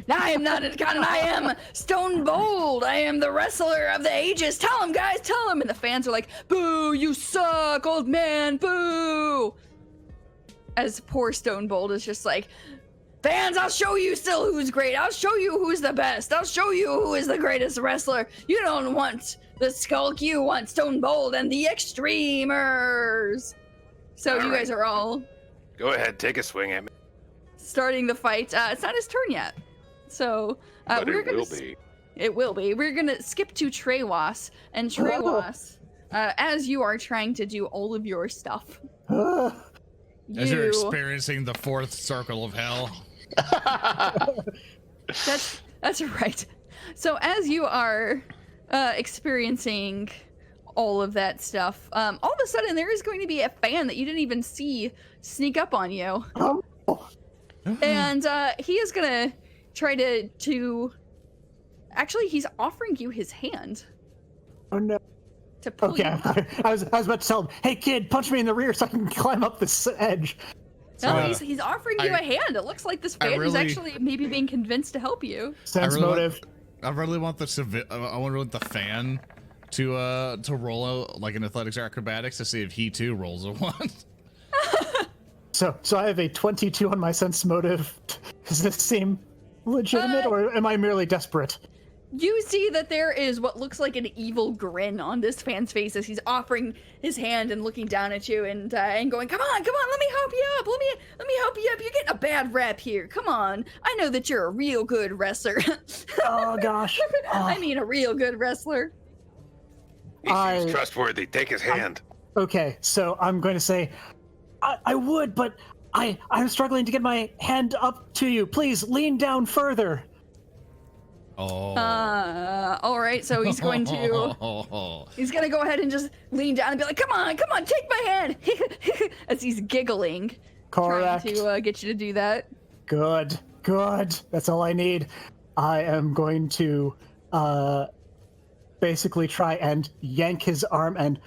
I am not an accountant. I am Stone Bold. I am the wrestler of the ages. Tell him, guys, tell him. And the fans are like, boo, you suck, old man, boo. As poor Stone Bold is just like, fans, I'll show you still who's great. I'll show you who's the best. I'll show you who is the greatest wrestler. You don't want the Skulk, you want Stone Bold and the Extremers. So all you guys are all... Go ahead, take a swing at me. Starting the fight. It's not his turn yet. So But we're it gonna will be. It will be. We're gonna skip to Tehwas. And Tehwas, as you are trying to do all of your stuff. As you're experiencing the fourth circle of hell. That's right. So as you are experiencing all of that stuff, all of a sudden there is going to be a fan that you didn't even see sneak up on you. And he is gonna try to actually, he's offering you his hand. Oh no. To pull you up. I was about to tell him, hey kid, punch me in the rear so I can climb up this edge. No, he's offering you a hand. It looks like this fan is actually maybe being convinced to help you. Sense motive. I really want the I want the fan to roll like an athletics or acrobatics to see if he too rolls a 1. So I have a 22 on my sense motive. Does this seem legitimate, or am I merely desperate? You see that there is what looks like an evil grin on this fan's face as he's offering his hand and looking down at you and going, come on, let me help you up. Let me help you up. You're getting a bad rap here. Come on. I know that you're a real good wrestler. Oh gosh. I mean a real good wrestler. He seems trustworthy. Take his hand. Okay, so I'm going to say, I would, but I'm struggling to get my hand up to you. Please lean down further. Oh. All right. So he's going to go ahead and just lean down and be like, come on, take my hand. As he's giggling. Correct. Trying to get you to do that. Good. That's all I need. I am going to basically try and yank his arm and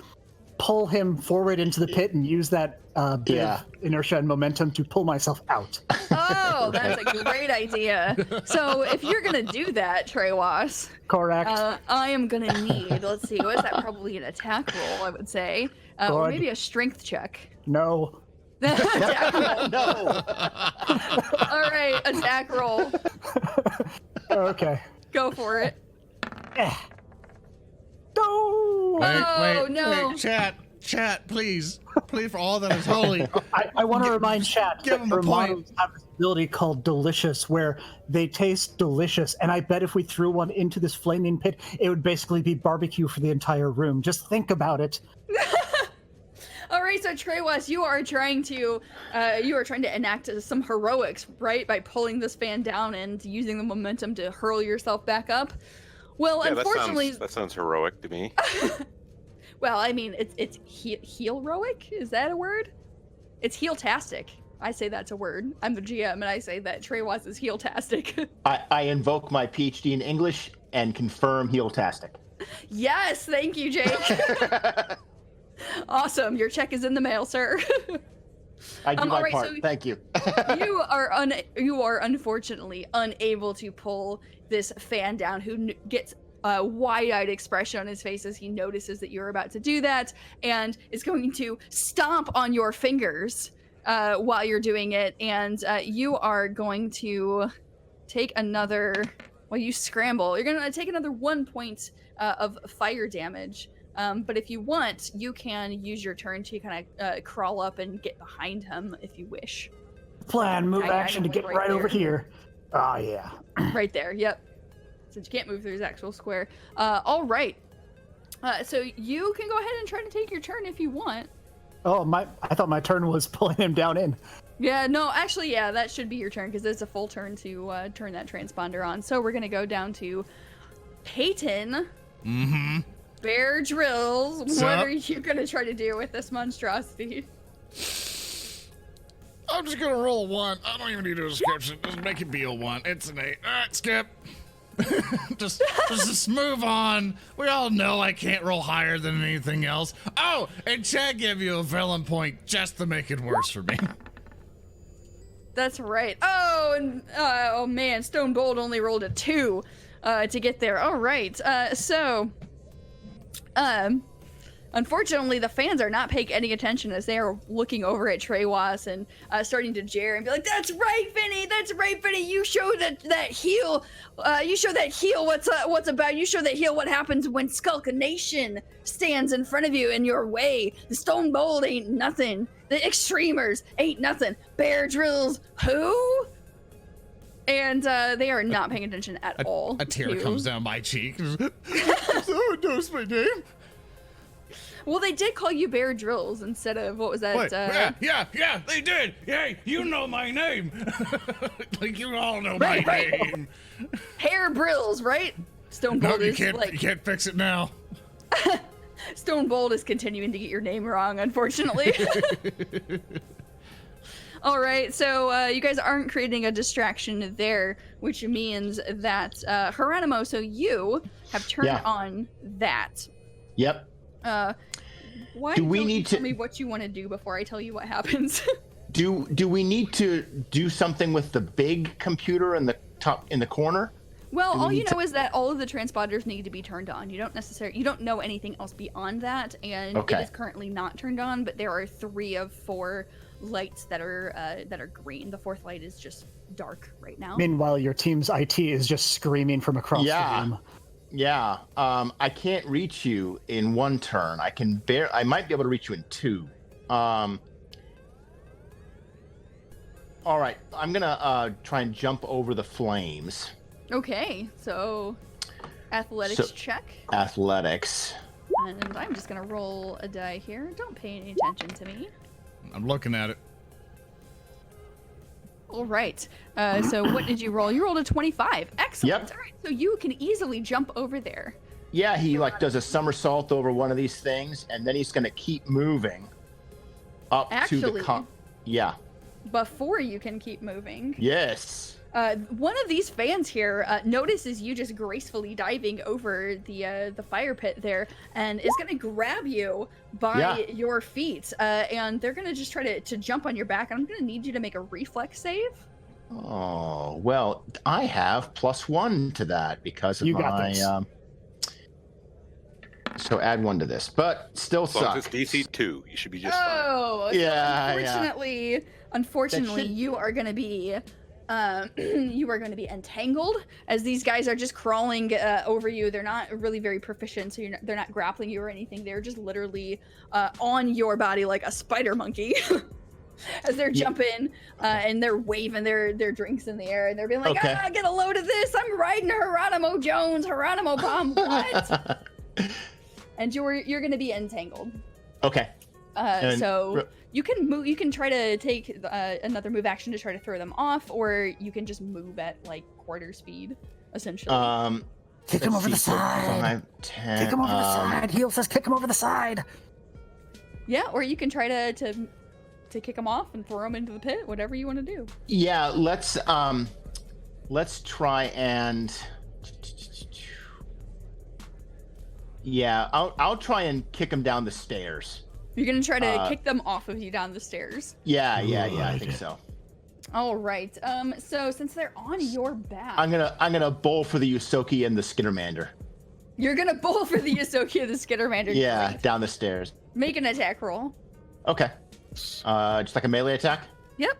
pull him forward into the pit and use that bit of inertia and momentum to pull myself out. Oh, that's a great idea. So if you're gonna do that, Tehwas, correct. I am gonna need. Let's see, what is that? Probably an attack roll, I would say, or maybe a strength check. No. Attack roll. No. All right, attack roll. Okay. Go for it. No. Wait, chat, please, for all that is holy. I want to remind chat give that him a point. have this ability called Delicious, where they taste delicious, and I bet if we threw one into this flaming pit, it would basically be barbecue for the entire room. Just think about it. All right, so Tehwas, you are trying to enact some heroics, right, by pulling this fan down and using the momentum to hurl yourself back up. Well, yeah, unfortunately, that sounds heroic to me. Well, I mean, it's heroic. Is that a word? It's heel-tastic. I say that's a word. I'm the GM, and I say that Tehwas is heel-tastic. I invoke my PhD in English and confirm heel-tastic. Yes, thank you, Jake. Awesome. Your check is in the mail, sir. I do my part. So thank you. you are unfortunately unable to pull this fan down, who gets a wide-eyed expression on his face as he notices that you're about to do that, and is going to stomp on your fingers while you're doing it, and you are going to take another, well, you scramble. You're going to take another 1 point of fire damage. But if you want, you can use your turn to kind of crawl up and get behind him if you wish. Plan, move action to get right over here. Oh, yeah. Right there, yep. Since you can't move through his actual square. All right. So you can go ahead and try to take your turn if you want. Oh, I thought my turn was pulling him down in. Yeah, no, actually, yeah, that should be your turn because it's a full turn to turn that transponder on. So we're gonna go down to Peyton. Mm-hmm. Bear Drills. What's What up? are you gonna try to do with this monstrosity? I'm just gonna roll a 1. I don't even need a description. Just make it be a 1. It's an 8. All right, skip. just move on. We all know I can't roll higher than anything else. Oh, and Chad gave you a villain point just to make it worse for me. That's right. Oh, and oh man, Stone Bold only rolled a 2 to get there. All right. Unfortunately, the fans are not paying any attention as they are looking over at Tehwas and starting to jeer and be like, "That's right, Vinny. That's right, Vinny. You show that heel. You show that heel. What's about? You show that heel. What happens when Skulk Nation stands in front of you in your way? The Stone Bold ain't nothing. The Extremers ain't nothing. Bear Drills, who?" And they are not paying attention at all. A tear comes down my cheek. Someone knows my name. Well, they did call you Bear Drills instead of, what was that? Wait, yeah, they did. Hey, you know my name. Like, you all know my name. Hair Brills, right? Stone No, Bold you is can't fix it now. Stone Bold is continuing to get your name wrong, unfortunately. All right, so you guys aren't creating a distraction there, which means that Hieronomo, so you have turned on that. Yep. Why do we don't need you to tell me what you want to do before I tell you what happens? do we need to do something with the big computer in the top in the corner? Well, all you know is that all of the transponders need to be turned on. You don't know anything else beyond that, and it is currently not turned on. But there are 3 of 4 lights that are green. The 4th light is just dark right now. Meanwhile, your team's IT is just screaming from across the room. Yeah. I can't reach you in 1 turn. I might be able to reach you in 2. All right. I'm gonna try and jump over the flames. Okay, so athletics check. Athletics. And I'm just gonna roll a die here. Don't pay any attention to me. I'm looking at it. All right. So what did you roll? You rolled a 25. Excellent. Yep. All right. So you can easily jump over there. Yeah, he does a somersault over one of these things, and then he's gonna keep moving up to the yeah. Before you can keep moving. Yes. One of these fans here notices you just gracefully diving over the fire pit there, and is gonna grab you by your feet, and they're gonna just try to jump on your back. And I'm gonna need you to make a reflex save. Oh well, I have +1 to that because of my. So add 1 to this, but still suck. It's DC 2. You should be just fine. Oh, so unfortunately, you are gonna be. You are going to be entangled as these guys are just crawling over you. They're not really very proficient, so they're not grappling you or anything. They're just literally on your body like a spider monkey as they're jumping and they're waving their drinks in the air and they're being like, get a load of this. I'm riding Hieronomo Jones, Hieronomo Bomb. What? And you're going to be entangled. Okay. So you can move. You can try to take another move action to try to throw them off, or you can just move at like quarter speed, essentially. Kick him over the side. 5, 10, kick him over the side. Heel says, kick him over the side. Yeah, or you can try to kick him off and throw him into the pit. Whatever you want to do. Yeah, let's try and. Yeah, I'll try and kick him down the stairs. You're gonna try to kick them off of you down the stairs. Yeah, I think so. All right. So since they're on your back, I'm gonna bowl for the Yusoki and the Skittermander. You're gonna bowl for the Yusoki and the Skittermander. Yeah, Great. down the stairs. Make an attack roll. Okay. Just like a melee attack. Yep.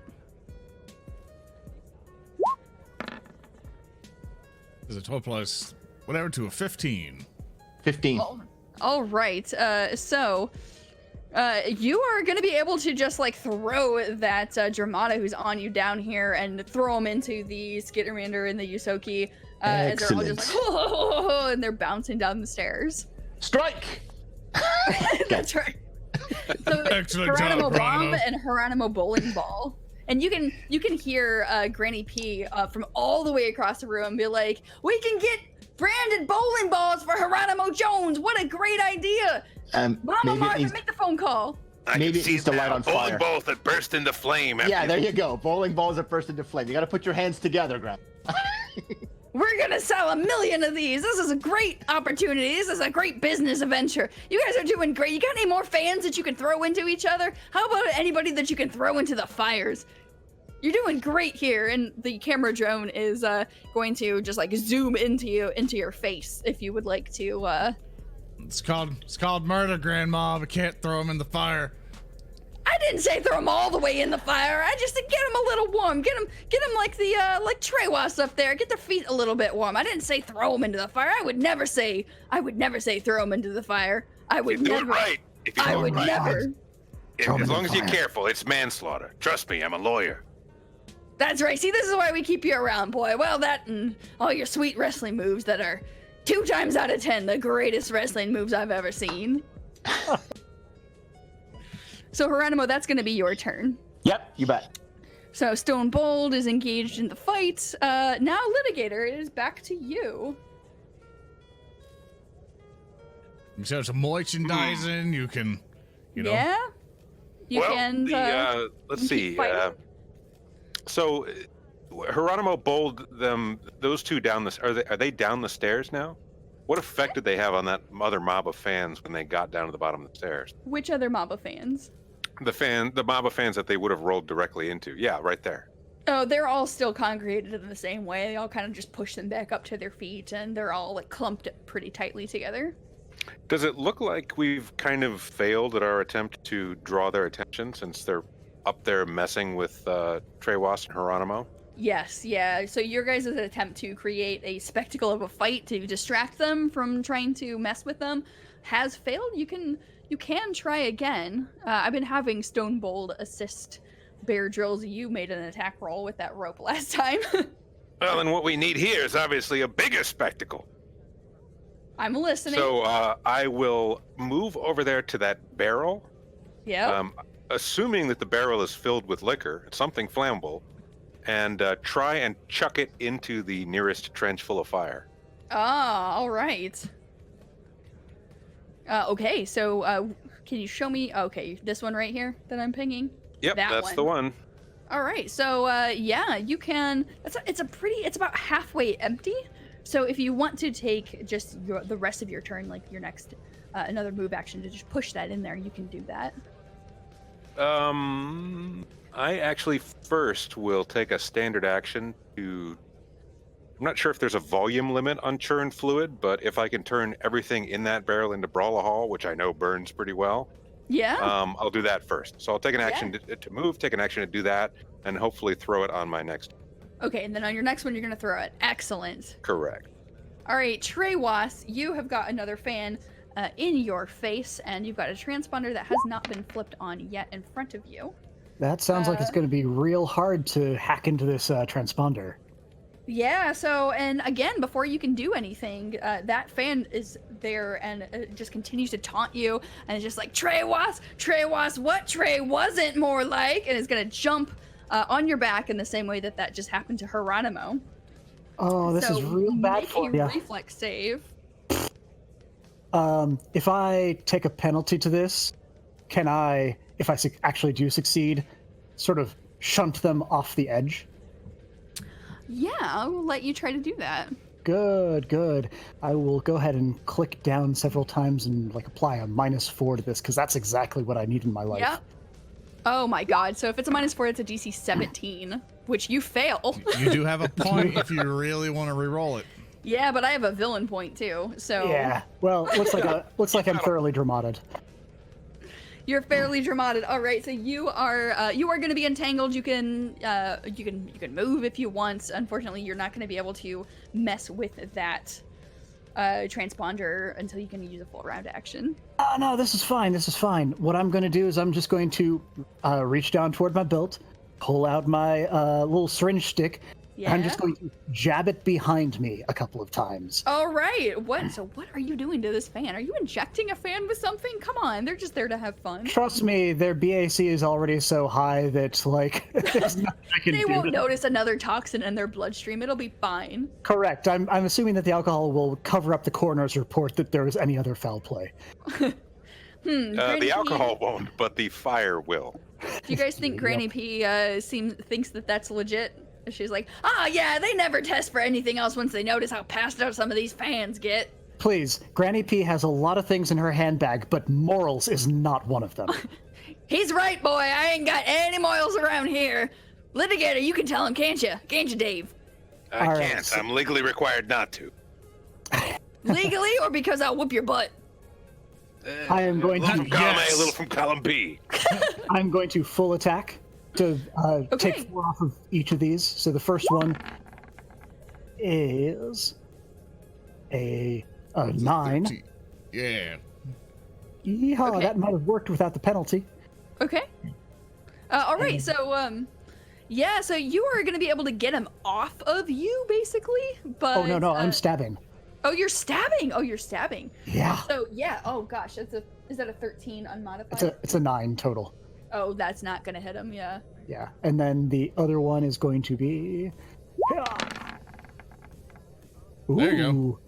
There's a 12 plus whatever to a 15. 15. All right. So. You are going to be able to just like throw that Dramata who's on you down here and throw him into the Skittermander and the Yusoki. And they're all just like, oh, and they're bouncing down the stairs. Strike! That's right. So Excellent Hieronomo job, Bomb Hieronomo. and Hieronomo Bowling Ball. and you can hear Granny P from all the way across the room be like, "We can get branded bowling balls for Hieronomo Jones. What a great idea!" Mama Martha, make the phone call. Maybe it needs to light on fire. Bowling balls that burst into flame. Yeah, there you go. Bowling balls that burst into flame. You got to put your hands together, Grandma. We're gonna sell 1 million of these. This is a great opportunity. This is a great business adventure. You guys are doing great. You got any more fans that you can throw into each other? How about anybody that you can throw into the fires? You're doing great here, and the camera drone is going to just like zoom into your face if you would like to. It's called murder, Grandma. We can't throw them in the fire. I didn't say throw them all the way in the fire. I just said get them a little warm. Get them like the like Tehwas up there. Get their feet a little bit warm. I didn't say throw them into the fire. I would never say throw them into the fire. I would never. Do it right. If you I would right. never. As long as you're careful, it's manslaughter. Trust me, I'm a lawyer. That's right. See, this is why we keep you around, boy. Well, that and all your sweet wrestling moves that are 2 times out of 10 the greatest wrestling moves I've ever seen. So, Hieronomo, that's going to be your turn. Yep, you bet. So, Stone Bold is engaged in the fight. Now, Litigator, it is back to you. You said some merchandising. You can, Yeah? You can. Let's see. So, Hieronomo bowled them, those two down the. Are they down the stairs now? What effect did they have on that other mob of fans when they got down to the bottom of the stairs? Which other mob of fans? The mob of fans that they would have rolled directly into. Yeah, right there. Oh, they're all still congregated in the same way. They all kind of just push them back up to their feet, and they're all like clumped pretty tightly together. Does it look like we've kind of failed at our attempt to draw their attention since they're up there messing with Tehwas and Hieronomo? Yes, yeah. So your guys' attempt to create a spectacle of a fight to distract them from trying to mess with them has failed. You can try again. I've been having Stone Bold assist Bear Drills. You made an attack roll with that rope last time. Well, then what we need here is obviously a bigger spectacle. I'm listening. So I will move over there to that barrel. Yeah. Assuming that the barrel is filled with liquor, something flammable, and try and chuck it into the nearest trench full of fire. Ah, all right. Okay, so can you show me? Okay, this one right here that I'm pinging. Yep, that's the one. All right, so yeah, you can. It's about halfway empty. So if you want to take just the rest of your turn, like your next another move action to just push that in there, you can do that. I actually first will take a standard action to. I'm not sure if there's a volume limit on churn fluid, but if I can turn everything in that barrel into Brawlahol, which I know burns pretty well, yeah, I'll do that first. So I'll take an action to move, take an action to do that, and hopefully throw it on my next. Okay, and then on your next one, you're gonna throw it. Excellent. Correct. All right, Tehwas, you have got another fan in your face, and you've got a transponder that has not been flipped on yet in front of you. That sounds like it's going to be real hard to hack into this transponder. Yeah, so, and again, before you can do anything, that fan is there and just continues to taunt you, and it's just like, Tehwas, what Trey wasn't more like, and is going to jump on your back in the same way that just happened to Hieronomo. Oh, this is real bad for you. Reflex save. If I take a penalty to this, can I, if I actually do succeed, sort of shunt them off the edge? Yeah, I'll let you try to do that. Good. I will go ahead and click down several times and like apply a -4 to this, because that's exactly what I need in my life. Yep. Oh my god, so if it's a -4, it's a DC 17, which you fail. You do have a point if you really want to re-roll it. Yeah, but I have a villain point too, so... Yeah, well, looks like I'm thoroughly dramated. You're fairly dramatic. All right, so you are going to be entangled. You can move if you want. Unfortunately, you're not going to be able to mess with that transponder until you can use a full round action. No, this is fine. What I'm going to do is I'm just going to reach down toward my belt, pull out my little syringe stick. Yeah. And I'm just going to jab it behind me a couple of times. All right. So what are you doing to this fan? Are you injecting a fan with something? Come on, they're just there to have fun. Trust me, their BAC is already so high that, like, there's nothing I can They do. won't notice another toxin in their bloodstream. It'll be fine. Correct. I'm assuming that the alcohol will cover up the coroner's report that there was any other foul play. The alcohol won't, but the fire will. Do you guys think Granny P thinks that that's legit? She's like, yeah, they never test for anything else once they notice how passed out some of these fans get. Please, Granny P has a lot of things in her handbag, but morals is not one of them. He's right, boy. I ain't got any morals around here. Litigator, you can tell him, can't you? Can't you, Dave? I All can't. right. I'm legally required not to. Legally, or because I'll whoop your butt? I am going A little to from column A, a little from column B. I'm going to full attack to take 4 off of each of these. So the first one is a 9. Yeah. Yeehaw, Okay. that might have worked without the penalty. Okay. All right. So, yeah. So you are gonna be able to get him off of you, basically. But Oh no, I'm stabbing. Oh, you're stabbing. Oh, you're stabbing. Yeah, So yeah. Oh gosh, is that a 13 unmodified? it's a 9 total. Oh, that's not gonna hit him. Yeah. Yeah, and then the other one is going to be. Ooh. There you go.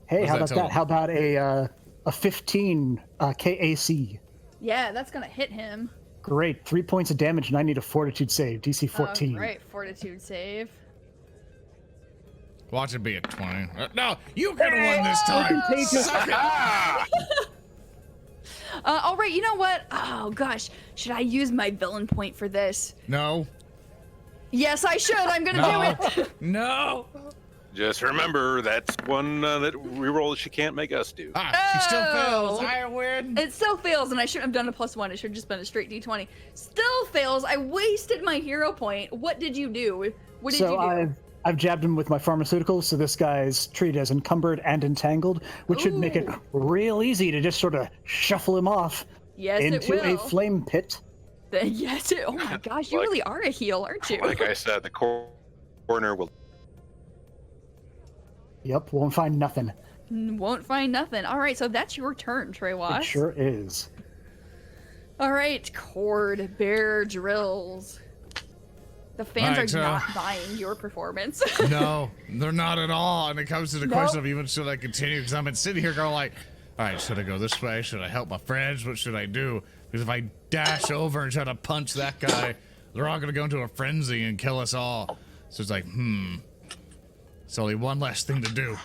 Hey, What's how that about total? that? How about a 15 KAC? Yeah, that's gonna hit him. Great, 3 points of damage, and I need a Fortitude save, DC 14. Right, fortitude save. Watch it be a 20. No, you could have won this time. Suck it. All right. You know what? Oh gosh, should I use my villain point for this? No. Yes, I should. I'm gonna do it. No. Just remember, that's one that reroll she can't make us do. She still fails. Oh. I win. It still fails, and I shouldn't have done a +1. It should have just been a straight D20. Still fails. I wasted my hero point. What did you do? What did you do? I've jabbed him with my pharmaceuticals, so this guy's treated as encumbered and entangled, which should make it Ooh. real easy to just sort of shuffle him off Yes, it into will. a flame pit. Yes. Oh my gosh, you Like- really are a heel, aren't you? Like I said, the coroner will. Yep, won't find nothing. Won't find nothing. All right, so that's your turn, Tehwas. It sure is. All right, cord bear drills. The fans Right, are not buying your performance. No, they're not at all. And it comes to the Nope. question of even should I continue? Because I've been sitting here going like, all right, should I go this way? Should I help my friends? What should I do? Because if I dash over and try to punch that guy, they're all going to go into a frenzy and kill us all. So it's like, it's only one last thing to do.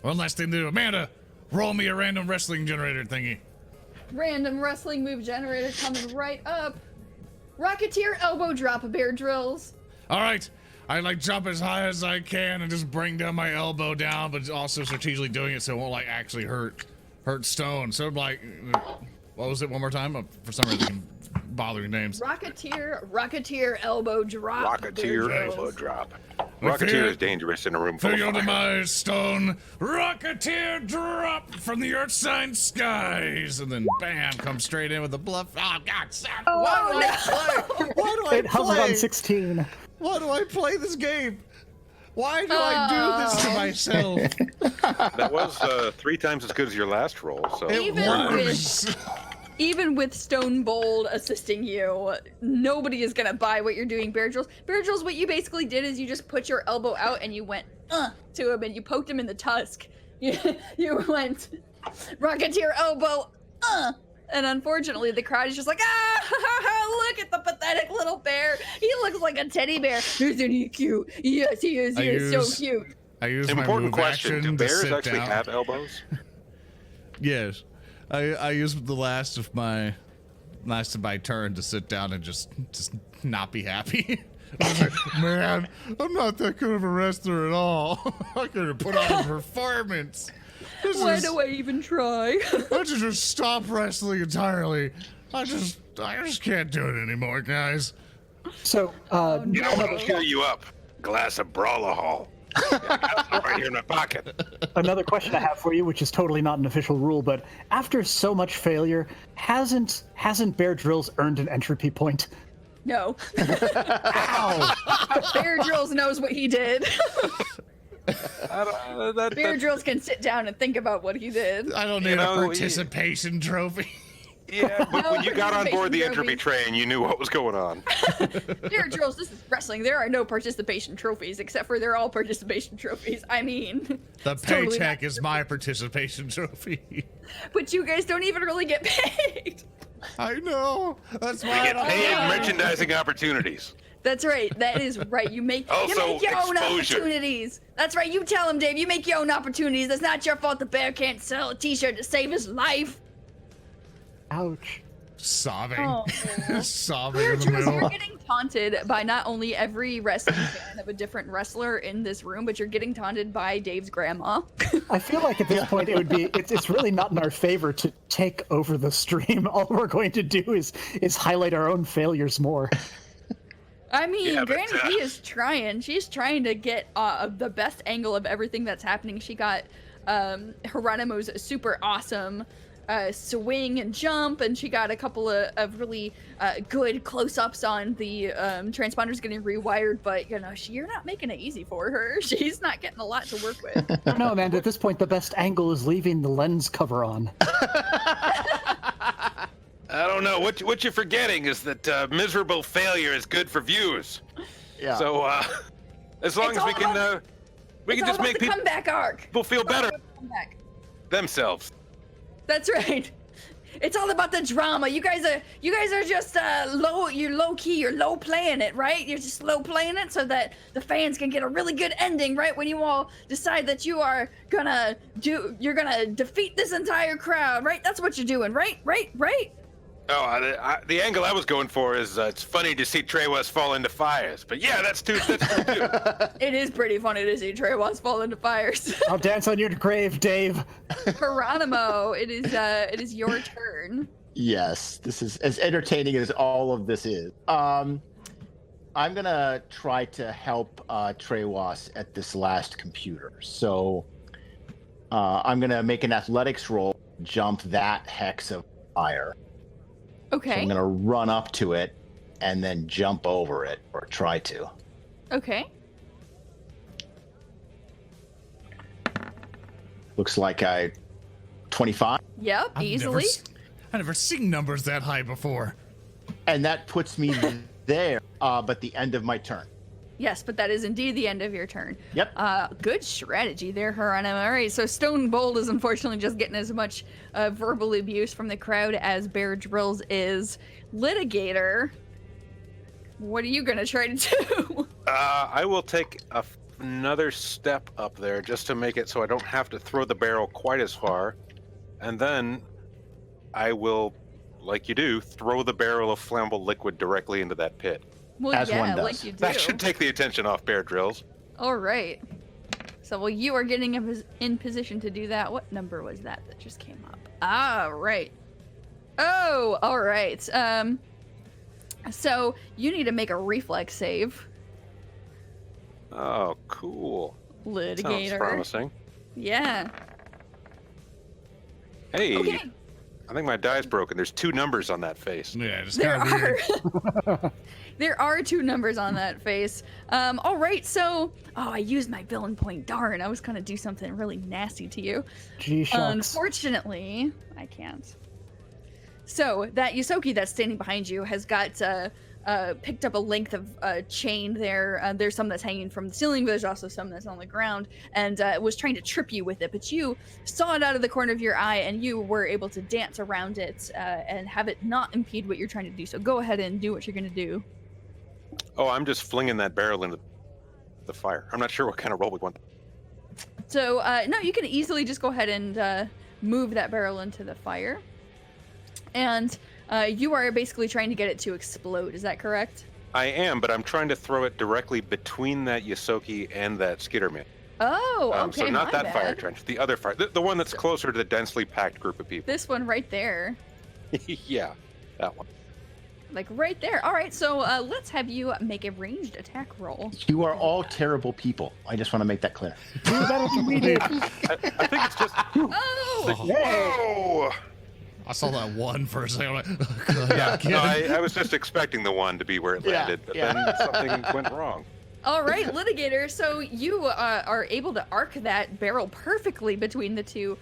One last thing to do. Amanda, roll me a random wrestling generator thingy. Random wrestling move generator coming right up. Rocketeer elbow drop bear drills. All right. I like jump as high as I can and just bring down my elbow down, but also strategically doing it so it won't like actually hurt stone. So like, what was it one more time? For some reason, I'm bothering names. Rocketeer elbow drop. bear Rocketeer drills. elbow drop. We Rocketeer fear- is dangerous in a room full For your of fire. demise, stone, Rocketeer drop from the earth-sign skies, and then bam, come straight in with the bluff. Oh God, son! Why do I play? Why do I It hovered play? on 16. Why do I play this game? Why do I do this to myself? That was 3 times as good as your last roll. So It Even was. Even with Stone Bold assisting you, nobody is gonna buy what you're doing, Bear Drills. Bear Drills, what you basically did is you just put your elbow out and you went to him and you poked him in the tusk. You went Rocketeer elbow and unfortunately the crowd is just like look at the pathetic little bear. He looks like a teddy bear. Isn't he cute? Yes, he is. He is so cute. I use my important move question: action do to bears sit actually down. have elbows? Yes. I used the last of my turn to sit down and just not be happy. I was like, man, I'm not that good of a wrestler at all. I could have put on a performance. Why do I even try? I should just stop wrestling entirely. I just can't do it anymore, guys. So, You know what'll cheer you up? Glass of Brawlahol. Right here in my pocket. another question I have for you, which is totally not an official rule, but after so much failure, hasn't Bear Drills earned an entropy point? No. Ow! Bear Drills knows what he did. Bear Drills can sit down and think about what he did. I don't need a participation trophy. Yeah, but No when you got on board the participation entropy train, you knew what was going on. Bear Drills, this is wrestling. There are no participation trophies, except for they're all participation trophies. I mean, The totally paycheck is my participation trophy. but you guys don't even really get paid. I know. That's We why get paid in merchandising opportunities. That's right. That is right. You make your own exposure. opportunities. That's right. You tell him, Dave. You make your own opportunities. It's not your fault the bear can't sell a T-shirt to save his life. Ouch. sobbing. Oh. Sobbing Bear in the Drills, middle. you're getting taunted by not only every wrestling fan of a different wrestler in this room, but you're getting taunted by Dave's grandma. I feel like at this point it would be it's really not in our favor to take over the stream. All we're going to do is highlight our own failures more. I mean, Yeah, but, Granny P is trying. She's trying to get the best angle of everything that's happening. She got Hieronomo's super awesome swing and jump, and she got a couple of really good close-ups on the transponders getting rewired, but, you know, you're not making it easy for her. She's not getting a lot to work with. No, Amanda, at this point, the best angle is leaving the lens cover on. I don't know. What you're forgetting is that miserable failure is good for views. Yeah. So as long It's as we all can about- we can It's all just about make the comeback arc. people feel better Comeback. themselves. That's right. It's all about the drama. You guys are just you're low key, you're low playing it, right? You're just low playing it so that the fans can get a really good ending, right? When you all decide that you're gonna defeat this entire crowd, right? That's what you're doing, right? Oh, the angle I was going for is it's funny to see Tehwas fall into fires. But yeah, that's true too. It is pretty funny to see Tehwas fall into fires. I'll dance on your grave, Dave. Hieronomo, it is your turn. Yes, this is as entertaining as all of this is. I'm gonna try to help Tehwas at this last computer. So I'm gonna make an athletics roll, jump that hex of fire. So Okay. I'm gonna run up to it and then jump over it, or try to. Okay. Looks like 25, Yep, easily. I've never seen numbers that high before. and that puts me there. But the end of my turn. Yes, but that is indeed the end of your turn. Yep. Good strategy there, Hieronomo. All right, so Stone Bold is unfortunately just getting as much verbal abuse from the crowd as Bear Drills is. Litigator, what are you gonna try to do? I will take another step up there just to make it so I don't have to throw the barrel quite as far, and then I will, like you do, throw the barrel of flammable liquid directly into that pit. Well, As yeah, one does. like you do. That should take the attention off Bear Drills. All right. So, well, you are getting in position to do that. What number was that just came up? Ah, right. Oh, all right. So you need to make a reflex save, Oh, cool. Sounds Litigator. promising. Yeah. Hey, Okay. I think my die's broken. There's 2 numbers on that face. Yeah, just There kind of are. weird. There are 2 numbers on that face. All right. So, I used my villain point. Darn, I was gonna do something really nasty to you. Gee shucks. Unfortunately, I can't. So that Yosoki that's standing behind you has got picked up a length of chain there. There's some that's hanging from the ceiling, but there's also some that's on the ground, and was trying to trip you with it. But you saw it out of the corner of your eye, and you were able to dance around it and have it not impede what you're trying to do. So go ahead and do what you're going to do. Oh, I'm just flinging that barrel into the fire. I'm not sure what kind of roll we want. So no, you can easily just go ahead and move that barrel into the fire. And you are basically trying to get it to explode. Is that correct? I am, but I'm trying to throw it directly between that Yosoki and that Skitterman. Oh, okay. So not my that bad. fire trench, the other fire, the one that's closer to the densely packed group of people. This one right there. Yeah, that one. Like right there. All right, so let's have you make a ranged attack roll. You are all terrible people. I just want to make that clear. Do better than we did. I think it's just. Oh! Whoa! I saw that one for a second. I'm like, oh, God, No, I was just expecting the one to be where it landed, but then something went wrong. All right, Litigator. So you are able to arc that barrel perfectly between the two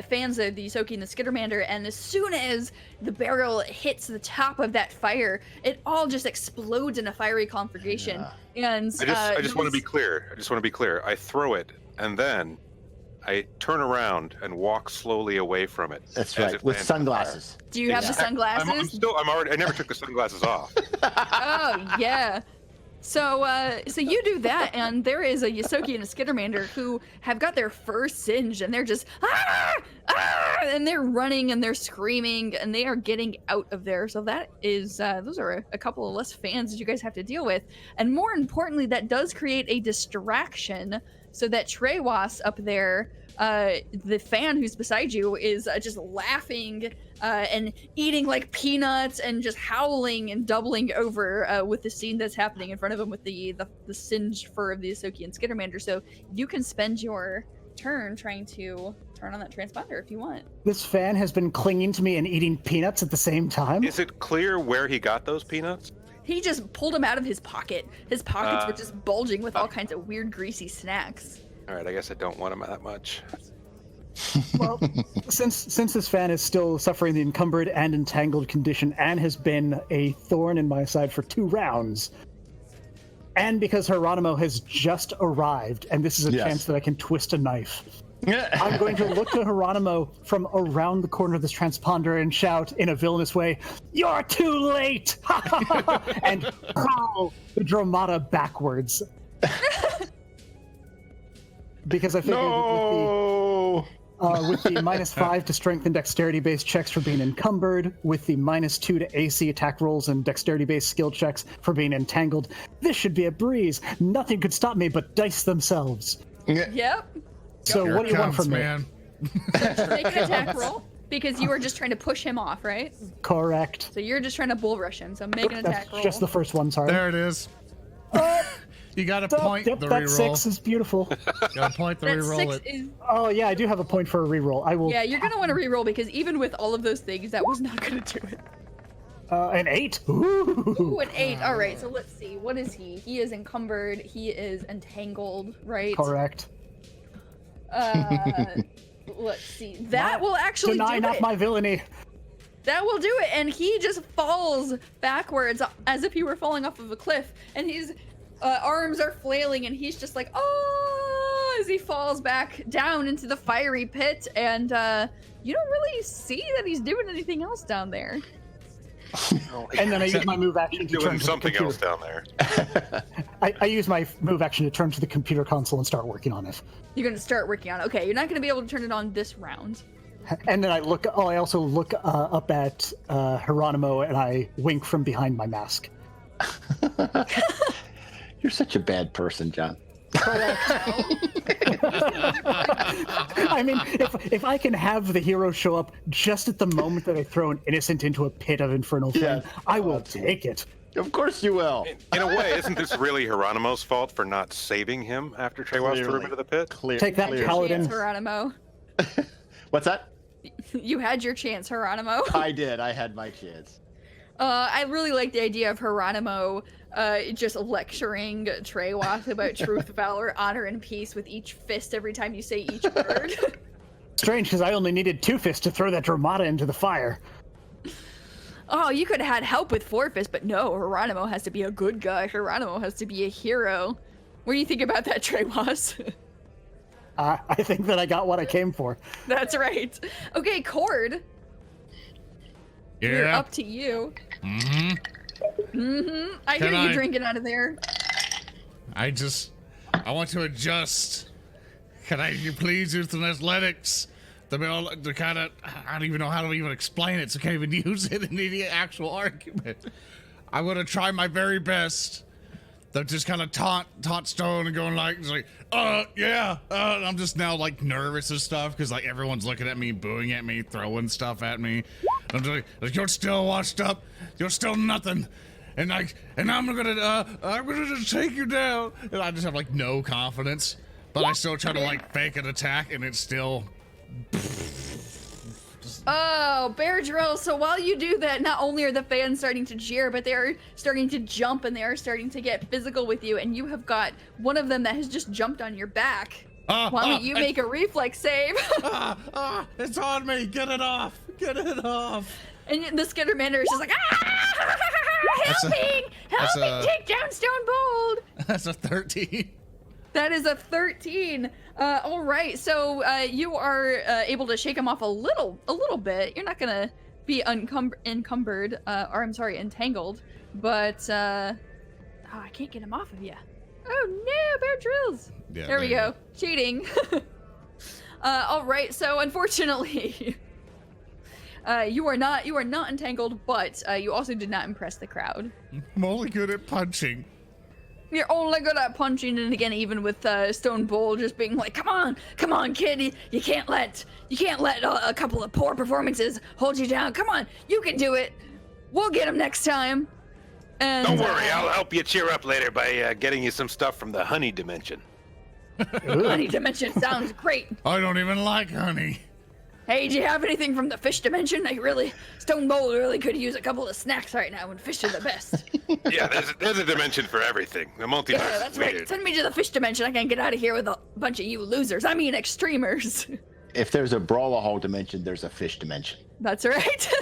fans of the Soki and the Skittermander, and as soon as the barrel hits the top of that fire, it all just explodes in a fiery conflagration. Yeah. And I just want to be clear. I throw it, and then I turn around and walk slowly away from it. That's right, with sunglasses. Do you have the sunglasses? I never took the sunglasses off. Oh, yeah. So you do that, and there is a Ysoki and a Skittermander who have got their fur singed, and they're just and they're running and they're screaming, and they are getting out of there. So that is those are a couple of less fans that you guys have to deal with, and more importantly, that does create a distraction, so that Tehwas up there, the fan who's beside you, is just laughing and eating like peanuts and just howling and doubling over with the scene that's happening in front of him with the singed fur of the Ysoki and Skittermander. So you can spend your turn trying to turn on that transponder if you want. This fan has been clinging to me and eating peanuts at the same time. Is it clear where he got those peanuts? He just pulled them out of his pocket. His pockets were just bulging with all kinds of weird greasy snacks. All right, I guess I don't want him that much. Well, since this fan is still suffering the encumbered and entangled condition and has been a thorn in my side for 2 rounds, and because Hieronomo has just arrived, and this is a chance that I can twist a knife, I'm going to look to Hieronomo from around the corner of this transponder and shout in a villainous way, "You're too late!" and hurl the Dromata backwards. Because I figured with the -5 to strength and dexterity-based checks for being encumbered, with the -2 to AC attack rolls and dexterity-based skill checks for being entangled, this should be a breeze. Nothing could stop me but dice themselves. Yep. So what do you want from me? Make an attack roll, because you were just trying to push him off, right? Correct. So you're just trying to bull rush him, so make an attack roll. Just the first one, sorry. There it is. You got to point the reroll. That 6 is beautiful. Got to point the reroll it. Oh yeah, I do have a point for a reroll. I will. Yeah, you're gonna want to reroll, because even with all of those things, that was not gonna do it. An 8. Ooh, an 8. All right, so let's see. What is he? He is encumbered. He is entangled, right? Correct. Let's see. That will actually deny not my villainy. That will do it, and he just falls backwards as if he were falling off of a cliff, and his arms are flailing, and he's just like, oh, as he falls back down into the fiery pit, and you don't really see that he's doing anything else down there. And then I use my move action to turn to something the else down there. I use my move action to turn to the computer console and start working on it. You're going to start working on it. Okay, you're not going to be able to turn it on this round. And then I also look up at Hieronomo, and I wink from behind my mask. You're such a bad person, John. I mean, if I can have the hero show up just at the moment that I throw an innocent into a pit of infernal flame, I will take it. Of course you will. In a way, isn't this really Hieronomo's fault for not saving him after Tehwas threw him into the pit? Take that, Paladin. Hieronomo. What's that? You had your chance, Hieronomo. I did. I had my chance. I really like the idea of Hieronomo just lecturing Tehwas about truth, valor, honor, and peace with each fist every time you say each word. Strange, because I only needed 2 fists to throw that Dromata into the fire. Oh, you could have had help with 4 fists, but no, Hieronomo has to be a good guy. Hieronomo has to be a hero. What do you think about that, Tehwas? I think that I got what I came for. That's right. Okay, Cord. Yeah. We're up to you. I hear you drinking out of there. I want to adjust. Can you please use an athletics? The kind of, I don't even know how to even explain it, so I can't even use it in any actual argument. I'm going to try my very best. They're just kind of taunt Stone and going like, yeah. And I'm just now like nervous and stuff because like everyone's looking at me, booing at me, throwing stuff at me. I'm just like, you're still washed up. You're still nothing. And I'm gonna just take you down. And I just have like no confidence, but I still try to like fake an attack, and it's still just Oh, Bear Drill. So while you do that, not only are the fans starting to cheer, but they're starting to jump and they are starting to get physical with you. And you have got one of them that has just jumped on your back. Why don't you make a reflex save? It's on me. Get it off. Get it off. And the Skittermander is just like, helping! Take down Stone Bold! That's a 13. That is a 13. All right, so you are able to shake him off a little bit. You're not gonna be entangled, but I can't get him off of you. Oh no, Bear Drills! Yeah, there we go. Cheating. All right, so unfortunately, you are not entangled, but you also did not impress the crowd. I'm only good at punching. You're only good at punching, and again, even with Stone Bull just being like, "Come on, kid! You can't let a couple of poor performances hold you down. Come on, you can do it. We'll get him next time." And don't worry, I'll help you cheer up later by getting you some stuff from the honey dimension. Honey dimension sounds great. I don't even like honey. Hey, do you have anything from the fish dimension? Stone Bowl really could use a couple of snacks right now, and fish are the best. Yeah, there's a dimension for everything. The multiverse. Yeah, that's right. Send me to the fish dimension. I can get out of here with a bunch of you losers. I mean, extrememers. If there's a Brawlahole dimension, there's a fish dimension. That's right.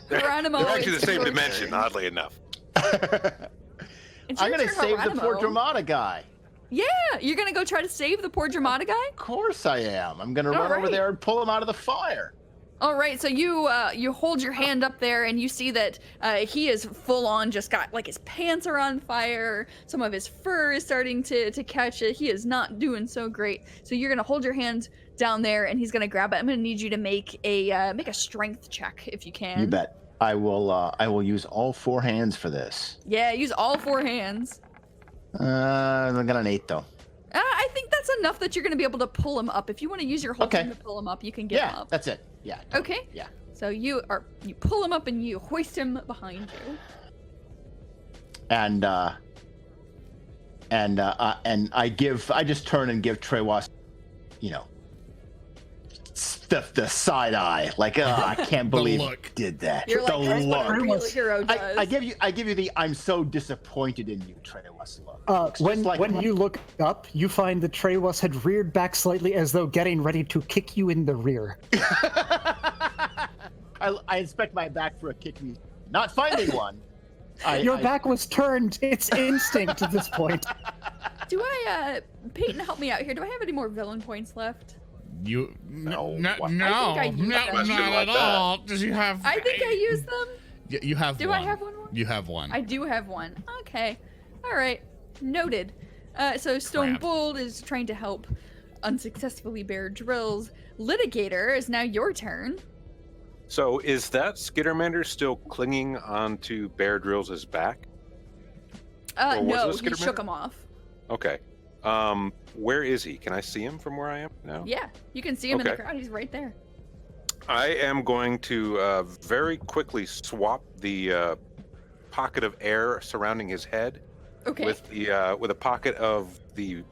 Hieronomo they're actually the same is dimension, oddly enough. I'm gonna save the poor Dramata guy. Yeah, you're gonna go try to save the poor Dramata guy? Of course I am. I'm gonna run over there and pull him out of the fire. All right, so you hold your hand up there and you see that he is full on just got, like, his pants are on fire. Some of his fur is starting to catch it. He is not doing so great. So you're gonna hold your hand down there and he's gonna grab it. I'm gonna need you to make a strength check if you can. You bet. I will use all 4 hands for this. Yeah, use all 4 hands. I got an 8 though. I think that's enough that you're going to be able to pull him up. If you want to use your whole team to pull him up, you can get him up. Yeah, that's it. Yeah. Okay. Yeah. So you pull him up and you hoist him behind you. And I just turn and give Tehwas, the side eye, like, I can't believe you did that. You're like, that's what a real hero does. I give you the I'm so disappointed in you, Tehwas look. When you look up, you find that Tehwas had reared back slightly as though getting ready to kick you in the rear. I inspect my back for a kick me, not finding one. Your back was turned. It's instinct at this point. Peyton, help me out here. Do I have any more villain points left? No, not at all. Does you have? I think I used them. You have one. Do I have one more? You have one. I do have one. Okay. All right. Noted. So Stone Bold is trying to help unsuccessfully Bear Drills. Litigator is now your turn. So is that Skittermander still clinging onto Bear Drills' back? No, he shook him off. Okay. Where is he? Can I see him from where I am now? Yeah, you can see him in the crowd. He's right there. I am going to very quickly swap the pocket of air surrounding his head with a pocket of the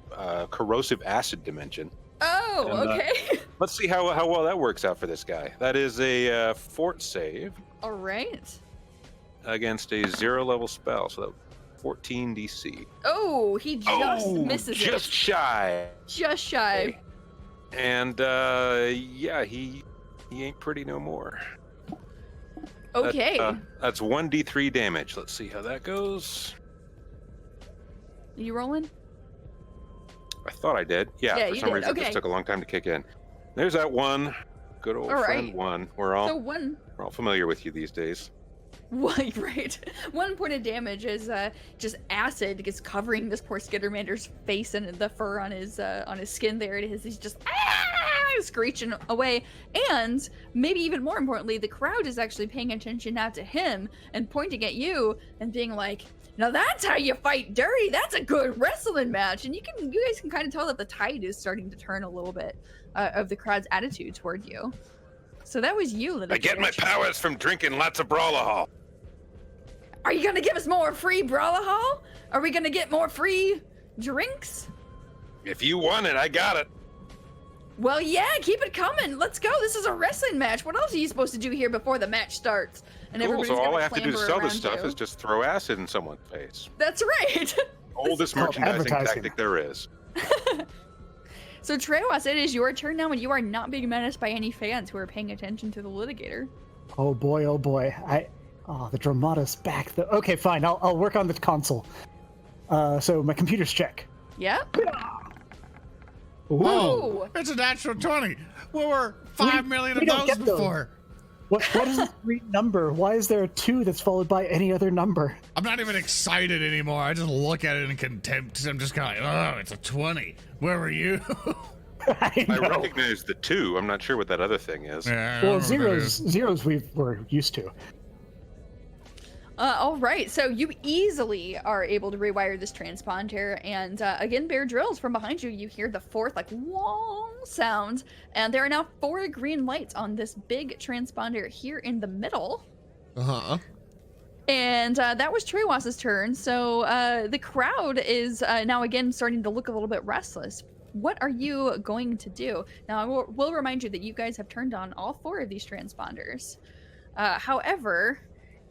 corrosive acid dimension. Oh, and, okay. Let's see how well that works out for this guy. That is a fort save. All right. Against a 0-level spell, so that 14 DC. Oh, he just misses just it. Shy. Just shy. And he ain't pretty no more. Okay. That's 1d3 damage. Let's see how that goes. Are you rolling? I thought I did. Yeah, for some reason this took a long time to kick in. There's that one. Good old friend one. We're all familiar with you these days. Right. 1 point of damage is just acid is covering this poor Skittermander's face and the fur on his skin. There it is. He's just screeching away. And maybe even more importantly, the crowd is actually paying attention now to him and pointing at you and being like, "Now that's how you fight dirty. That's a good wrestling match." And you guys can kind of tell that the tide is starting to turn a little bit of the crowd's attitude toward you. So that was you, Litigator. I get my powers from drinking lots of Brawlahol. Are you gonna give us more free Brawlahol? Are we gonna get more free drinks? If you want it, I got it. Well, yeah, keep it coming. Let's go. This is a wrestling match. What else are you supposed to do here before the match starts? And Cool, so all I have to do to sell this around stuff you. is just throw acid in someone's face. That's right. Oldest merchandising tactic there is. So Tehwas, it is your turn now, and you are not being menaced by any fans who are paying attention to the litigator. Oh boy, oh boy. The Dramatis back though. Okay, fine. I'll work on the console. So my computer's check. Yep. Whoa! It's a natural 20. We were 5 million of those before. What is this green number? Why is there a 2 that's followed by any other number? I'm not even excited anymore. I just look at it in contempt. I'm just kind of like, oh, it's a 20. Where were you? I recognize the 2. I'm not sure what that other thing is. Yeah, well, zeros we're used to. All right, so you easily are able to rewire this transponder, and again, Bear drills from behind you. You hear the fourth, like, long sound, and there are now 4 green lights on this big transponder here in the middle. Uh-huh. And that was Tehwas' turn, so the crowd is now again starting to look a little bit restless. What are you going to do? Now, I will remind you that you guys have turned on all 4 of these transponders. However,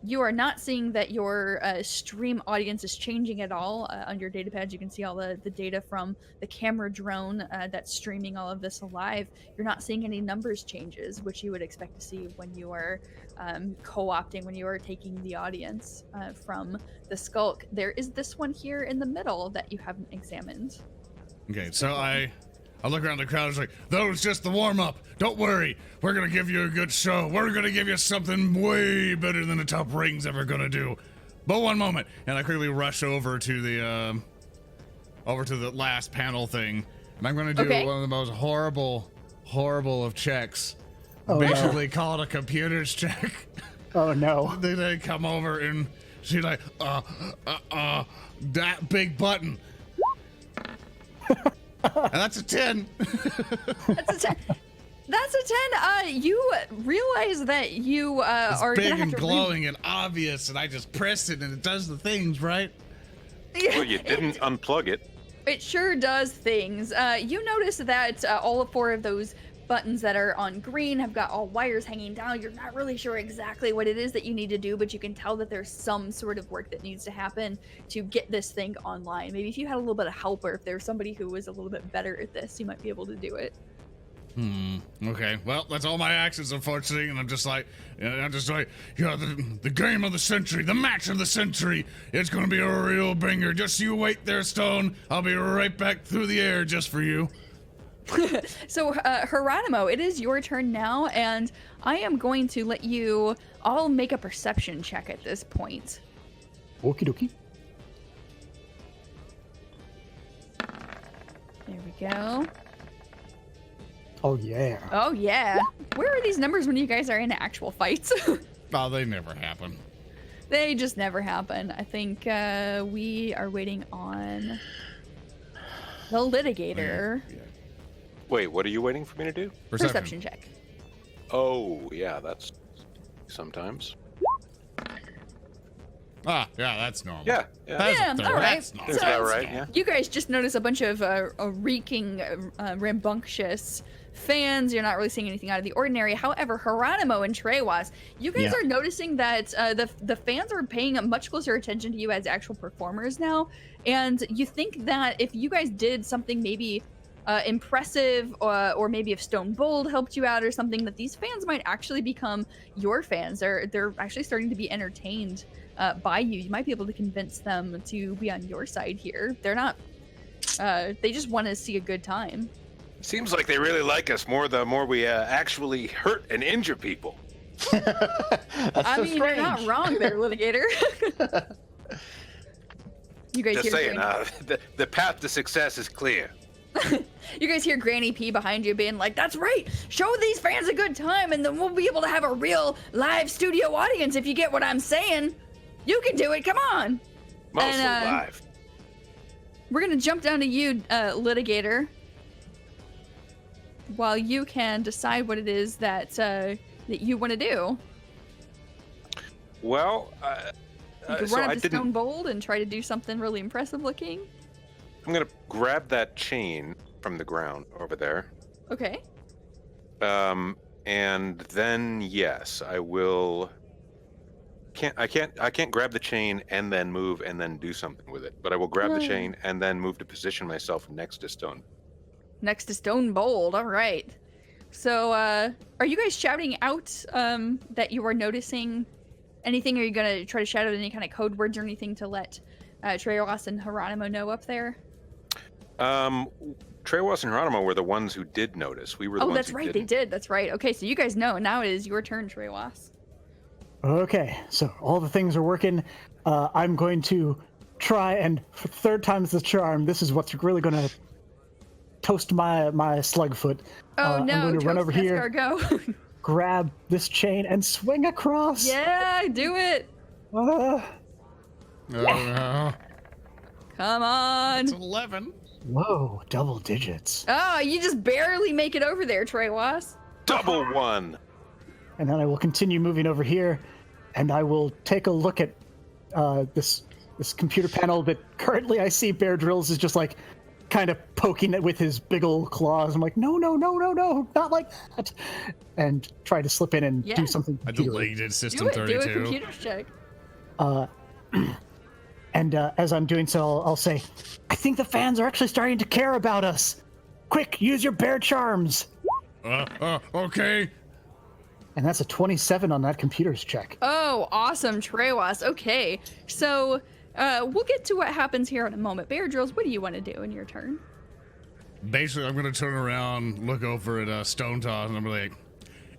you are not seeing that your stream audience is changing at all. On your data pads, you can see all the data from the camera drone that's streaming all of this live. You're not seeing any numbers changes, which you would expect to see when you are co-opting, when you are taking the audience from the Skulk. There is this one here in the middle that you haven't examined. Okay, so I look around the crowd. It's like, that was just the warm-up. Don't worry. We're going to give you a good show. We're going to give you something way better than the top ratings ever going to do. But one moment. And I quickly rush over to the last panel thing. And I'm going to do one of the most horrible of checks. Basically call it a computer's check. Oh, no. They come over and she's like, that big button. And that's a 10. That's a 10. That's a 10. You realize that you are big gonna have and to glowing and obvious, and I just press it and it does the things, right? Well, you didn't unplug it. It sure does things. You notice that all 4 of those buttons that are on green have got all wires hanging down. You're not really sure exactly what it is that you need to do, but you can tell that there's some sort of work that needs to happen to get this thing online. Maybe if you had a little bit of help, or if there's somebody who was a little bit better at this, you might be able to do it. Okay. Well, that's all my actions, unfortunately, and I'm just like, yeah, the game of the century, the match of the century. It's gonna be a real banger. Just you wait there, Stone. I'll be right back through the air just for you. So, Hieronomo, it is your turn now, and I am going to let you all make a perception check at this point. Okie dokie. There we go. Oh, yeah. Oh, yeah. Where are these numbers when you guys are in actual fights? Oh, they never happen. They just never happen. I think we are waiting on the litigator. Yeah. Wait, what are you waiting for me to do? Perception check. Oh, yeah, that's sometimes. Yeah, that's normal. Yeah. All right. That's Is that right? Yeah. You guys just notice a bunch of reeking, rambunctious fans. You're not really seeing anything out of the ordinary. However, Hieronomo and Tehwas, you guys are noticing that the fans are paying much closer attention to you as actual performers now, and you think that if you guys did something maybe impressive, or maybe if Stone Bold helped you out or something, that these fans might actually become your fans. They're actually starting to be entertained by you. You might be able to convince them to be on your side here. They're not. They just want to see a good time. Seems like they really like us the more we actually hurt and injure people. I mean, you're not wrong there, Litigator. You guys Just hear saying, the path to success is clear. You guys hear Granny P behind you being like, that's right, show these fans a good time and then we'll be able to have a real live studio audience, if you get what I'm saying. You can do it, come on. Mostly live. We're gonna jump down to you, Litigator, while you can decide what it is that you want to do. Well, you can run up to Stone Bold and try to do something really impressive looking. I'm gonna grab that chain from the ground over there. Okay. And then yes, I will. I can't grab the chain and then move and then do something with it. But I will grab the chain and then move to position myself next to Stone. Next to Stone Bold. All right. So, are you guys shouting out that you are noticing anything? Are you gonna try to shout out any kind of code words or anything to let Tehwas and Hieronomo know up there? Tehwas and Hieronomo were the ones who did notice. We were the ones that's who right. didn't. They did. That's right. Okay, so you guys know. Now it is your turn, Tehwas. Okay, so all the things are working. I'm going to try, and for third time's the charm, this is what's really going to toast my slugfoot. Oh no, I'm going to run over here, go. grab this chain, and swing across. Yeah, do it. Oh no. Come on. It's 11. Whoa, double digits. Oh, you just barely make it over there, Tehwas. Double one. And then I will continue moving over here, and I will take a look at this computer panel that currently I see Bear Drills is just like kind of poking it with his big old claws. I'm like, no, not like that. And try to slip in and do something. I deleted System Do it. 32. Do a computer check. And as I'm doing so, I'll say, I think the fans are actually starting to care about us. Quick, use your bear charms. Okay. And that's a 27 on that computer's check. Oh, awesome, Tehwas. Okay, so we'll get to what happens here in a moment. Bear Drills, what do you want to do in your turn? Basically, I'm going to turn around, look over at Stone Toss, and I'm like,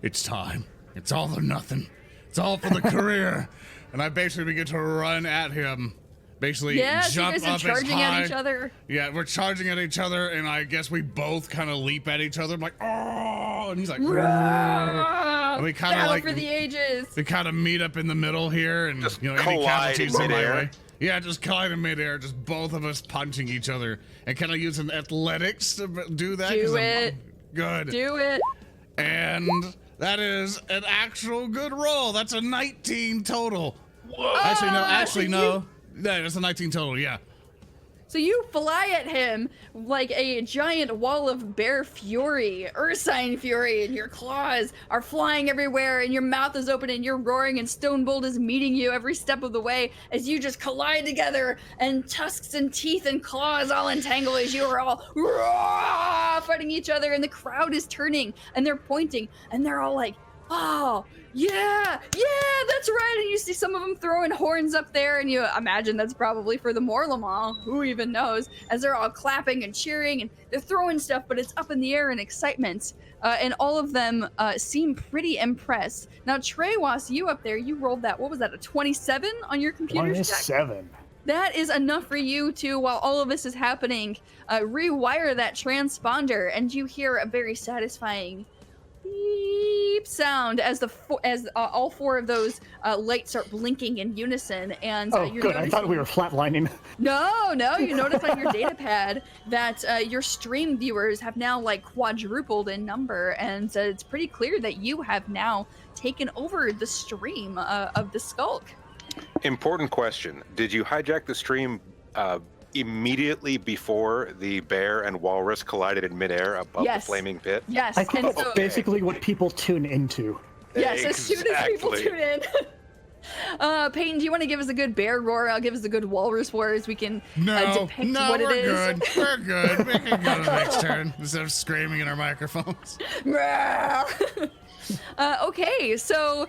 it's time. It's all or nothing. It's all for the career. And I basically begin to run at him. Basically, so jump you guys are up as charging high. at each other. Yeah, we're charging at each other, and I guess we both kind of leap at each other. I'm like, oh, and he's like, and we kind of like for the ages. we kind of meet up in the middle here, and Just any collide in casualties in my midair. way. Yeah, just collide in midair, just both of us punching each other, and kind of using athletics to do that. Do 'cause I'm it. good. Do it. And that is an actual good roll. That's a 19 total. Whoa. Actually, no. Yeah, that's a 19 total, yeah. So you fly at him like a giant wall of bear fury, ursine fury, and your claws are flying everywhere, and your mouth is open, and you're roaring, and Stonebolt is meeting you every step of the way as you just collide together, and tusks and teeth and claws all entangle as you are all fighting each other, and the crowd is turning, and they're pointing, and they're all like, oh, yeah, that's right. And you see some of them throwing horns up there, and you imagine that's probably for the Morlemont, who even knows, as they're all clapping and cheering, and they're throwing stuff, but it's up in the air in excitement. And all of them seem pretty impressed. Now, Tehwas, you up there, you rolled that, what was that, a 27 on your computer? 27. That is enough for you to, while all of this is happening, rewire that transponder, and you hear a very satisfying beep sound as all four of those lights start blinking in unison. And Good. I thought we were flatlining. No, you notice on your data pad that your stream viewers have now like quadrupled in number, and it's pretty clear that you have now taken over the stream of the Skulk. Important question. Did you hijack the stream immediately before the bear and walrus collided in midair above the flaming pit? Yes. I think that's basically what people tune into. Yes, as soon as people tune in. Peyton, do you want to give us a good bear roar? I'll give us a good walrus roar as we can depict what it is. Good. We're good. We can go to the next turn instead of screaming in our microphones. Okay, so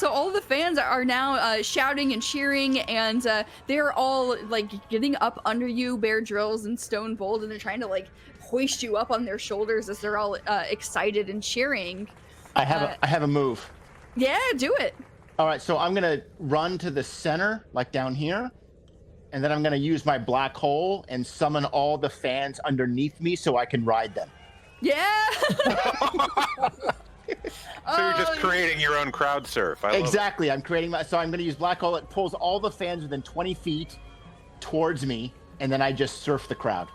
all the fans are now shouting and cheering, and they're all like getting up under you, Bear Drills and Stone Bold, and they're trying to like hoist you up on their shoulders as they're all excited and cheering. I have a move. Yeah, do it. All right, so I'm gonna run to the center, like down here, and then I'm gonna use my black hole and summon all the fans underneath me so I can ride them. Yeah. So you're just creating your own crowd surf. Exactly. I'm creating so I'm going to use black hole. It pulls all the fans within 20 feet towards me, and then I just surf the crowd.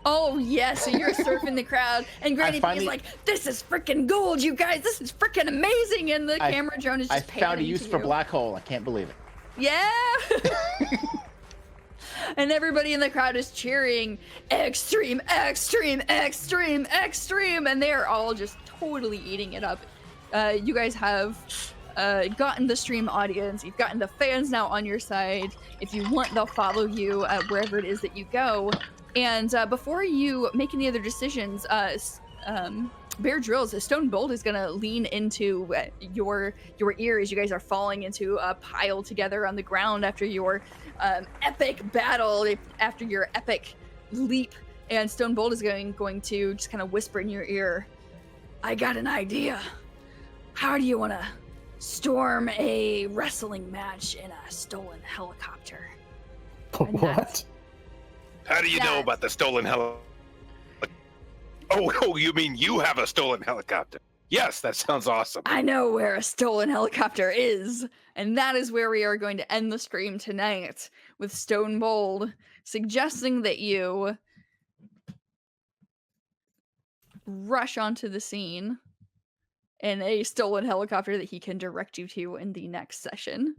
Oh, yeah, so you're surfing the crowd, and Granny P is like, this is freaking gold, you guys. This is freaking amazing. And the camera drone is just I found a use for black hole. I can't believe it. Yeah. And everybody in the crowd is cheering, X.T.R.E.M, X.T.R.E.M, X.T.R.E.M, X.T.R.E.M, and they're all just totally eating it up. You guys have gotten the stream audience, you've gotten the fans now on your side. If you want, they'll follow you wherever it is that you go. And before you make any other decisions, Bear Drills, Stone Bolt is gonna lean into your ear as you guys are falling into a pile together on the ground after your epic battle, after your epic leap. And Stone Bolt is going to just kind of whisper in your ear, I got an idea. How do you want to storm a wrestling match in a stolen helicopter? What? How do you know about the stolen helicopter? Oh, you mean you have a stolen helicopter? Yes, that sounds awesome. I know where a stolen helicopter is, and that is where we are going to end the stream tonight, with Stone Bold suggesting that you rush onto the scene in a stolen helicopter that he can direct you to in the next session.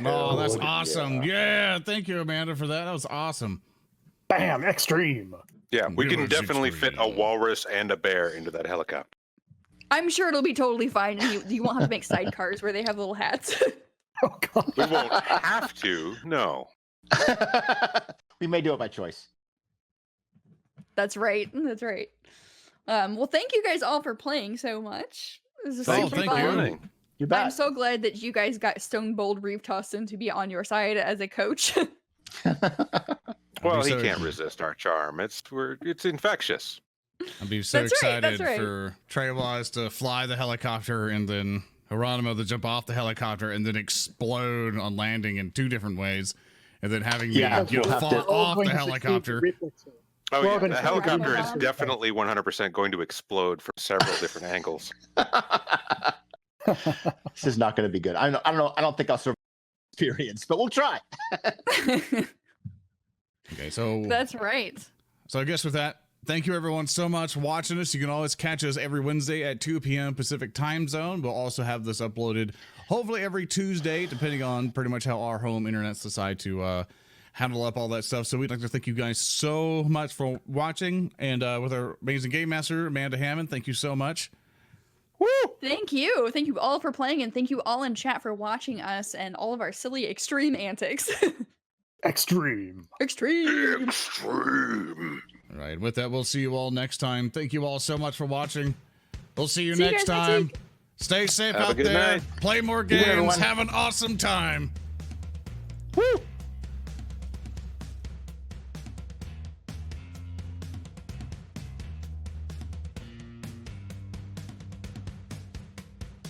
Oh, that's awesome. Yeah, thank you, Amanda, for that. That was awesome. Bam, Extreme. Yeah, we can definitely fit a walrus and a bear into that helicopter. I'm sure it'll be totally fine, and you won't have to make sidecars where they have little hats. Oh, God. We won't have to, no. We may do it by choice. That's right. That's right. Well, thank you guys all for playing so much. This is Oh, super thank fun. you. You bet. I'm so glad that you guys got Stone Bold Reeve Taustin to be on your side as a coach. Well, I'd be he so- can't resist our charm. It's infectious. I'd be so That's right, excited that's right. for Tehwas to fly the helicopter and then Hieronomo to jump off the helicopter and then explode on landing in two different ways, and then having me Yeah, get we'll have fall to- off Going the to succeed helicopter. reflexes. Oh, Well, yeah, then the it's not gonna helicopter be is fun. definitely 100% going to explode from several different angles. This is not going to be good. I don't know. I don't think I'll survive the experience, but we'll try. Okay, so That's right. So I guess with that, thank you everyone so much for watching us. You can always catch us every Wednesday at 2 p.m. Pacific time zone. We'll also have this uploaded hopefully every Tuesday, depending on pretty much how our home internets decide to handle up all that stuff. So we'd like to thank you guys so much for watching. And with our amazing game master, Amanda Hamon, thank you so much. Woo! Thank you. Thank you all for playing, and thank you all in chat for watching us and all of our silly extreme antics. Extreme. Extreme. Extreme. All right, with that, we'll see you all next time. Thank you all so much for watching. We'll see you See you next guys next time. week. Stay safe Have a out good there. night. Play more Good night, games. everyone. Have an awesome time. Woo!